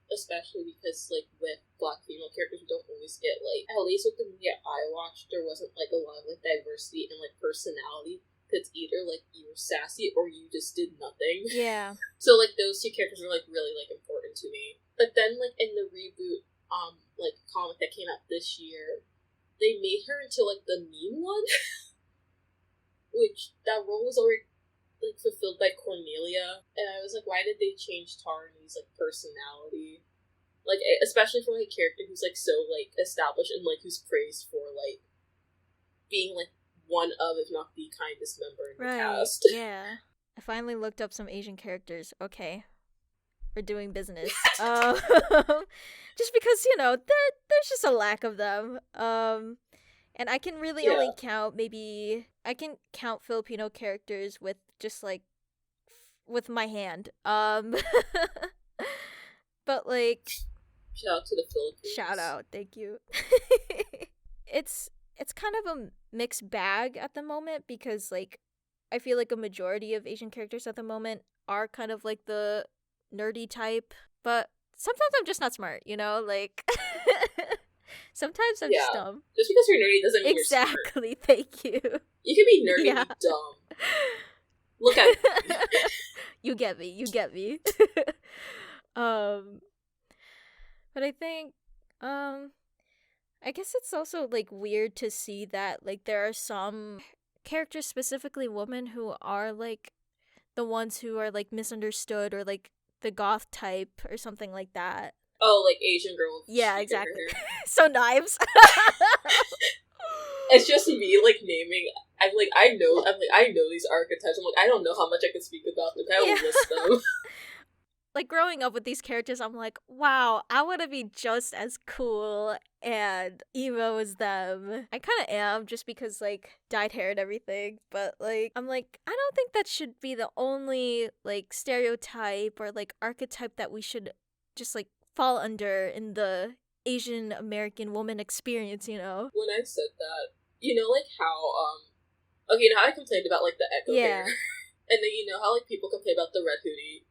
Especially because, like, with black female characters, we don't always get, like, at least with the movie I watched, there wasn't, like, a lot of, like, diversity and, like, personality. Because either, like, you were sassy or you just did nothing. Yeah. So, like, those two characters were, like, really, like, important to me. But then, like, in the reboot, like, comic that came out this year, they made her into, like, the mean one. Which, that role was already like fulfilled by Cornelia, and I was like, why did they change Tarni's like personality? Like especially for like a character who's like so like established and like who's praised for like being like one of, if not the kindest member in the cast. Yeah. I finally looked up some Asian characters. Okay. or doing business. Just because, there's just a lack of them. And I can really only count I can count Filipino characters with just like with my hand. But like, shout out to the Philippines. Shout out, thank you. It's kind of a mixed bag at the moment because like I feel like a majority of Asian characters at the moment are kind of like the nerdy type, but sometimes I'm just not smart, like sometimes I'm just dumb. Just because you're nerdy doesn't mean you're smart. Exactly, thank you. You can be nerdy and be dumb. Look at me. You get me. But I think, I guess it's also, like, weird to see that, like, there are some characters, specifically women, who are, like, the ones who are, like, misunderstood or, like, the goth type or something like that. Oh, like Asian girl. Yeah, exactly. So Knives. It's just me, like, naming. I know these archetypes. I'm like, I don't know how much I can speak about them. I don't list them. Like, growing up with these characters, I'm like, wow, I want to be just as cool and emo as them. I kind of am, just because, like, dyed hair and everything. But, like, I'm like, I don't think that should be the only, like, stereotype or, like, archetype that we should just, like, fall under in the Asian American woman experience, When I said that, like, how, okay, how I complained about, like, the echo hair. And then how like people complain about the red hoodie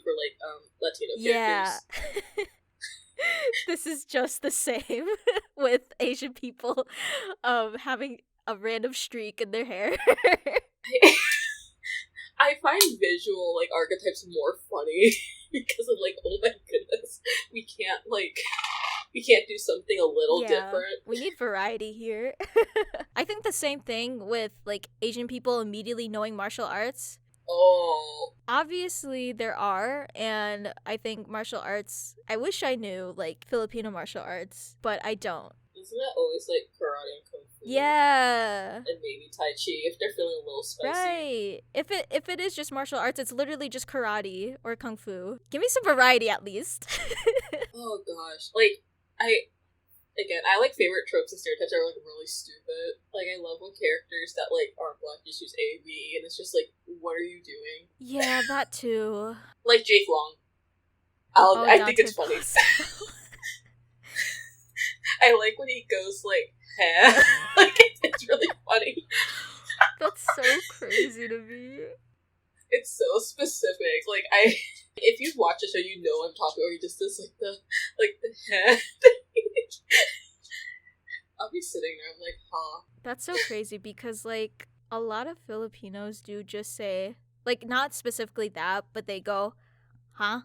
for like Latino characters. Yeah. This is just the same with Asian people having a random streak in their hair. I find visual like archetypes more funny because I'm like, oh my goodness, we can't do something a little different. We need variety here. I think the same thing with, like, Asian people immediately knowing martial arts. Oh. Obviously, there are, and I think martial arts, I wish I knew, like, Filipino martial arts, but I don't. Isn't it always, like, karate and kung fu? Yeah. And maybe tai chi, if they're feeling a little spicy. Right. If it is just martial arts, it's literally just karate or kung fu. Give me some variety, at least. Oh, gosh. Like, I like favorite tropes and stereotypes are like really stupid. Like I love when characters that like aren't black just use AV and it's just like, what are you doing? Yeah, that too. Like Jake Long. I think it's funny. I like when he goes like, "Heh." Like it's really funny. That's so crazy to me. It's so specific. Like if you watch the show, you know what I'm talking about. He just does like the heh. I'll be sitting there, I'm like, huh. That's so crazy because, like, a lot of Filipinos do just say, like, not specifically that, but they go, huh?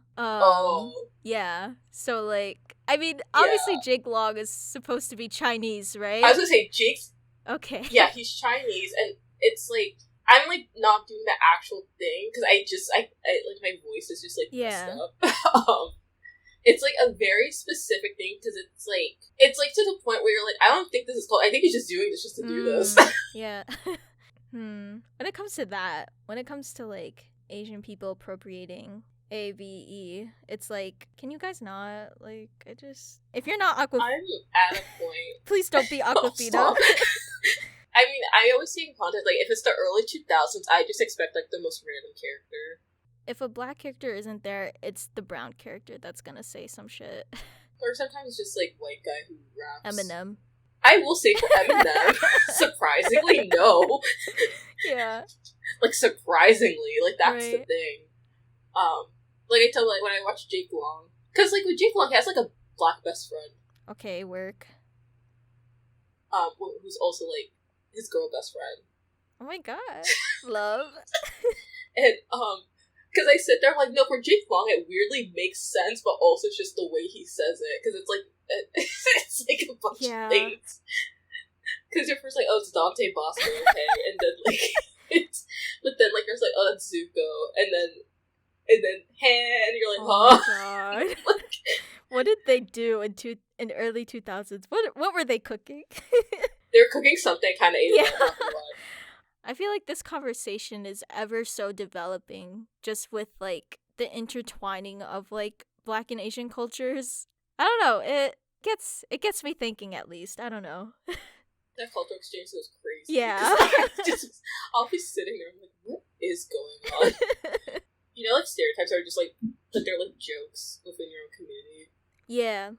Yeah. So, like, I mean, obviously Jake Long is supposed to be Chinese, right? I was gonna say, Jake's... Okay. Yeah, he's Chinese, and it's, like, I'm, like, not doing the actual thing, because I like, my voice is just, like, messed up. It's, like, a very specific thing, because it's, like, to the point where you're like, I don't think this is called... I think he's just doing this just to do this. Yeah. When it comes to that, when it comes to, like, Asian people appropriating AVE, it's like, can you guys not? Like, if you're not Aquafina... I'm at a point... Please don't be Aquafina. I mean, I always see in content, like, if it's the early 2000s, I just expect, like, the most random character. If a black character isn't there, it's the brown character that's gonna say some shit. Or sometimes just, like, white guy who raps. Eminem. I will say for Eminem, surprisingly, no. Yeah. Like, surprisingly, like, that's the thing. Like, I tell, like, when I watch Jake Long, because, like, with Jake Long, he has, like, a black best friend. Okay, work. Who's also, like, his girl best friend. Oh my god. Love. And, because I sit there, I'm like, no, for Jake Long, it weirdly makes sense, but also it's just the way he says it, because it's, like, it's, like, a bunch of things. Because you're first like, oh, it's Dante Bosco, okay, and then, like, but then, like, there's, like, oh, that's Zuko, and then, and you're like, huh? Oh my god. Like, what did they do in early 2000s? What were they cooking? They were cooking something kind of Asian. Yeah. I feel like this conversation is ever so developing, just with, like, the intertwining of like Black and Asian cultures. I don't know. It gets me thinking, at least. I don't know. That cultural exchange was crazy. Yeah. I'll be sitting there, I'm like, what is going on? You know, like, stereotypes are just, like, that they're, like, jokes within your own community. Yeah.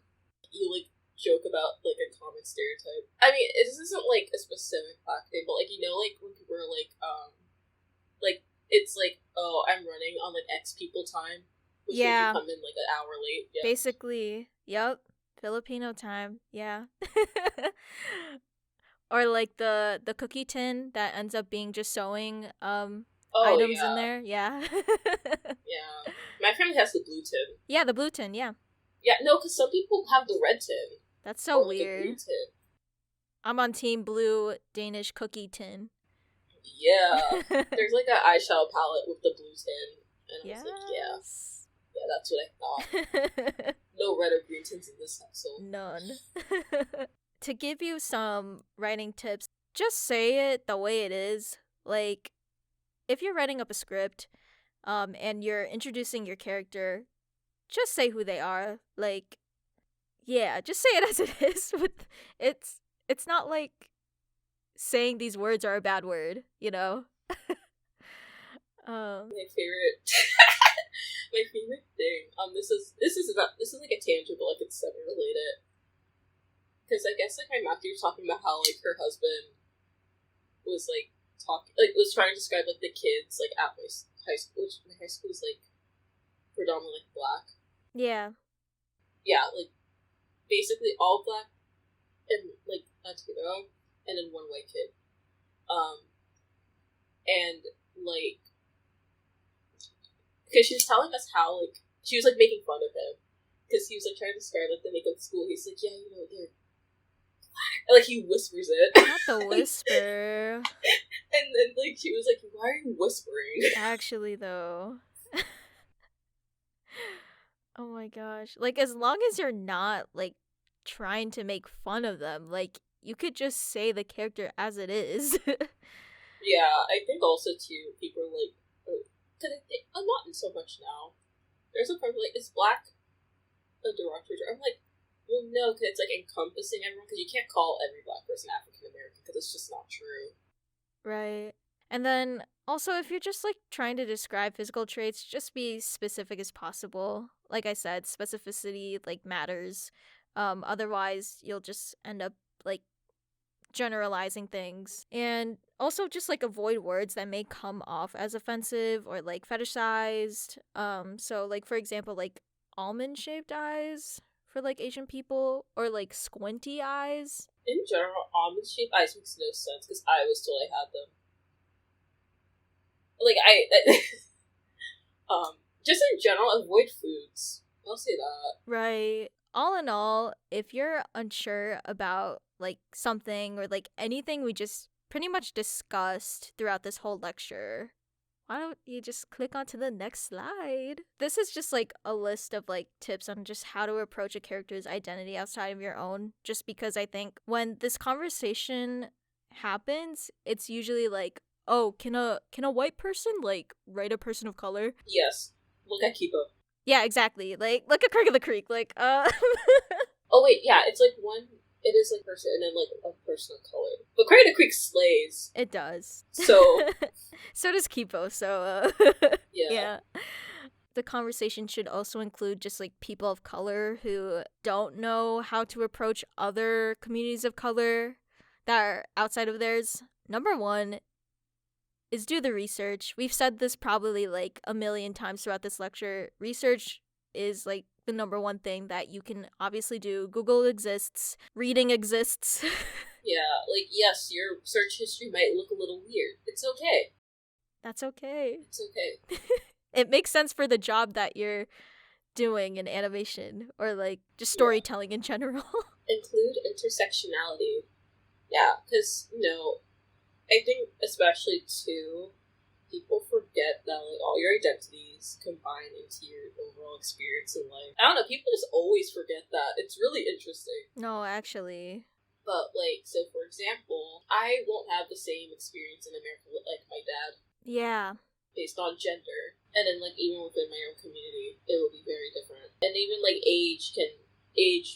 You, like, joke about, like, a common stereotype. I mean, this isn't, like, a specific Black thing, but, like, you know, like, when people are, like, it's, like, oh, I'm running on, like, X people time, which means you come in, like, an hour late. Yeah. Basically, yep. Filipino time, yeah. Or, like, the cookie tin that ends up being just sewing, items in there. Yeah. Yeah. My family has the blue tin. Yeah, the blue tin, yeah. Yeah, no, because some people have the red tin. That's so or weird. The blue tin. I'm on team blue Danish cookie tin. Yeah. There's like an eyeshadow palette with the blue tin. And I was like, yeah. Yeah, that's what I thought. No red or green tins in this episode. None. To give you some writing tips, just say it the way it is. Like, if you're writing up a script, and you're introducing your character, just say who they are. Like, yeah, just say it as it is. It's not like saying these words are a bad word, you know? My favorite my favorite thing, this is like a tangent, but like it's semi-related. Because I guess like my math teacher was talking about how like her husband was like was trying to describe like the kids like at my high school, which my high school is like predominantly like Black. Yeah. Yeah, like basically all Black and like Latino, and then one white kid. And like, because she was telling us how like she was like making fun of him because he was like trying to describe like the makeup school. He's like, yeah, you know, they're Black. And, like he whispers it. Not the whisper. And then like she was like, why are you whispering? Actually, though. Oh my gosh. Like, as long as you're not like trying to make fun of them, like you could just say the character as it is. Yeah, I think also too people are like, because I think not so much now. There's a part like, is Black a derogatory term? I'm like, well, no, because it's like encompassing everyone. Because you can't call every Black person African American because it's just not true. Right. And then also, if you're just like trying to describe physical traits, just be specific as possible. Like I said, specificity like matters. Otherwise, you'll just end up like generalizing things. And also just like avoid words that may come off as offensive or like fetishized. So like for example, like almond shaped eyes for like Asian people, or like squinty eyes. In general, almond shaped eyes makes no sense because I was told I had them. Like just in general, avoid foods. I'll say that. Right. All in all, if you're unsure about like something or like anything we just pretty much discussed throughout this whole lecture, why don't you just click onto the next slide? This is just like a list of like tips on just how to approach a character's identity outside of your own, just because I think when this conversation happens, it's usually like, oh, can a white person like write a person of color? Yes. Look at Kipo. Yeah, exactly. Like, look at Crick of the Creek. Like, Oh wait, yeah, it's like one. It is like person and then like a person of color. But Crick of the Creek slays. It does. So. So does Kipo. So. Yeah. The conversation should also include just like people of color who don't know how to approach other communities of color that are outside of theirs. Number one is do the research. We've said this probably like a million times throughout this lecture. Research is like the number one thing that you can obviously do. Google exists. Reading exists. Yeah, like, yes, your search history might look a little weird. It's okay. That's okay. It's okay. It makes sense for the job that you're doing in animation or like just storytelling in general. Include intersectionality. Yeah, because, you know, I think especially too, people forget that like all your identities combine into your overall experience in life. I don't know, people just always forget that. It's really interesting. No, actually. But like, so for example, I won't have the same experience in America like my dad. Yeah. based on gender. And then, like, even within my own community, it will be very different. And even, like, age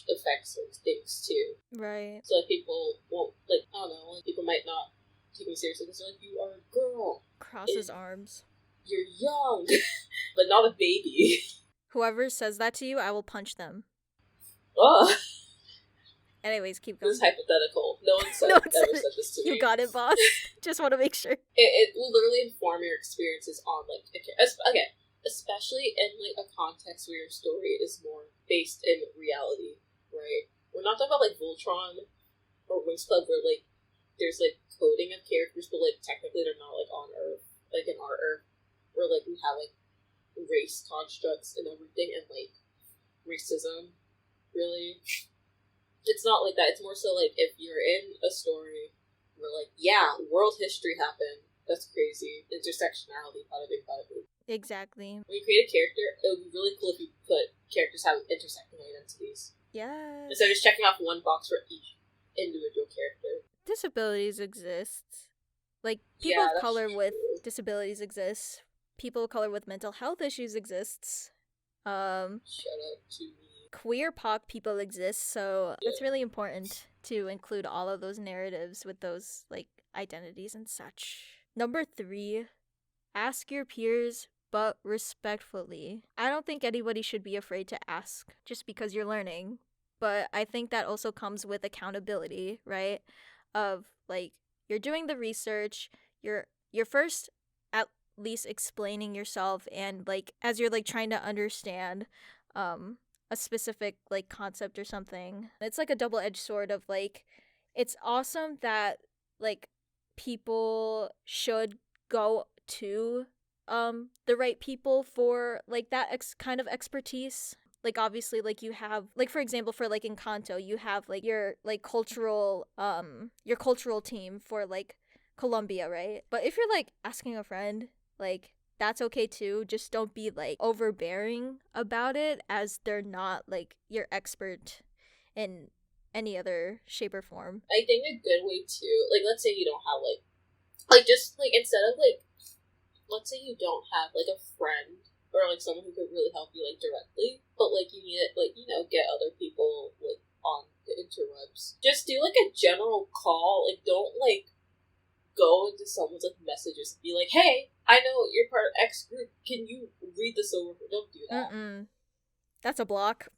affects like, things too. Right. So, like, people won't, like, I don't know, like, people might not take me seriously because they're like, you are a girl. Crosses arms. You're young, but not a baby. Whoever says that to you, I will punch them. Ugh. Anyways, keep going. This is hypothetical. No one ever said this to me. You got it, boss. Just want to make sure. It will literally inform your experiences on, like, okay, especially in, like, a context where your story is more based in reality, right? We're not talking about, like, Voltron or Winx Club where, like, there's, like, coding of characters, but, like, technically they're not, like, on Earth, like, in our Earth, where, like, we have, like, race constructs and everything, and, like, racism, really. It's not like that. It's more so like if you're in a story where, like, yeah, world history happened. That's crazy. Intersectionality, bada bing, bada boom. Exactly. When you create a character, it would be really cool if you put characters have intersecting identities. Yes. Instead of just checking off one box for each individual character. Disabilities exist. Like, people of color with disabilities exist. People of color with mental health issues exists. Shout out to me. Queer POC people exist, so it's really important to include all of those narratives with those, like, identities and such. Number 3, ask your peers, but respectfully. I don't think anybody should be afraid to ask just because you're learning, but I think that also comes with accountability, right? Of, like, you're doing the research, you're first at least explaining yourself, and, like, as you're, like, trying to understand a specific, like, concept or something. It's like a double-edged sword of, like, it's awesome that, like, people should go to the right people for, like, that kind of expertise. Like, obviously, like, you have, like, for example, for, like, Encanto, you have, like, your, like, cultural team for, like, Colombia, right? But if you're, like, asking a friend, like, that's okay too. Just don't be, like, overbearing about it, as they're not, like, your expert in any other shape or form. I think a good way to, like, let's say you don't have, like, just, like, instead of, like, let's say you don't have, like, a friend or, like, someone who could really help you, like, directly, but, like, you need to, like, you know, get other people, like, on the interwebs. Just do, like, a general call. Like, don't, like, go into someone's, like, messages and be like, hey, I know you're part of X group. Can you read this over? Don't do that. That's a block.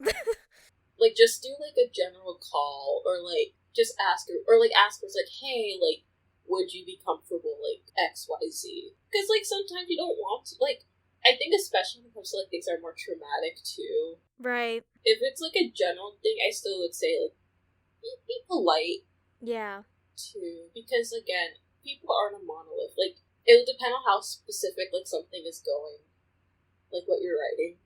Like, just do, like, a general call, or, like, just ask her, or, like, ask her, like, hey, like, would you be comfortable, like, XYZ? Because, like, sometimes you don't want to, like, I think especially when it comes to, like, things that are more traumatic, too. Right. If it's, like, a general thing, I still would say, like, be polite. Yeah. Too. Because, again, people aren't a monolith. Like, it will depend on how specific, like, something is going. Like, what you're writing.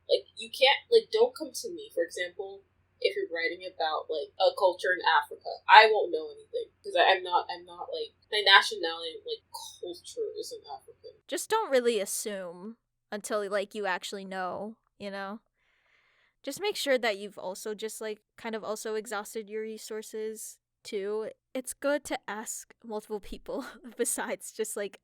Like, you can't, like, don't come to me, for example, if you're writing about, like, a culture in Africa. I won't know anything. Because I'm not, like, my nationality, like, culture isn't African. Just don't really assume until, like, you actually know, you know? Just make sure that you've also just, like, kind of also exhausted your resources, too. It's good to ask multiple people besides just, like,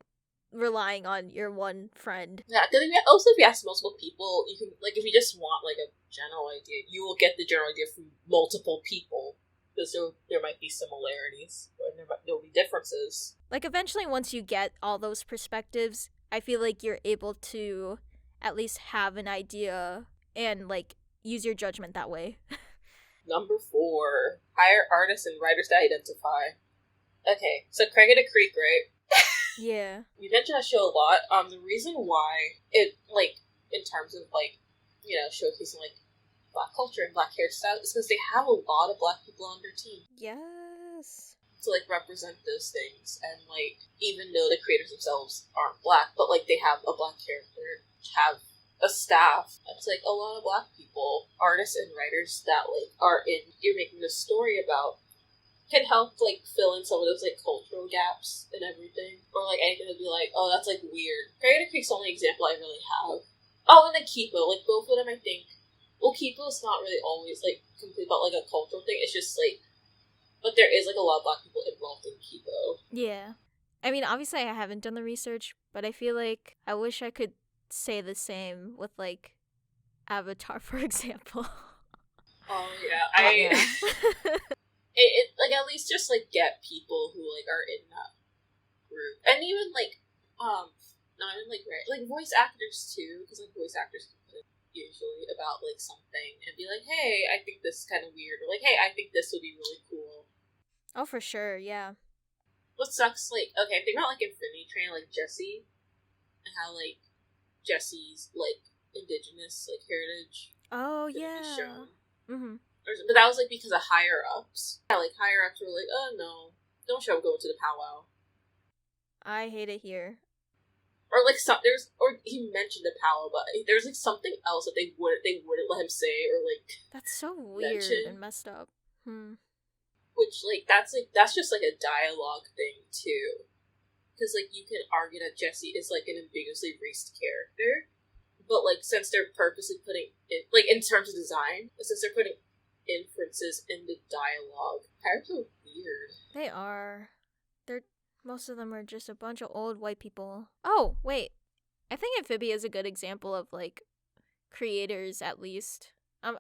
relying on your one friend. Yeah, because also if you ask multiple people, you can, like, if you just want, like, a general idea, you will get the general idea from multiple people, because there might be similarities, or there will be differences. Like, eventually, once you get all those perspectives, I feel like you're able to at least have an idea and, like, use your judgment that way. Number 4, hire artists and writers to identify. Okay, so Craig of the Creek, right? Yeah. We mentioned that show a lot. The reason why it, like, in terms of, like, you know, showcasing, like, Black culture and Black hairstyles is because they have a lot of Black people on their team. Yes. To, like, represent those things. And, like, even though the creators themselves aren't Black, but, like, they have a Black character, have a staff that's, like, a lot of Black people, artists and writers that, like, are in, you're making this story about, can help, like, fill in some of those, like, cultural gaps and everything. Or, like, anything that'd be like, oh, that's, like, weird. Craig of the Creek's the only example I really have. Oh, and then Kipo. Like, both of them, I think. Well, Kipo's not really always, like, complete about, like, a cultural thing. It's just, like, but there is, like, a lot of Black people involved in Kipo. Yeah. I mean, obviously I haven't done the research, But I feel like I wish I could say the same with like Avatar, for example. Oh yeah, Yeah. it like at least just like get people who like are in that group, and even like not even like voice actors too, because like voice actors usually about like something and be like, hey, I think this is kind of weird, or like, hey, I think this would be really cool. Oh, for sure, yeah. What sucks, like, okay, think about like Infinity Train, like Jessie, and how like Jessie's like indigenous like heritage. Oh, Be yeah. shown. Mm-hmm. But that was like because of higher ups. Yeah, like higher ups were like, oh no, don't show him going to the powwow. I hate it here. Or like or he mentioned the powwow, but there's like something else that they wouldn't let him say, or like That's so weird mention. and messed up. Which that's just like a dialogue thing too, because like you can argue that Jessie is like an ambiguously raced character, but like since they're purposely putting in like in terms of design, since they're putting inferences in the dialogue, pirates are weird. They are. Most of them are just a bunch of old white people. Oh, wait. I think Amphibia is a good example of like creators, at least. I'm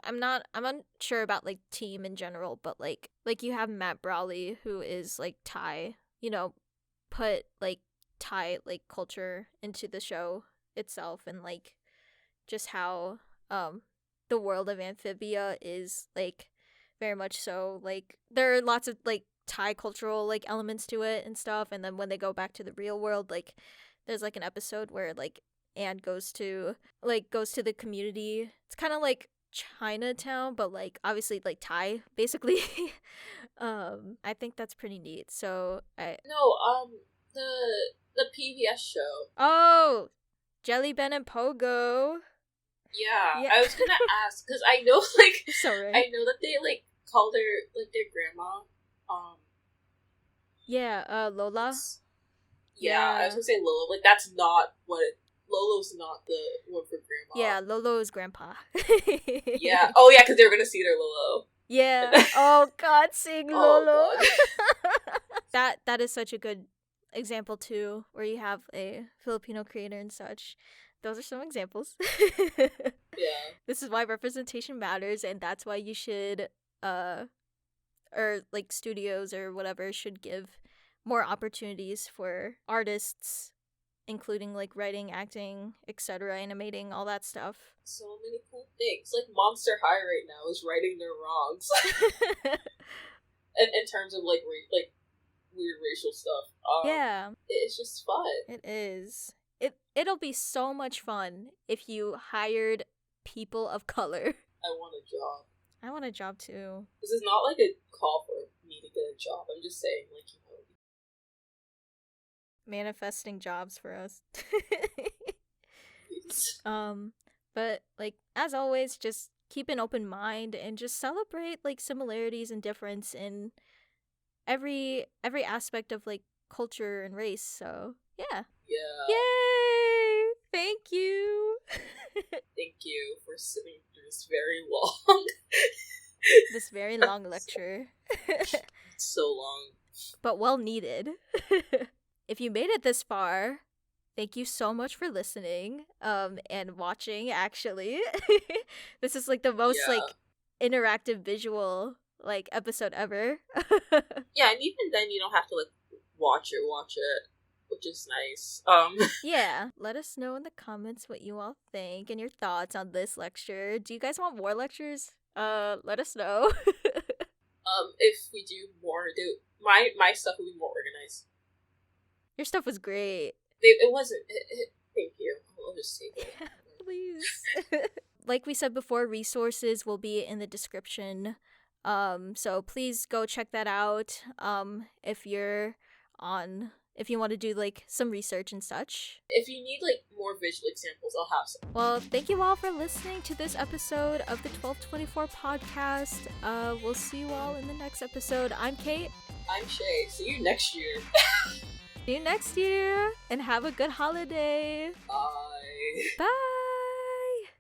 unsure about like team in general, but like you have Matt Brawley, who is like Thai, put like Thai like culture into the show itself, and like just how the world of Amphibia is like very much so like there are lots of like Thai cultural like elements to it and stuff, and then when they go back to the real world, like there's like an episode where like Anne goes to the community. It's kind of like Chinatown, but like obviously like Thai basically. I think that's pretty neat. So the PBS show. Oh, Jelly Ben and Pogo. Yeah. I was gonna ask because I know like Sorry. I know that they like call their grandma Lola. Yeah, I was gonna say Lola. Like that's not what Lolo's not the one for grandma. Yeah, Lolo's grandpa. Yeah. Oh yeah, because they were gonna see their Lolo. Yeah. Oh God, sing Lolo. Oh, that is such a good example too, where you have a Filipino creator and such. Those are some examples. Yeah. This is why representation matters, and that's why you should or like studios or whatever should give more opportunities for artists, including like writing, acting, etc., animating, all that stuff. So many cool things. Like Monster High right now is righting their wrongs. in terms of like weird racial stuff. Yeah. It's just fun. It is. It'll be so much fun if you hired people of color. I want a job. I want a job too. This is not like a call for me to get a job. I'm just saying, like, manifesting jobs for us. But like as always, just keep an open mind and just celebrate like similarities and difference in every aspect of like culture and race. So yeah. Yay! Thank you. Thank you for sitting through this very long this very long lecture. So long. But well needed. If you made it this far, thank you so much for listening and watching, actually. This is like the most like interactive visual like episode ever. Yeah, and even then you don't have to like watch it, which is nice. Yeah, let us know in the comments what you all think and your thoughts on this lecture. Do you guys want more lectures? Let us know. If we do more, my stuff will be more organized. Your stuff was great. It wasn't. Thank you. I'll just take it. Please. Like we said before, resources will be in the description. So please go check that out. If you want to do like some research and such. If you need like more visual examples, I'll have some. Well, thank you all for listening to this episode of the 1224 podcast. We'll see you all in the next episode. I'm Kate. I'm Shay. See you next year. See you next year, and have a good holiday. Bye. Bye.